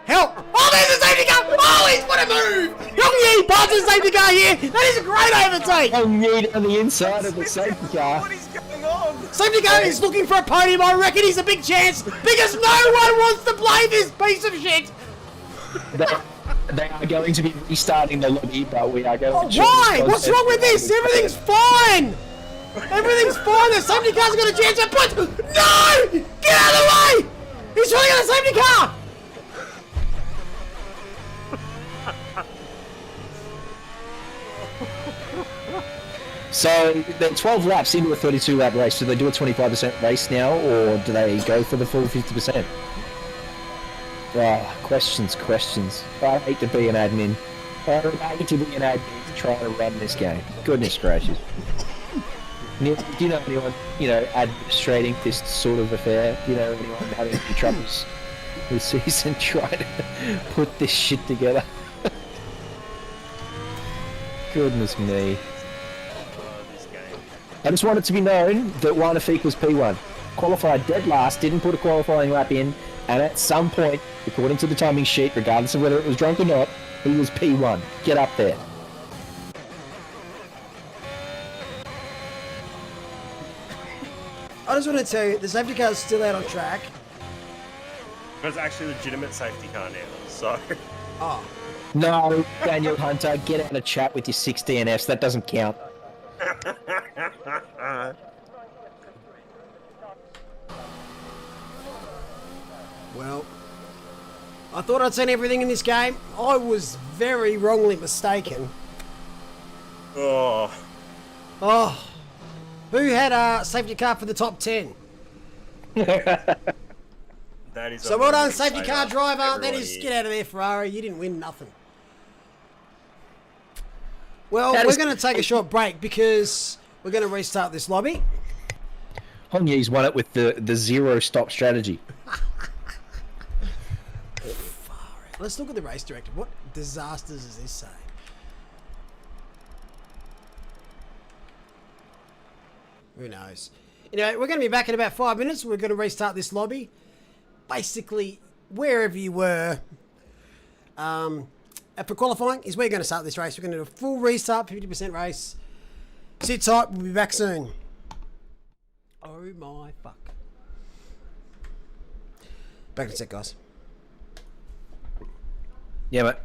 Help! Oh, there's a safety car! Oh, he's gonna move! Young Yi passes the safety car here! That is a great overtake! I need on the inside of the safety car. What is going on? Safety car is looking for a podium. I reckon he's a big chance because no one wants to play this piece of shit! They are going to be restarting the lobby, but we are going to... Why? What's wrong with this? Everything's fine! Everything's fine! The safety car's got a chance to put... No! Get out of the way! He's trying to get a safety car! So, they're 12 laps into a 32-lap race. Do they do a 25% race now, or do they go for the full 50%? Questions. I hate to be an admin. I hate to be an admin to try to run this game. Goodness gracious. Do you know anyone, administrating this sort of affair? Do you know anyone having any troubles this season trying to put this shit together? Goodness me. I just want it to be known that Wanafik was P1. Qualified dead last, didn't put a qualifying lap in, and at some point, according to the timing sheet, regardless of whether it was drunk or not, he was P1. Get up there. I just want to tell you, the safety car is still out on track. It's actually a legitimate safety car now, so... Oh. No, Daniel Hunter, get out of chat with your 6 DNFs. That doesn't count. Well, I thought I'd seen everything in this game. I was very wrongly mistaken. Oh. Oh. Who had a safety car for the top 10? That is So well done, safety car driver. That is, get out of there, Ferrari. You didn't win nothing. Well, we're going to take a short break because we're going to restart this lobby. Hongyi's won it with the zero stop strategy. Let's look at the race director. What disasters does this say? Who knows? Anyway, we're going to be back in about 5 minutes. We're going to restart this lobby. Basically, wherever you were for qualifying is where you're going to start this race. We're going to do a full restart, 50% race. Sit tight. We'll be back soon. Oh my fuck. Back in a sec, guys. Yeah, mate.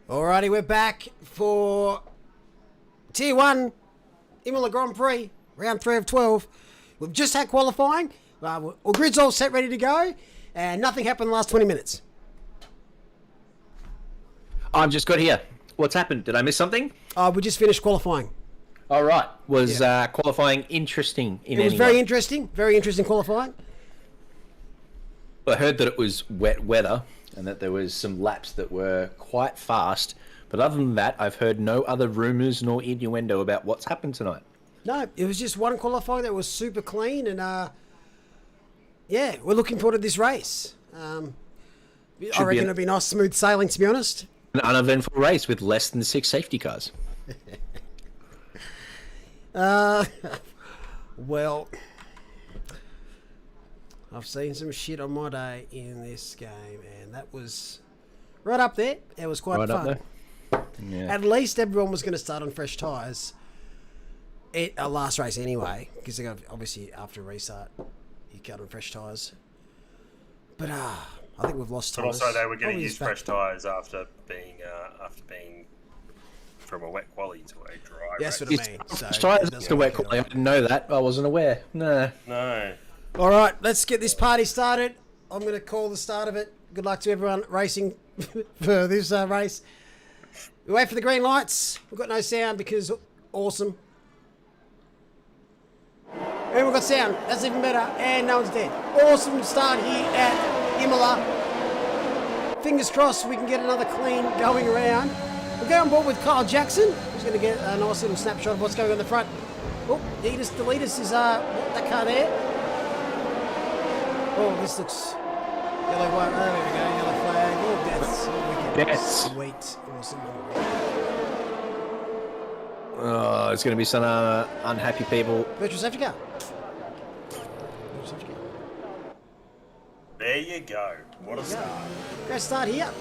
Alrighty, we're back for Tier 1 Imola Grand Prix, round 3 of 12. We've just had qualifying. Our grid's all set, ready to go, and nothing happened in the last 20 minutes. I've just got here. What's happened? Did I miss something? We just finished qualifying. All right. Was qualifying interesting in any way? It was very interesting qualifying. I heard that it was wet weather and that there was some laps that were quite fast. But other than that, I've heard no other rumours nor innuendo about what's happened tonight. No, it was just one qualifying that was super clean, and yeah, we're looking forward to this race. I reckon it'll be nice, smooth sailing, to be honest. An uneventful race with less than 6 safety cars. Well, I've seen some shit on my day in this game, and that was right up there. It was quite fun. Up there. Yeah. At least everyone was going to start on fresh tyres at our last race anyway, because obviously after a restart, you cut on fresh tyres. But I think we've lost Thomas. But also, they were going to use fresh tyres after being from a wet quali to a dry. That's race. what I mean. Fresh tyres to wet quality. I didn't know that. I wasn't aware. No. All right, let's get this party started. I'm going to call the start of it. Good luck to everyone racing for this race. We wait for the green lights. We've got no sound because awesome. And we've got sound. That's even better. And no one's dead. Awesome start here at Imola. Fingers crossed we can get another clean going around. We'll go on board with Kyle Jackson, who's going to get a nice little snapshot of what's going on in the front. Oh, the lead us is that car there. Oh, this looks yellow, white. Oh, there we go. Yellow flag. Oh, deaths. Oh, wicked. Deaths. Sweet. Awesome. Oh, there's going to be some unhappy people. Virtual safety car. There you go. What a start. Great start here.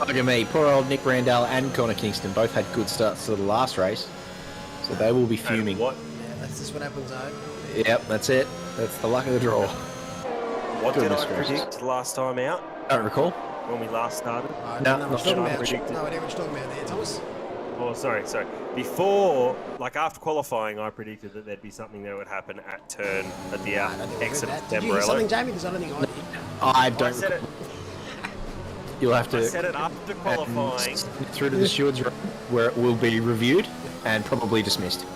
Look at me. Poor old Nick Randall and Connor Kingston both had good starts to the last race. So they will be fuming. What? Yeah, that's just what happens, though. Yep, that's it. That's the luck of the draw. What did Goodness I gracious. predict last time out Don't recall. when we last started? No, no, not talking sure. about. Predicted. No idea what you're talking about there, Thomas. Oh, sorry. Before, after qualifying, I predicted that there'd be something that would happen at turn at the I don't think I exit heard of that. Did you hear something, Dembrello. Jamie? Because I don't think I did. I I don't said recall. it. You'll have I to said it after qualifying. through to the stewards room where it will be reviewed and probably dismissed.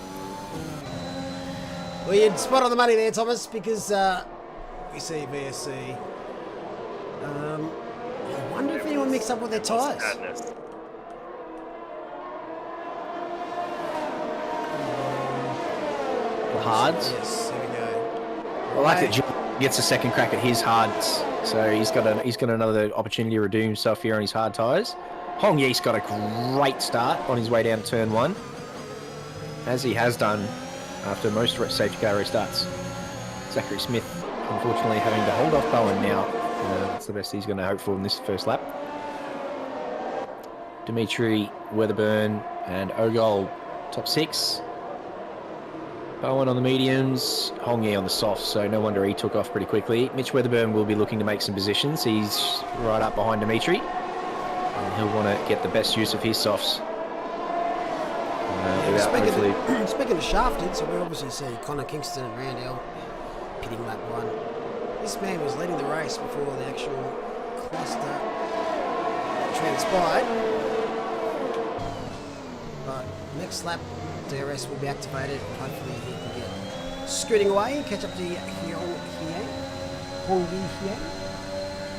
Well, you'd spot on the money there, Thomas, because we see VSC. I wonder if anyone mixed up with their tyres. Sadness. The hards. Yes, here we go. I like that John gets a second crack at his hards, so he's got another opportunity to redeem himself here on his hard tyres. Hong Yee's got a great start on his way down to turn 1, as he has done after most safety car restarts. Zachary Smith, unfortunately, having to hold off Bowen now. That's the best he's going to hope for in this first lap. Dimitri, Weatherburn, and Ogold, top 6. Bowen on the mediums, Hong Yee on the softs, so no wonder he took off pretty quickly. Mitch Weatherburn will be looking to make some positions. He's right up behind Dimitri, and he'll want to get the best use of his softs. Speaking of shafted, so we obviously see Connor Kingston and Randall pitting lap 1. This man was leading the race before the actual cluster transpired. But next lap, DRS will be activated, and hopefully he can get scooting away and catch up to Hong Yi.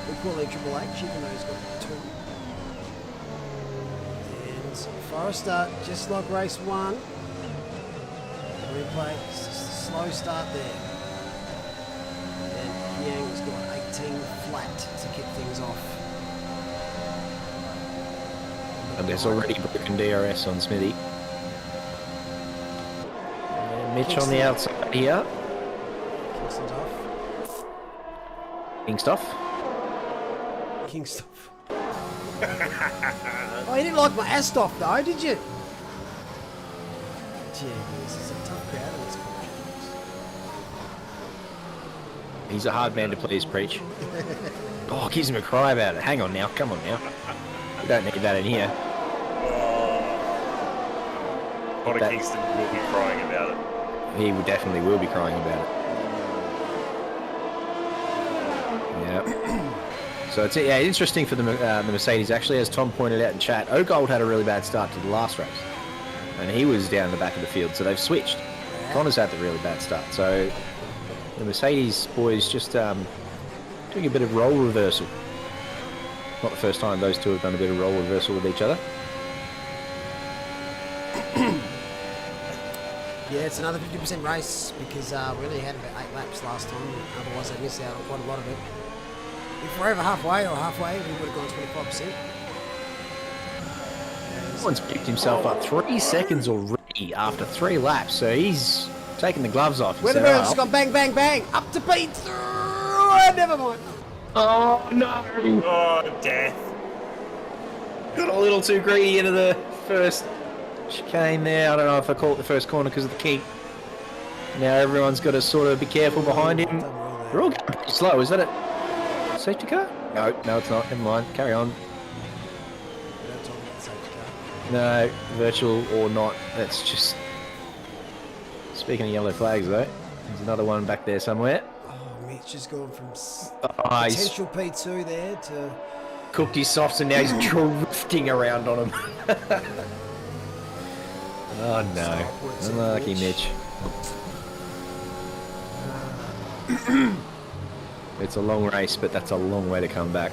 We call him Triple H, even though he's got 2. And Forrester, just like race 1, replay, slow start there. And Yang has got 18 flat to kick things off. And there's already broken DRS on Smithy. And Mitch on the outside here. Kingston's off. Kingstoff. Oh, you didn't like my Astoff though, did you? Jeez, it's a tough crowd in this country. He's a hard man to please, Preach. Oh, gives him a cry about it. Hang on now, come on now. We don't need that in here. Connor Kingston will be crying about it. He would definitely will be crying about it. Yeah. So it's interesting for the Mercedes actually, as Tom pointed out in chat. Ogold had a really bad start to the last race, and he was down in the back of the field. So they've switched. Connor's had the really bad start. So the Mercedes boys just doing a bit of role reversal. Not the first time those two have done a bit of role reversal with each other. Yeah, it's another 50% race because we only had about 8 laps last time. Otherwise, they missed out on quite a lot of it. If we're over halfway, we would have gone 25%. Someone's picked himself up 3 seconds already after 3 laps, so he's taking the gloves off. Weatherbird's just gone bang, bang, bang, up to Pete. Never mind. Oh no! Oh, death. Got a little too greedy into the first chicane there. I don't know if I call it the first corner because of the key. Now everyone's got to sort of be careful behind him. We're all going pretty slow. Is that a safety car? No, it's not. Never mind. Carry on. No, virtual or not. That's just... Speaking of yellow flags, though, there's another one back there somewhere. Oh, Mitch has gone from He's potential P2 there to... cooked his softs and now he's drifting around on him. Oh no. Unlucky Mitch. It's a long race, but that's a long way to come back.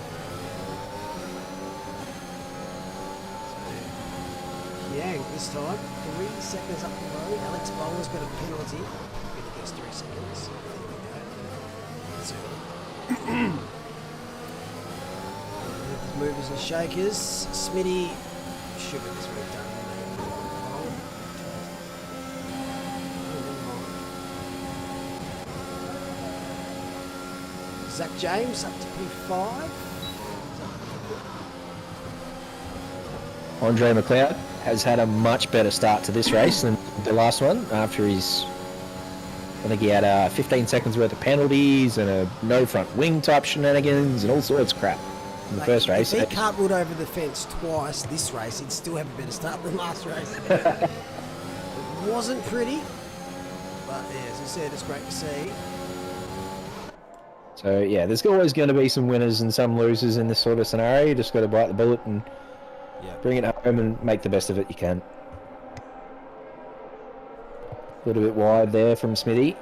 Yeah, this time, 3 seconds up the road. Alex Bowler's got a penalty. Really gets 3 seconds. There we go. Movers and shakers. Smitty should have this week done. Zach James up to P5. Andre McLeod has had a much better start to this race than the last one after his... I think he had 15 seconds worth of penalties and a no front wing type shenanigans and all sorts of crap in the first race. If he cartwheeled over the fence twice this race, he'd still have a better start than last race. It wasn't pretty, but yeah, as I said, it's great to see. So yeah, there's always going to be some winners and some losers in this sort of scenario. You just got to bite the bullet and bring it home and make the best of it you can. A little bit wide there from Smithy.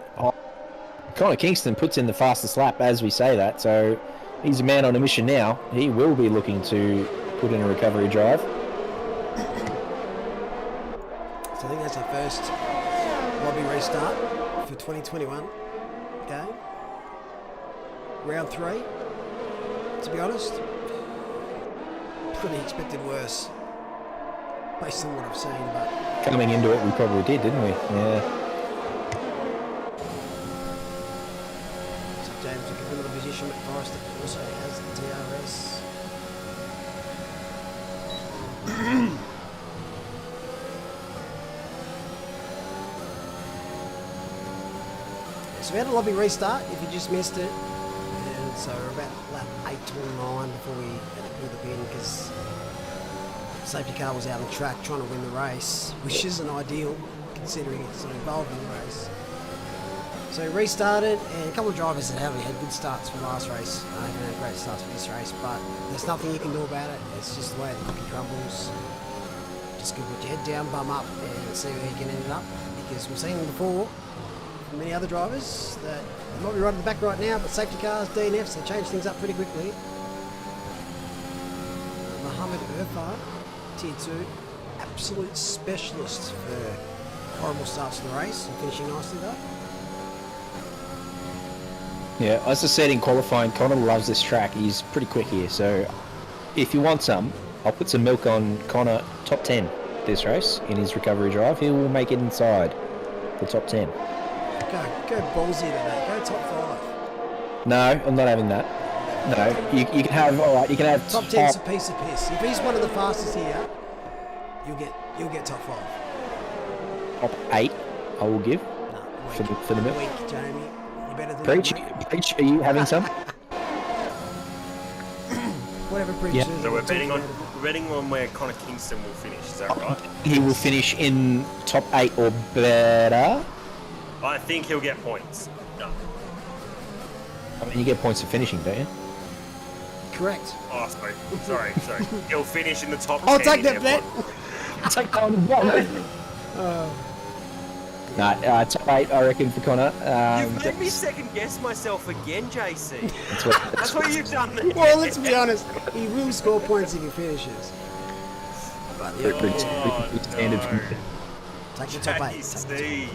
Connor Kingston puts in the fastest lap as we say that, so he's a man on a mission now. He will be looking to put in a recovery drive. So I think that's our first lobby restart for 2021 game. Round 3, to be honest, pretty expected worse based on what I've seen, but coming into it we probably did, didn't we? Yeah. So James took another position at Forrester, also has the TRS. So we had a lobby restart if you just missed it. So we're about lap 8 or 9 before we had to pull the pin because safety car was out on track trying to win the race, which isn't ideal considering it's not involved in the race. So we restarted, and a couple of drivers that haven't had good starts for last race. Haven't had great starts for this race, but there's nothing you can do about it. It's just the way the cookie crumbles. Just put your head down, bum up, and see where you can end up. Because we've seen before from many other drivers that they might be right at the back right now, but safety cars, DNFs, they change things up pretty quickly. Mohammed Irfan, Tier 2, absolute specialist for horrible starts to the race and finishing nicely though. Yeah, as I said in qualifying, Connor loves this track. He's pretty quick here, so if you want some, I'll put some milk on Connor top 10 this race in his recovery drive. He will make it inside the top 10. Go ballsy today. Go top 5. No, I'm not having that. No, you can have, alright, you can have top 10's a piece of piss. If he's one of the fastest here, you'll get top 5. Top 8, I will give for the milk. Weak, Jamie. You better than Preach, are you having some? What Whatever Prix Yeah. says. So we're we're betting on talking where Connor Kingston will finish. Is that right? He will finish in top 8 or better. I think he'll get points. No. I mean, you get points for finishing, don't you? about it. Correct. Oh, sorry. He'll finish in the top 10. I'll take in that bet. F1. Take that on the top 8, I reckon, for Connor. You've made me second guess myself again, JC. That's what you've done there. Well, let's be honest. He will score points if he finishes. But yeah, Pretty standard. take the top 8. JC.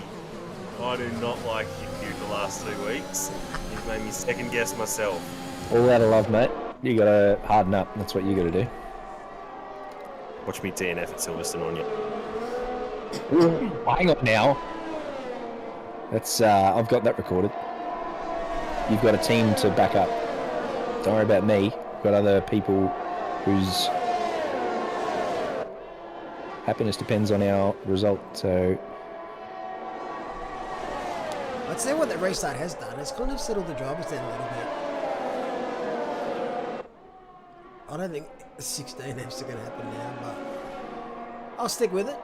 I do not like you the last 2 weeks. You've made me second guess myself. All out of love, mate. You gotta harden up. That's what you gotta do. Watch me DNF at Silverstone on you. Hang on now. That's I've got that recorded. You've got a team to back up. Don't worry about me. We've got other people whose happiness depends on our result. So I'd say what the restart has done. It's kind of settled the drivers down a little bit. I don't think 16 Fs are going to happen now, but I'll stick with it.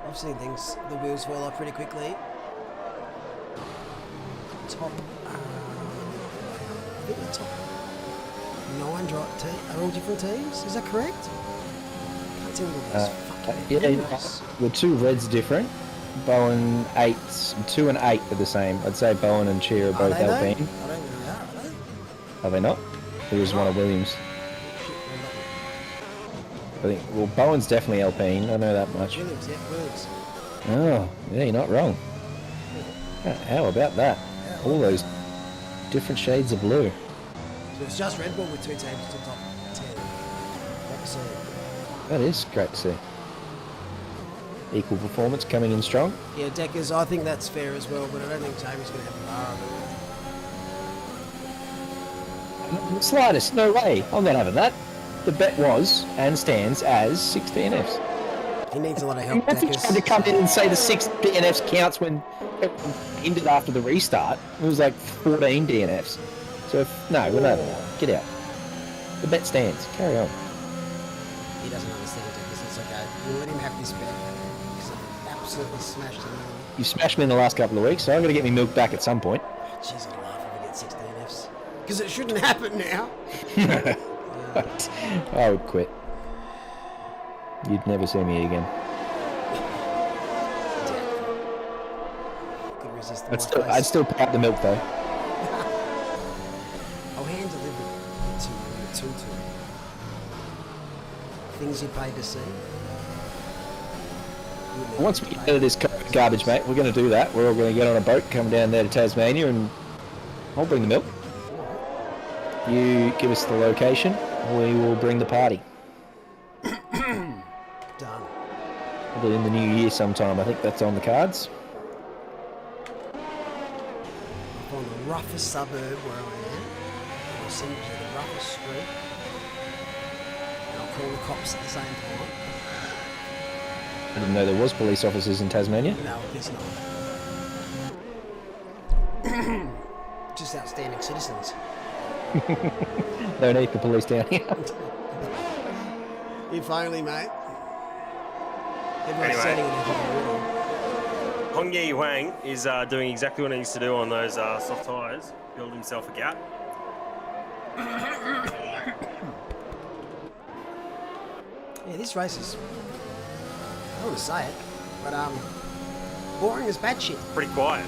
I've seen things, the wheels fall off pretty quickly. Top, I think the top 9 are all different teams. Is that correct? Can't tell what this fucking yeah, numbers. the 2 reds are different. Bowen 8, 2 and 8 are the same. I'd say Bowen and Cheer are both they though? Alpine. I don't think they are they? Are they not? There was one of Williams. I think, well, Bowen's definitely Alpine. I know that much. Williams, yeah, Williams. Oh, yeah, you're not wrong. How about that? All those different shades of blue. So it's just Red Bull with 2 teams to top 10. Great to see. That is great to see. Equal performance coming in strong. Yeah, Deckers, I think that's fair as well, but I don't think Jamie's going to have a bar of it. Slightest, no way. I'm not having that. The bet was and stands as 6 DNFs. He needs a lot of help, Imagine Deckers. trying to come in and say the 6 DNFs counts when it ended after the restart. It was like 14 DNFs. So, no, we're not having that. Get out. The bet stands. Carry on. He doesn't understand Deckers, it's okay. We'll let him have this bet. Because I absolutely smashed him. You smashed me in the last couple of weeks, so I'm going to get me milk back at some point. Jeez, I'd laugh if we get 16 Fs. Because it shouldn't happen now. I would quit. You'd never see me again. Could resist the I'd still pay out the milk though. I'll hand deliver it to you, things you paid to see. Once we get out of this garbage, mate, we're going to do that. We're all going to get on a boat, come down there to Tasmania, and I'll bring the milk. You give us the location, we will bring the party. Done. Probably in the new year sometime. I think that's on the cards. Up on the roughest suburb where I am. I'll send you to the roughest street. And I'll call the cops at the same time. I didn't know there was police officers in Tasmania. No, there's not. Just outstanding citizens. Don't need the police down here. If only, mate. Everyone's Anyway. setting it into the Hong Yi Wang is doing exactly what he needs to do on those soft tyres. Build himself a gap. Yeah, this race is, I don't want to say it, but boring as bad shit. Pretty quiet.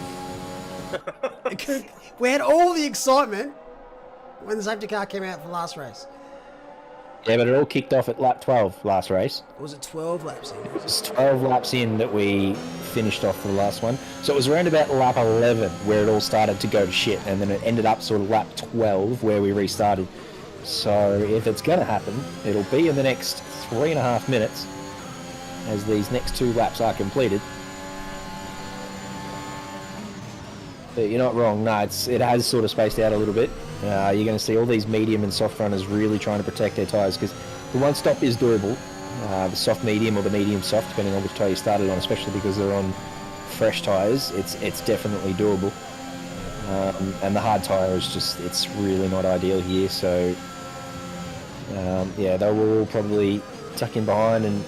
We had all the excitement when the safety car came out for the last race. Yeah, but it all kicked off at lap 12 last race. Or was it 12 laps in? It was 12 laps in that we finished off for the last one. So it was around about lap 11 where it all started to go to shit, and then it ended up sort of lap 12 where we restarted. So if it's going to happen, it'll be in the next 3.5 minutes as these next 2 laps are completed. But you're not wrong. No, it has sort of spaced out a little bit. You're going to see all these medium and soft runners really trying to protect their tyres, because the one stop is doable. The soft medium or the medium soft, depending on which tyre you started on, especially because they're on fresh tyres, it's definitely doable. And the hard tyre is just, it's really not ideal here. So, yeah, they will all probably tuck in behind, and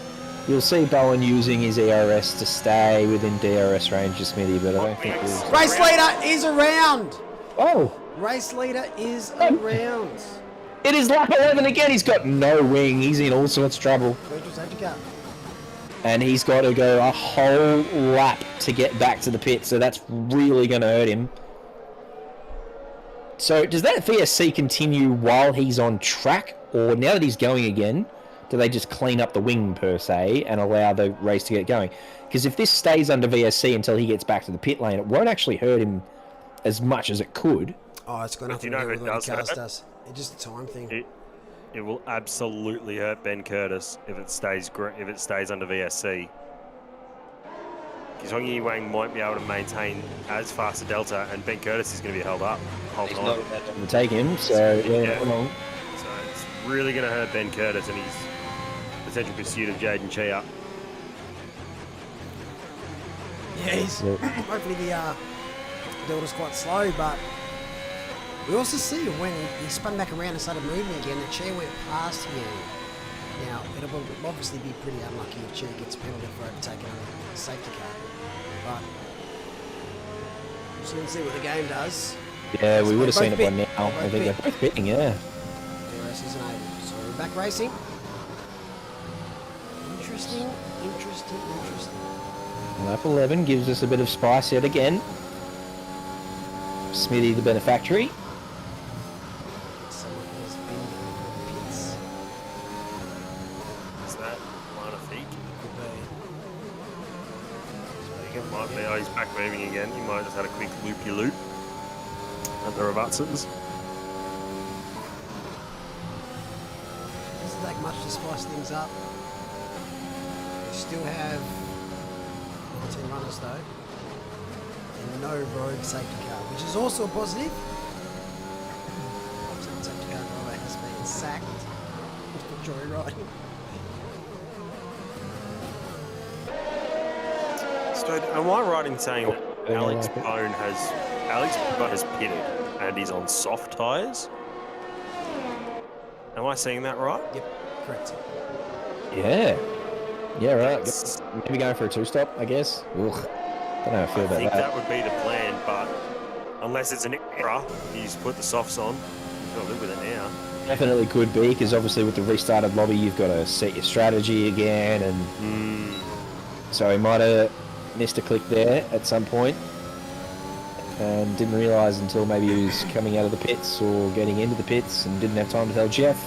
you'll see Bowen using his ERS to stay within DRS range of Smithy, but I don't think we'll... Race leader is around. Oh! Race leader is around. It is lap 11 again. He's got no wing. He's in all sorts of trouble. Virtual safety car. And he's got to go a whole lap to get back to the pit, so that's really going to hurt him. So does that VSC continue while he's on track, or now that he's going again, do they just clean up the wing per se and allow the race to get going? Because if this stays under VSC until he gets back to the pit lane, it won't actually hurt him as much as it could. Oh, it's got nothing to do with what the cars does. It's just a time thing. It will absolutely hurt Ben Curtis if it stays under VSC. Because Hongi Wang might be able to maintain as fast a delta, and Ben Curtis is going to be held up. He's not going to take him, so yeah. So it's really going to hurt Ben Curtis and his potential pursuit of Jaden Chia. Yeah, hopefully the delta's quite slow, but we also see when he spun back around and started moving again, the chair went past him. Now, it'll obviously be pretty unlucky if Chair gets a penalty for overtaking a safety car, but we'll soon see what the game does. Yeah, we would have seen it by now. I think they're both pitting, yeah. DRS isn't able, so we're back racing. Interesting. Lap 11 gives us a bit of spice yet again. Smithy the beneficiary. Someone has been in the pits. Is that Lana Could be. Might be. Oh, he's back moving again. He might have just had a quick loopy-loop at the Robertsons. Doesn't take much to spice things up. We still have 19 runners though, and no rogue safety car, which is also a positive. Safety car driver has been sacked for joyriding. So, am I right in saying that Alex Bone has pitted and he's on soft tyres? Am I seeing that right? Yep, correct. Yeah. Yeah, right. Maybe going for a two-stop, I guess. Ugh. Don't know how I feel about I think that. that would be the plan, but unless it's an error, you just put the softs on. You've got to live with it now. Definitely could be, because obviously with the restarted lobby, you've got to set your strategy again, and so he might have missed a click there at some point and didn't realise until maybe he was coming out of the pits or getting into the pits and didn't have time to tell Jeff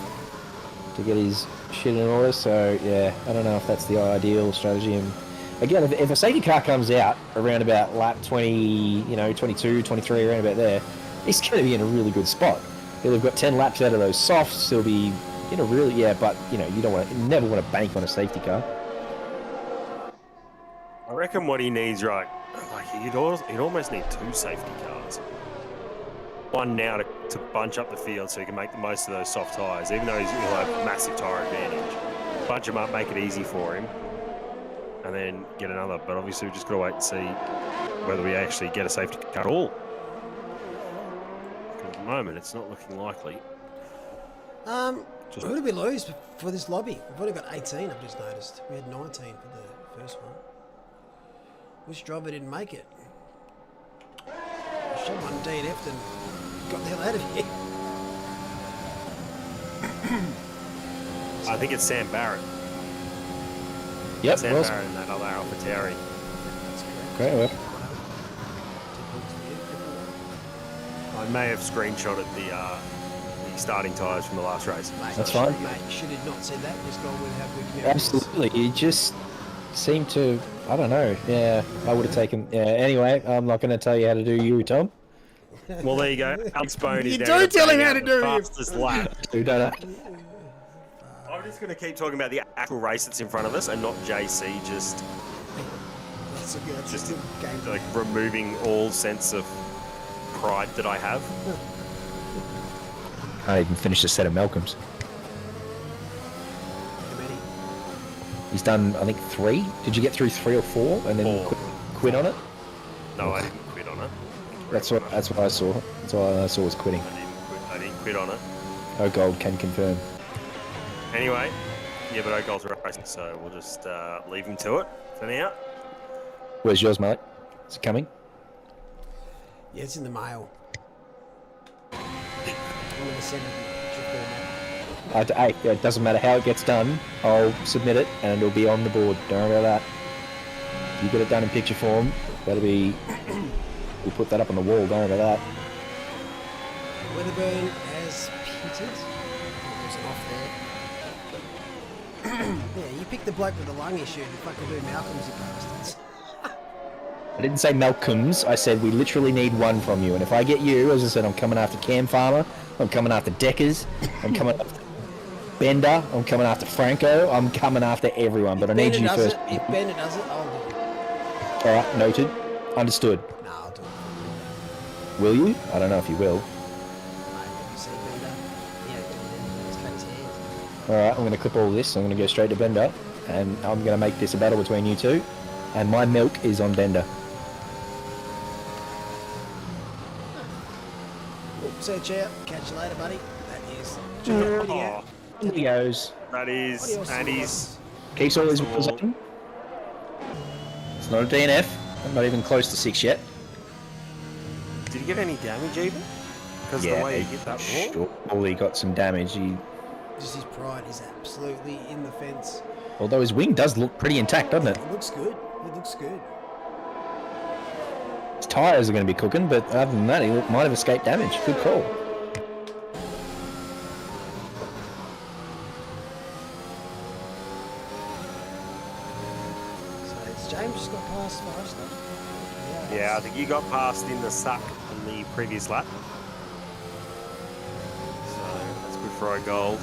to get his shit in order. So yeah, I don't know if that's the ideal strategy. And again, if a safety car comes out around about lap 20, 22, 23, around about there, he's going to be in a really good spot. He'll have got 10 laps out of those softs. He'll be in a really, but you never want to bank on a safety car. I reckon what he needs, right, like he'd almost need two safety cars. One now to bunch up the field so he can make the most of those soft tyres, even though he'll have massive tyre advantage. Bunch them up, make it easy for him, and then get another. But obviously we've just got to wait and see whether we actually get a safety car at all. At the moment, it's not looking likely. Who did we lose for this lobby? We've only got 18, I've just noticed. We had 19 for the first one. Which driver didn't make it? Someone DNF'd and got the hell out of here. I think it's Sam Barrett. Yep, Sam Barrett and that other AlphaTauri. That's correct. Great work. I may have screenshotted the starting tyres from the last race. Mate, That's fine. Mate, you should have not said that. Just gone with how good you Absolutely. You just seem to, I don't know. Yeah, I would have taken. Yeah. Anyway, I'm not going to tell you how to do you, Tom. Well, there you go. Alex Bone is You down do to tell him bang how out to the do him. fastest lap. Don't know. I'm just going to keep talking about the actual race that's in front of us and not JC just That's a good game. like removing all sense of pride that I have. Can't even finish a set of Malcolms. He's done, I think, 3. Did you get through 3 or 4 and then 4. quit on it? No, I didn't quit on it. That's what I saw. That's all I saw was quitting. I didn't quit on it. Oh, Gold can confirm. Anyway, yeah, but O'Gold's racing, so we'll just leave him to it for now. Where's yours, mate? Is it coming? Yeah, it's in the mail. I'm gonna send it in picture format. Hey, it doesn't matter how it gets done. I'll submit it and it'll be on the board. Don't worry about that. If you get it done in picture form, that'll be. We'll put that up on the wall. Don't worry about that. Weatherburn has pitted. There's an off there. Yeah, you picked the bloke with the lung issue. You fucking do Malcolm's, you bastards. I didn't say Malcolm's. I said we literally need one from you. And if I get you, as I said, I'm coming after Cam Farmer. I'm coming after Deckers. I'm coming after Bender. I'm coming after Franco. I'm coming after everyone. But I need you first. If Bender does it, I'll do it. All right, noted. Understood. No, I'll do it. Will you? I don't know if you will. Mate, have you seen Bender? Yeah, he's cut his hands. All right, I'm going to clip all this. I'm going to go straight to Bender. And I'm going to make this a battle between you two. And my milk is on Bender. Search out. Catch you later, buddy. That is. Oh, There he goes. that is, and he's Keeps all his wheels on. It's not a DNF. I'm not even close to 6 yet. Did he get any damage even? Because the way he hit that ball. Sure, he got some damage. Just his pride is absolutely in the fence. Although his wing does look pretty intact, doesn't it? It looks good. It looks good. His tyres are going to be cooking, but other than that, he might have escaped damage. Good call. So it's James just got past Forrester. Yeah, I think you got past in the suck in the previous lap. So that's good for O'Gold.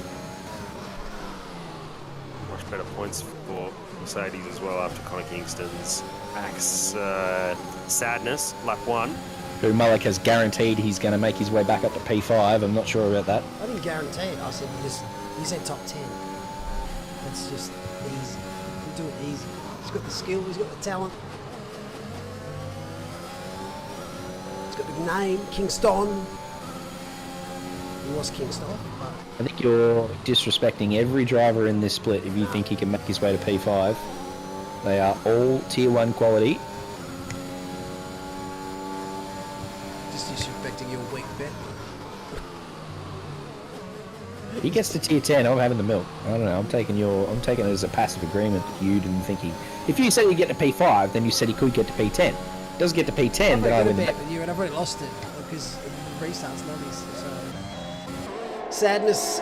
Much better points for Mercedes as well after Connor Kingston's axe sadness, lap 1. Who Mullock has guaranteed he's going to make his way back up to P5. I'm not sure about that. I didn't guarantee it. I said you said top 10. That's just easy. You do it easy. He's got the skill. He's got the talent. He's got the name, Kingston. He was Kingston. But I think you're disrespecting every driver in this split if you think he can make his way to P5. They are all tier 1 quality. just disrespecting your weak bet. He gets to tier 10, I'm having the milk. I don't know, I'm taking it as a passive agreement that you didn't think he... If you said he'd get to P5, then you said he could get to P10. If he doesn't get to P10, then I would would... bet with you, and I've already lost it because the restarts lobbies. So sadness.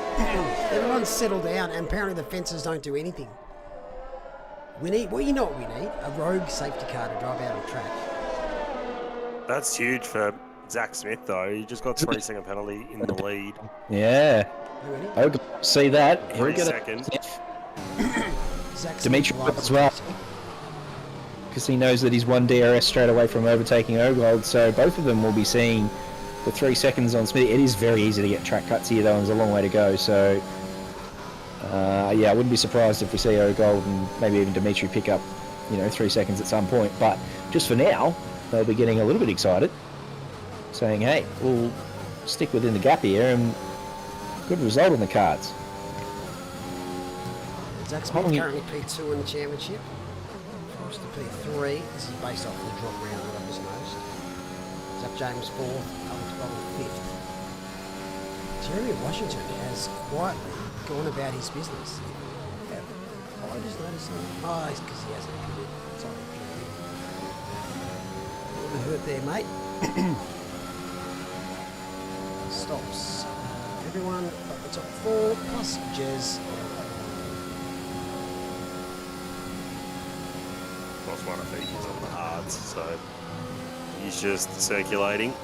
Everyone's settled down, and apparently the fences don't do anything. We need, well, you know what we need? A rogue safety car to drive out on track. That's huge for Zach Smith, though. He just got 3-second penalty in the lead. Yeah. Who in it? I would see that. 3 seconds. Zach Dimitri Smith as well. Because he knows that he's one DRS straight away from overtaking Ogold, so both of them will be seeing the 3 seconds on Smith. It is very easy to get track cuts here, though, and there's a long way to go, so... yeah, I wouldn't be surprised if we see Ogold and maybe even Dimitri pick up, 3 seconds at some point. But just for now, they'll be getting a little bit excited, saying, hey, we'll stick within the gap here, and good result on the cards. Zach Smith currently P2 in the championship. Forrest to P3. This is based off the drop round that I was most. Zach James 4th, Owen 5th. Jeremy Washington has quietly gone about his business. I just noticed that. Oh, it's because he hasn't pitted. Sorry, Jeremy. What hurt there, mate? Stops. Everyone but the top 4 plus Jez. Lost one of these on the hards, so he's just circulating.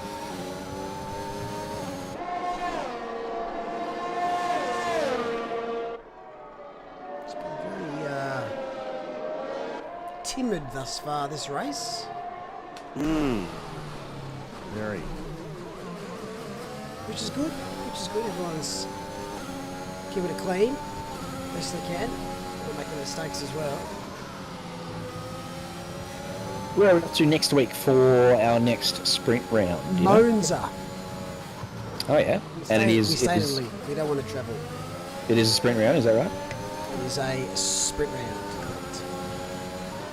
It's been very timid thus far, this race. Very. Which is good. Everyone's keeping it clean, best they can. Not making mistakes as well. Where are we up to next week for our next sprint round? Do you know? Monza. Oh yeah, and We it stay in is Italy. We don't want to travel. a sprint round. Is that right? It is a sprint round, correct.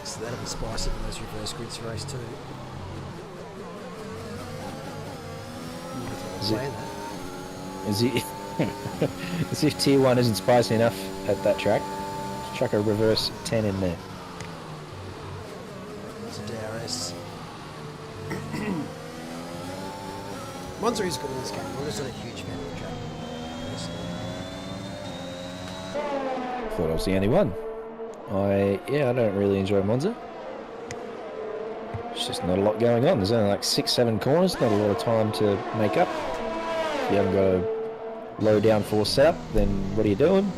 So that'll be spicy for those reverse grids for race 2. Is it- Is it? As if Tier 1 isn't spicy enough at that track, just chuck a reverse 10 in there. It's a DRS. Monza is good in this game. I'm just not a huge fan of the track. Thought I was the only one. I don't really enjoy Monza. It's just not a lot going on. There's only like 6-7 corners, not a lot of time to make up. If you haven't got a low downforce setup, then what are you doing?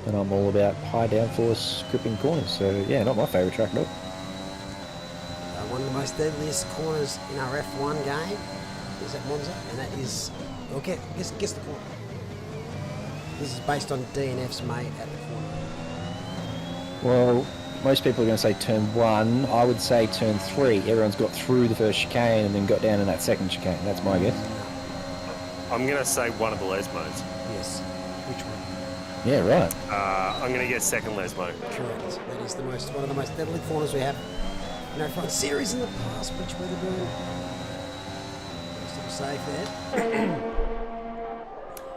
And I'm all about high downforce gripping corners, so yeah, not my favourite track at all. One of the most deadliest corners in our F1 game is at Monza, and that is... Okay, guess the corner. This is based on DNFs made at the corner. Well, most people are going to say turn 1. I would say turn 3. Everyone's got through the first chicane and then got down in that second chicane. That's my guess. I'm going to say one of the Lesmos. Yes. Which one? Yeah, right. I'm going to get second Lesmo. Correct. That is one of the most deadly corners we have in our front series in the past. Which way to do? Still safe there.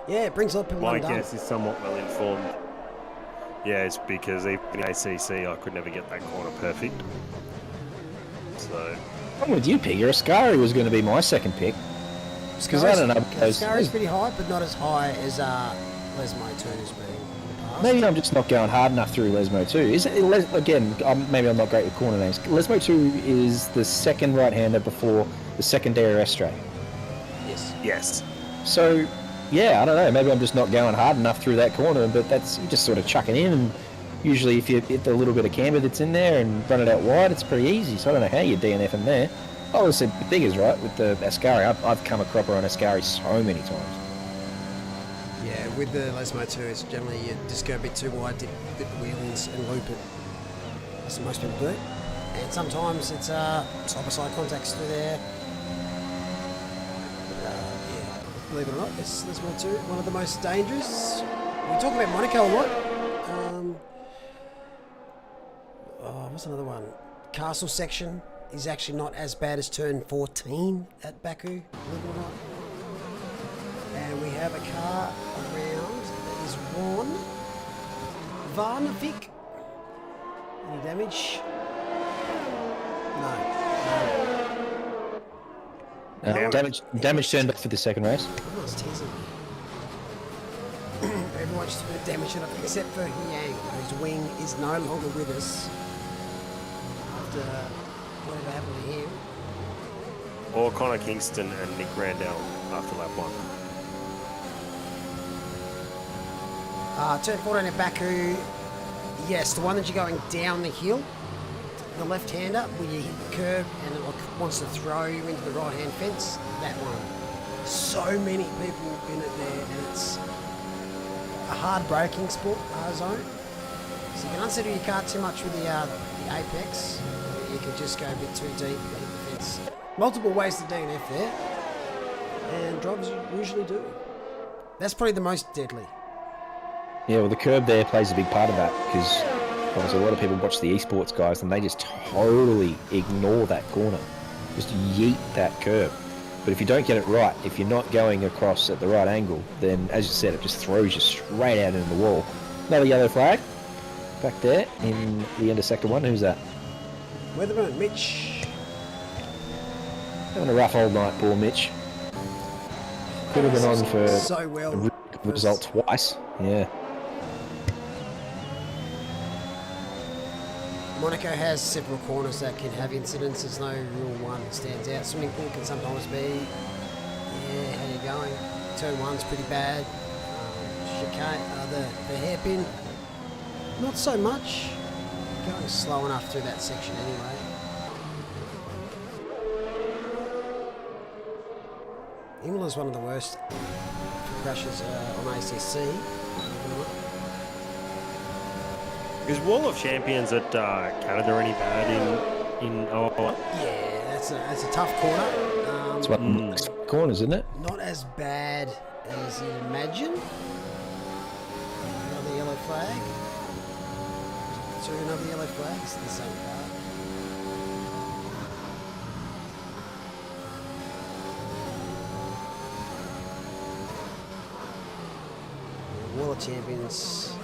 Yeah, it brings a lot of people My undone. guess is somewhat well informed. Yeah, it's because even in ACC I could never get that corner perfect. So, I'm with you, Piggy. Ascari was going to be my second pick. Because I don't know. Scari's pretty high, but not as high as Lesmo Turn has been in the past. Maybe I'm just not going hard enough through Lesmo 2. Again, maybe I'm not great with corner names. Lesmo 2 is the second right-hander before the second DRS straight. yes. So, yeah, I don't know. Maybe I'm just not going hard enough through that corner, but that's you just sort of chuck it in. And usually, if you hit the little bit of camber that's in there and run it out wide, it's pretty easy. So I don't know how you DNF in there. I always said the figures, right, with the Ascari. I've come a cropper on Ascari so many times. Yeah, with the Lesmo 2, it's generally you just go a bit too wide, dip the wheelings and loop it. That's what most people do. And sometimes it's side-by-side contacts through there. Yeah, believe it or not, it's Lesmo 2, one of the most dangerous. We talk about Monaco a lot. What's another one? Castle section is actually not as bad as turn 14 at Baku, believe it or not. And we have a car around that is Ron Varnovic. Any damage? No. Damage turned off for the second race. Everyone's teasing me. Everyone's just been damaged enough except for Yang, whose wing is no longer with us after whatever happened to him. Or Connor Kingston and Nick Randall after lap 1. Turn 14 at Baku, yes, the one that you're going down the hill, the left-hander, where you hit the curb and it wants to throw you into the right-hand fence, that one. So many people in it there, and it's a hard braking sport, zone. So you can unsettle your car too much with the apex, or you can just go a bit too deep and hit the fence. Multiple ways to DNF there, and drivers usually do. That's probably the most deadly. Yeah, well, the curb there plays a big part of that because obviously a lot of people watch the esports guys and they just totally ignore that corner. Just yeet that curb. But if you don't get it right, if you're not going across at the right angle, then as you said, it just throws you straight out into the wall. Another yellow flag back there in the end of sector 1. Who's that? Weatherman, Mitch. Having a rough old night, poor Mitch. Could have been on for so well. a really good result twice. Yeah. Monaco has several corners that can have incidents. There's no real one that stands out. Swimming pool can sometimes be, yeah, how you going? Turn 1's pretty bad. Chicane, the hairpin, not so much. Going slow enough through that section anyway. Imola's one of the worst crashes on ACC. Is Wall of Champions at Canada any bad in Imola. Yeah, that's a tough corner. It's one of the next corners, isn't it? Not as bad as you'd imagine. Another yellow flag. Another yellow flag. It's the same car. World Champions.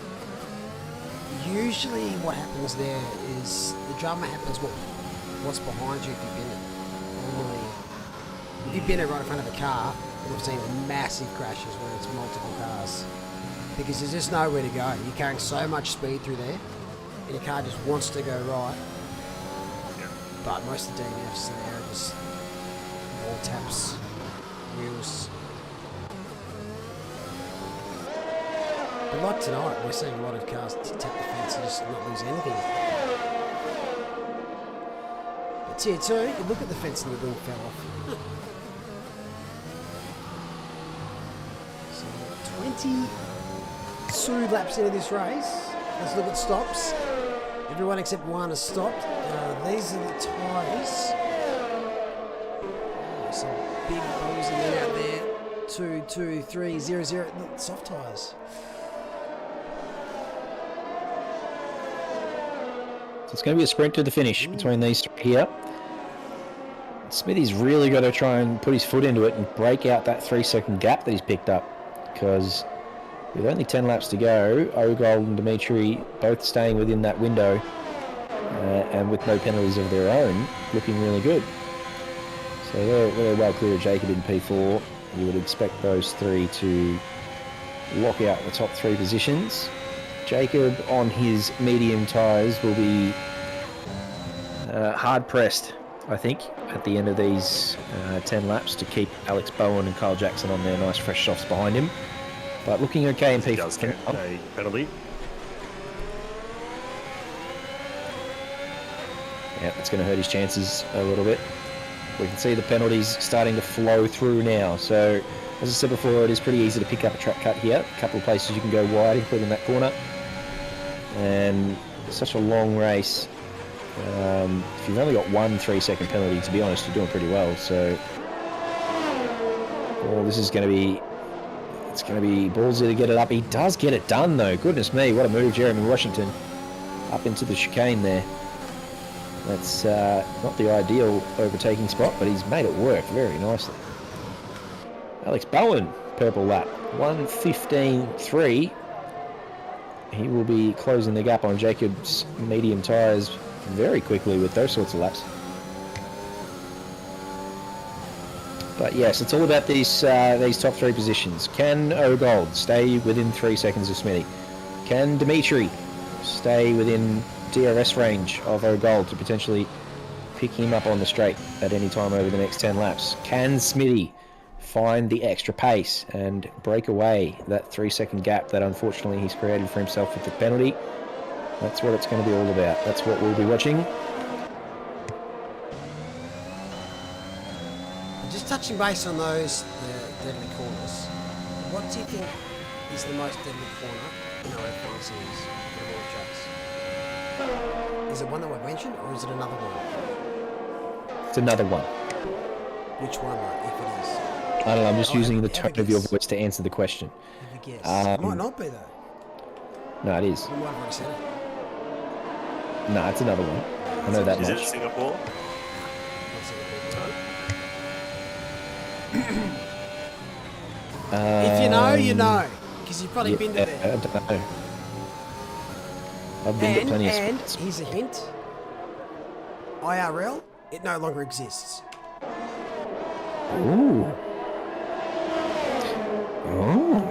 Usually what happens there is the drama happens what's behind you if you bin it. Normally, if you bin it right in front of a car, you'll have seen massive crashes where it's multiple cars. Because there's just nowhere to go. You're carrying so much speed through there, and your car just wants to go right. But most of the DNFs there are just wall taps, wheels. But like tonight, we're seeing a lot of cars tap the fence and just not lose anything. But tier 2, you look at the fence and your wing fell off. So 22 laps into this race. Let's look at stops. Everyone except one has stopped. These are the tyres. Some big balls in there out there. 2, 2, 3, 0, 0. Look, soft tyres. It's going to be a sprint to the finish between these three here. Smithy's really got to try and put his foot into it and break out that 3-second gap that he's picked up, because with only 10 laps to go, Ogold and Dimitri both staying within that window and with no penalties of their own, looking really good. So they're well clear of Jacob in P4. You would expect those three to lock out the top 3 positions. Jacob on his medium tyres will be hard pressed, I think, at the end of these 10 laps to keep Alex Bowen and Kyle Jackson on their nice fresh softs behind him. But looking okay in P4. He does get a penalty. Yeah, that's going to hurt his chances a little bit. We can see the penalties starting to flow through now. So, as I said before, it is pretty easy to pick up a track cut here. A couple of places you can go wide, including that corner. And such a long race. If you've only got one 3-second penalty, to be honest, you're doing pretty well. So, this is going to be, it's going to be ballsy to get it up. He does get it done, though. Goodness me, what a move, Jeremy Washington, up into the chicane there. That's not the ideal overtaking spot, but he's made it work very nicely. Alex Bowen, purple lap, 1:15.3. He will be closing the gap on Jacob's medium tyres very quickly with those sorts of laps. But yes, it's all about these top 3 positions. Can Ogold stay within 3 seconds of Smithy? Can Dimitri stay within DRS range of Ogold to potentially pick him up on the straight at any time over the next 10 laps? Can Smithy find the extra pace and break away that 3-second gap that unfortunately he's created for himself with the penalty? That's what it's going to be all about. That's what we'll be watching. Just touching base on those deadly corners, what do you think is the most deadly corner in our F1 series for all tracks? Is it one that we've mentioned, or is it another one? It's another one. Which one, if it is? I don't know, I'm just using the tone of your voice to answer the question. Have a guess. It might not be, though. No, it is. You might have already said it. No, it's another one. I know that Is much. it Singapore? If you know, you know. Because you've probably been to there. I don't know. I've been to plenty of And spots. here's a hint. IRL, it no longer exists. Ooh. Oh.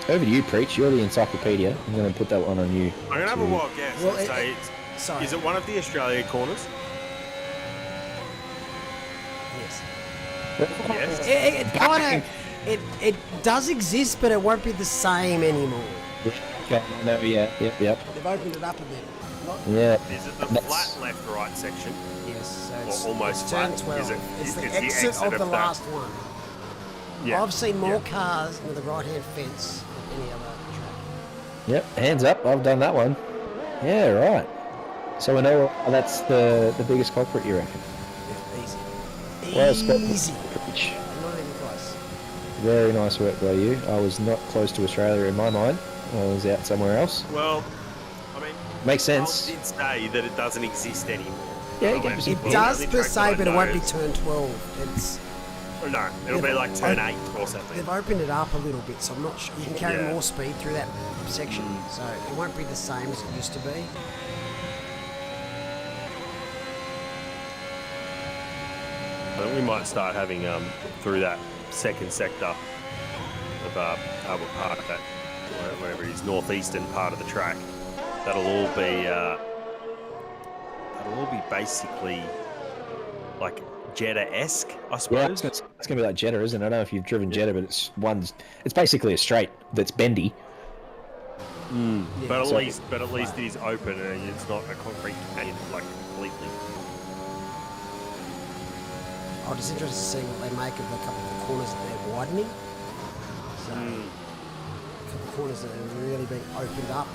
Over to you, Preach. You're the encyclopedia. I'm going to put that one on you. I'm going to have a wild guess. Well, and say sorry. is it one of the Australia corners? Yes. Yes. It kind of, it does exist, but it won't be the same anymore. Okay. No, yeah. Yep. They've opened it up a bit. Yeah. Is it the That's- flat left-right section? Yes, so Or it's, almost it's turn flat. 12. Is it- it's the it's the exit exit of the of that. last one. Yeah. I've seen more Yeah. cars with the right-hand fence than any other track. Yep. Hands up. I've done that one. Yeah, right. So I know that's the biggest culprit, you reckon? Yeah, easy. Well, Scott, Easy. preach. Not even close. Very nice work by you. I was not close to Australia in my mind. I was out somewhere else. Well, I mean, Makes sense. I did say that it doesn't exist anymore. Yeah, I went, It well, does the per track se, that I but it know won't be is- turn 12. It's No, it'll be like turn 8 or something. They've opened it up a little bit, so I'm not sure. You can carry Yeah. more speed through that section, so it won't be the same as it used to be. I think we might start having through that second sector of Albert Park, that wherever it is, northeastern part of the track. That'll all be basically like Jeddah-esque, I Yeah, suppose. it's going to be like Jeddah, isn't it? I don't know if you've driven Jeddah, but it's basically a straight that's bendy. But at So- least it is open and it's not a concrete canyon like completely. I'm just interested to see what they make of a couple of the corners that they're widening. So, a couple of corners that have really been opened up,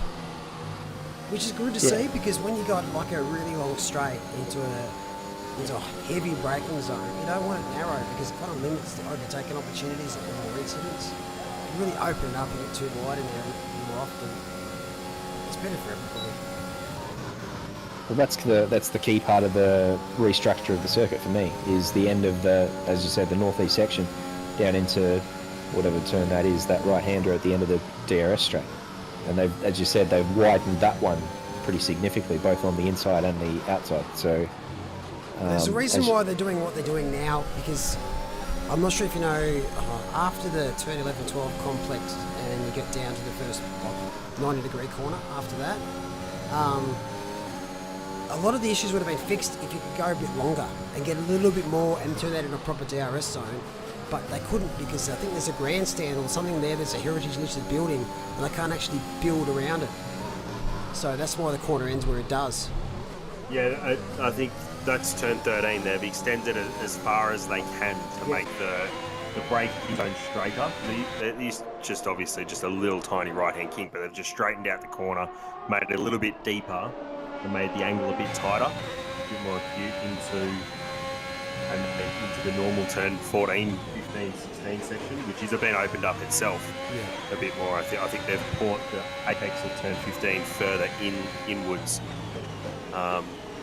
which is good to Yeah. see, because when you got like a really long straight into a heavy braking zone, you don't want it narrow because it kind of limits the overtaking opportunities and more incidents. You really open it up and get too wide in there more often. It's better for everybody. Well, that's the key part of the restructure of the circuit for me, is the end of the, as you said, the northeast section down into whatever turn that is, that right-hander at the end of the DRS straight. And they've, as you said, they've widened that one pretty significantly, both on the inside and the outside. So There's a reason as- why they're doing what they're doing now, because I'm not sure if you know, after the turn 11, 12 complex and you get down to the first 90-degree corner after that, a lot of the issues would have been fixed if you could go a bit longer and get a little bit more and turn that into a proper DRS zone. But they couldn't, because I think there's a grandstand or something there, there's a heritage listed building, and they can't actually build around it. So that's why the corner ends where it does. Yeah, I think that's turn 13. They've extended it as far as they can to make the braking zone straighter. It is just obviously just a little tiny right-hand kink, but they've just straightened out the corner, made it a little bit deeper, and made the angle a bit tighter, a bit more acute into the normal turn 14, 15, 16 section, which has been opened up itself a bit more. I think they've brought the apex of turn 15 further inwards,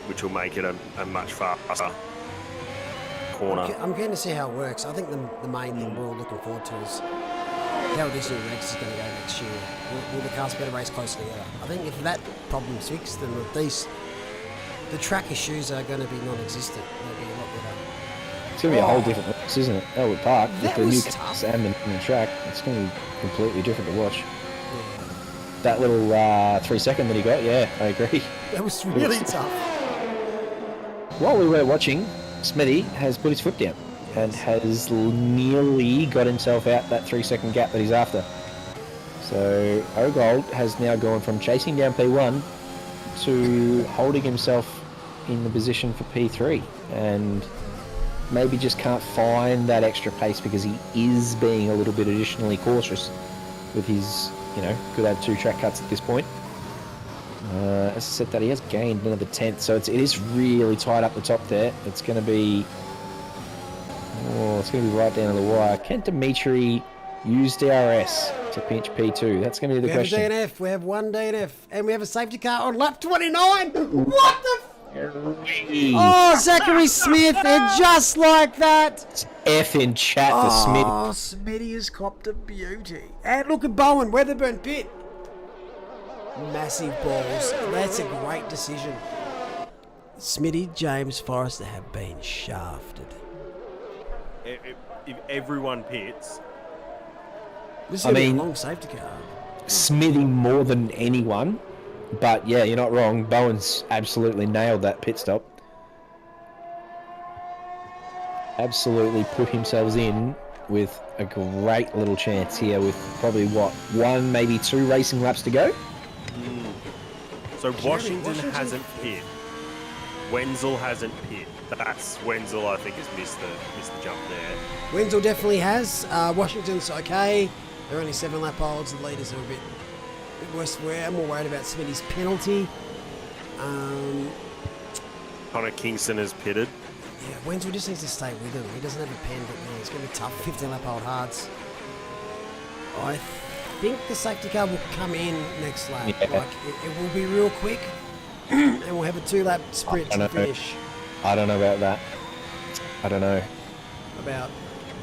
which will make it a much faster corner. I'm keen to see how it works. I think the main thing we're all looking forward to is how this new regs is going to go next year. Will the cars better race closer together? I think if that problem's fixed, then at least the track issues are going to be non-existent. They'll be a lot better. It's going to be a whole different race, isn't it? Albert Park, with That the new was cars tough. and the track, it's going to be completely different to watch. That little 3 second that he got, yeah, I agree. That was really tough. While we were watching, Smithy has put his foot down and has nearly got himself out that 3 second gap that he's after. So Ogold has now gone from chasing down P1 to holding himself in the position for P3, and maybe just can't find that extra pace because he is being a little bit additionally cautious with his, could have 2 track cuts at this point. As I said, that he has gained another 10th, so it is really tight up the top there. It's going to be right down to the wire. Can Dimitri use DRS to pinch P2? That's going to be the We have a question. DNF, we have one DNF, and we have a safety car on lap 29! What the Oh, Zachary Smith, and just like that! F in chat for Smith. Oh, Smitty has copped a beauty. And look at Bowen, Weatherburn pit. Massive balls. That's a great decision. Smitty, James, Forrester have been shafted. If everyone pits, This is I going to be mean- a long safety car. Smithy more than anyone, but yeah, you're not wrong. Bowen's absolutely nailed that pit stop. Absolutely put himself in with a great little chance here with probably, 1, maybe 2 racing laps to go. so Washington hasn't pit. Wenzel hasn't pit. That's Wenzel, I think, has missed the jump there. Wenzel definitely has. Washington's okay. They're only 7 lap olds. The leaders are a bit worse. I'm more worried about Smitty's penalty. Connor Kingston is pitted. Yeah, Wenzel just needs to stay with him. He doesn't have a pen, but man, it's going to be tough. 15-lap old hards. I think the safety car will come in next lap. Yeah. Like, it will be real quick, and we'll have a 2-lap sprint to finish. I don't know about that. I don't know.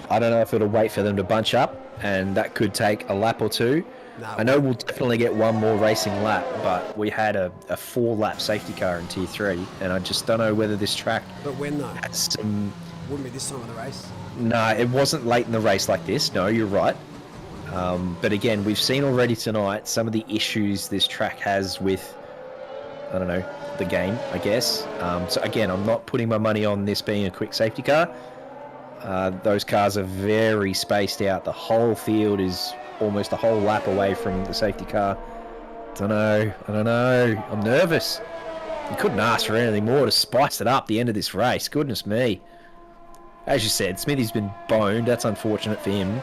I don't know if it'll wait for them to bunch up, and that could take a lap or two. No, I know we'll definitely get one more racing lap, but we had a 4-lap safety car in Tier 3, and I just don't know whether this track But when though? has some... Wouldn't be this time of the race. No, it wasn't late in the race like this. No, you're right. But again, we've seen already tonight some of the issues this track has with, I don't know, the game, I guess. So again, I'm not putting my money on this being a quick safety car. Those cars are very spaced out. The whole field is almost a whole lap away from the safety car. I don't know. I'm nervous. You couldn't ask for anything more to spice it up the end of this race. Goodness me. As you said, Smithy's been boned. That's unfortunate for him.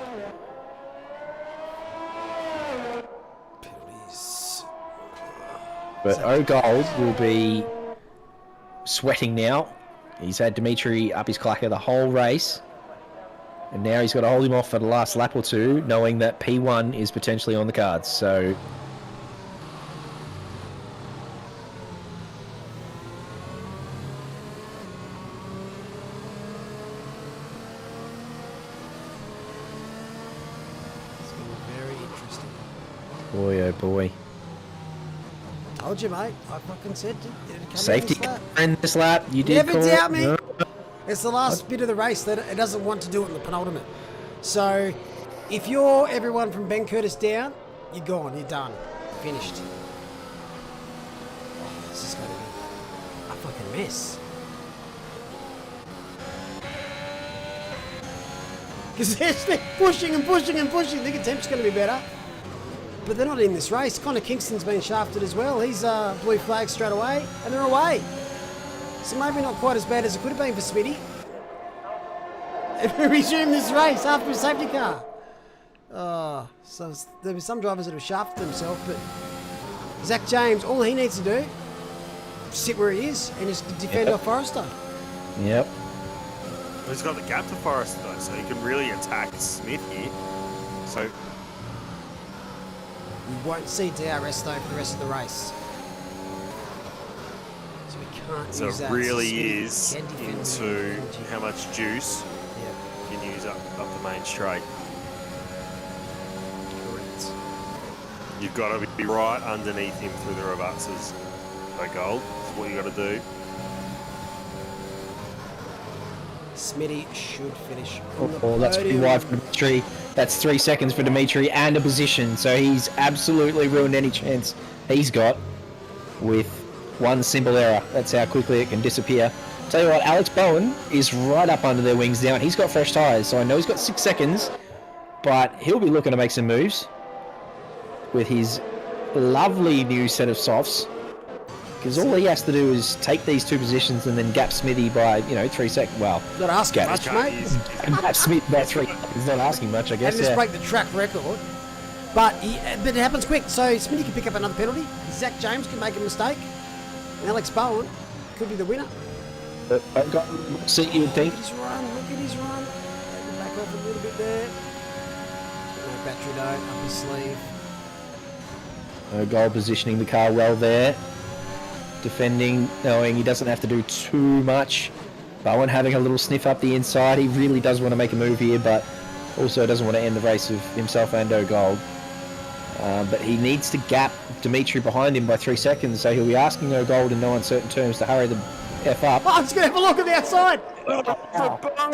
Penalties. But O'Gold will be sweating now. He's had Dimitri up his clacker the whole race. And now he's got to hold him off for the last lap or two, knowing that P1 is potentially on the cards. So It's going to be very interesting. boy, oh boy. Told you, mate. I fucking said it'd come Safety in this lap. car in this lap. You did Never call it. doubt me. No. It's the last bit of the race that it doesn't want to do it in the penultimate. So, if you're everyone from Ben Curtis down, you're gone. You're done. Finished. Oh, this is going to be a fucking mess. Because they're pushing and pushing and pushing. The attempt's going to be better. But they're not in this race. Connor Kingston's been shafted as well. He's blue flag straight away, and they're away. So maybe not quite as bad as it could have been for Smitty. If we resume this race after a safety car. Oh, so there were some drivers that have shafted themselves, but Zach James, all he needs to do, sit where he is and just defend off Forrester. Yep. He's got the gap to Forrester though, so he can really attack Smith here. So We won't see DRS though for the rest of the race. So we can't So use it that. really Smitty is can defend with into energy. how much juice Yeah, you can use up the main straight. correct. You've got to be right underneath him through the reverses. By gold, that's what you got to do. Smitty should finish on the Oh, that's pretty podium. wide for Dimitri. That's 3 seconds for Dimitri and a position. So he's absolutely ruined any chance he's got with one simple error. That's how quickly it can disappear. Tell you what, Alex Bowen is right up under their wings now, and he's got fresh tyres. So I know he's got 6 seconds, but he'll be looking to make some moves with his lovely new set of softs. Because all he has to do is take these 2 positions and then gap Smithy by, 3 seconds. Well, Not asking Yeah, much, Okay, mate. he's- gap Smith by 3 seconds. Not asking much, I guess. And just Yeah. break the track record. But it happens quick, so Smitty can pick up another penalty. Zach James can make a mistake. And Alex Bowen could be the winner. But I've got seat, you would think. Look at his run, look at his run. Maybe back off a little bit there. No battery note up his sleeve. No goal positioning the car well there. Defending, knowing he doesn't have to do too much. Bowen having a little sniff up the inside. He really does want to make a move here, but also doesn't want to end the race with himself and O'Gold. But he needs to gap Dimitri behind him by 3 seconds, so he'll be asking O'Gold in no uncertain terms to hurry the F up. Oh, I'm just going to have a look at the outside.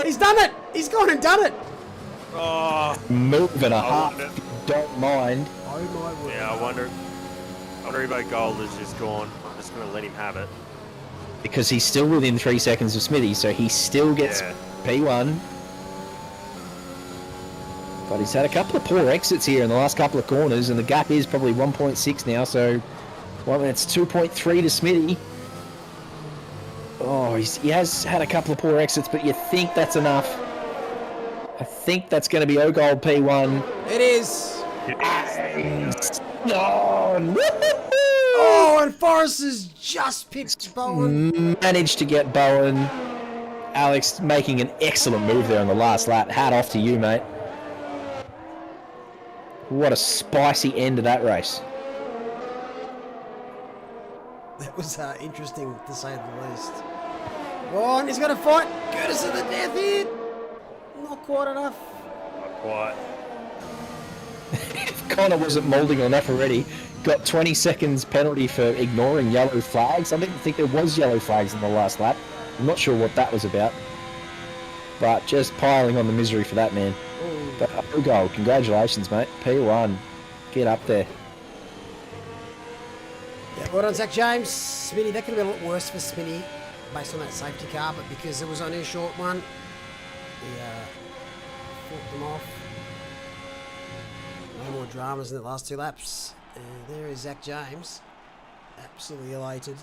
He's done it. He's gone and done it. Oh, Move and a half, wonder- if you don't mind. Oh, my word. yeah, I wonder if Gold has just gone. I'm just going to let him have it. Because he's still within 3 seconds of Smithy, so he still gets Yeah. P1. But he's had a couple of poor exits here in the last couple of corners, and the gap is probably 1.6 now, so it's 2.3 to Smithy. Oh, he has had a couple of poor exits, but you think that's enough. I think that's going to be O-Gold P1. It is. Oh, woohoo! Oh, and Forrest has just pipped Bowen. Managed to get Bowen. Alex making an excellent move there on the last lap. Hat off to you, mate. What a spicy end to that race. That was interesting, to say the least. Oh, and he's got to fight. Curtis of the death here. Not quite enough. Not quite. If Connor wasn't moulding enough already, got 20 seconds penalty for ignoring yellow flags. I didn't think there was yellow flags in the last lap. I'm not sure what that was about. But just piling on the misery for that man. Ooh. But good goal. Congratulations, mate. P1. Get up there. Yeah, well done, Zach James. Smitty, that could have been a lot worse for Smitty based on that safety car, but because it was only a short one, he fought them off. No more dramas in the last 2 laps. And there is Zach James. Absolutely elated.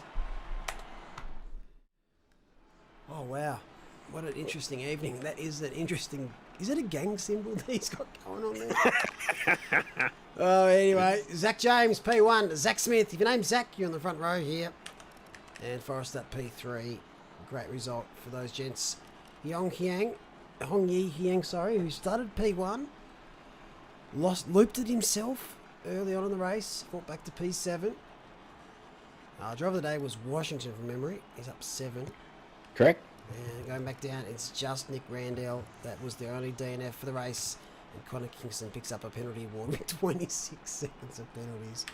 Oh, wow. What an interesting evening. That is an interesting... Is it a gang symbol that he's got going on there? Oh, anyway. Zach James, P1. Zach Smith. If your name's Zach, you're on the front row here. And Forrest at P3. Great result for those gents. Hong Yi Hiang, who started P1. Looped it himself early on in the race. Fought back to P7. Driver of the day was Washington from memory. He's up 7. Correct. And going back down, it's just Nick Randell. That was the only DNF for the race. And Connor Kingston picks up a penalty award with 26 seconds of penalties.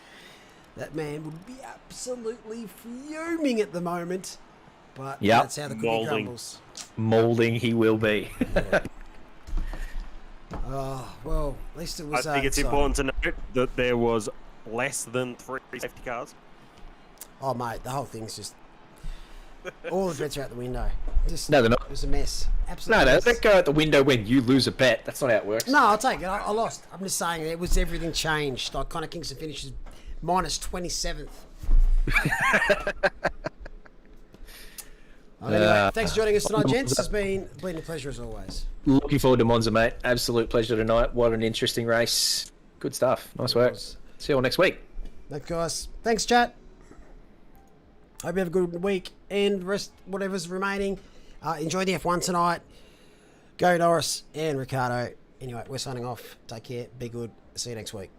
That man would be absolutely fuming at the moment. But that's how the cookie crumbles. Moulding he will be. Yeah. Oh, well, at least it was... I think it's important to note that there was less than 3 safety cars. Oh, mate, the whole thing's just... All the bets are out the window. Just, No, they're not. It was a mess. Absolutely. No, don't go out the window when you lose a bet. That's not how it works. No, I'll take it. I lost. I'm just saying it was everything changed. Like Connor Kingston finishes minus 27th. Anyway, thanks for joining us tonight, gents. It's been a pleasure as always. Looking forward to Monza, mate. Absolute pleasure tonight. What an interesting race. Good stuff. Nice work. See you all next week. Thanks, guys. Thanks, chat. Hope you have a good week and rest whatever's remaining. Enjoy the F1 tonight. Go Norris and Ricardo. Anyway, we're signing off. Take care. Be good. See you next week.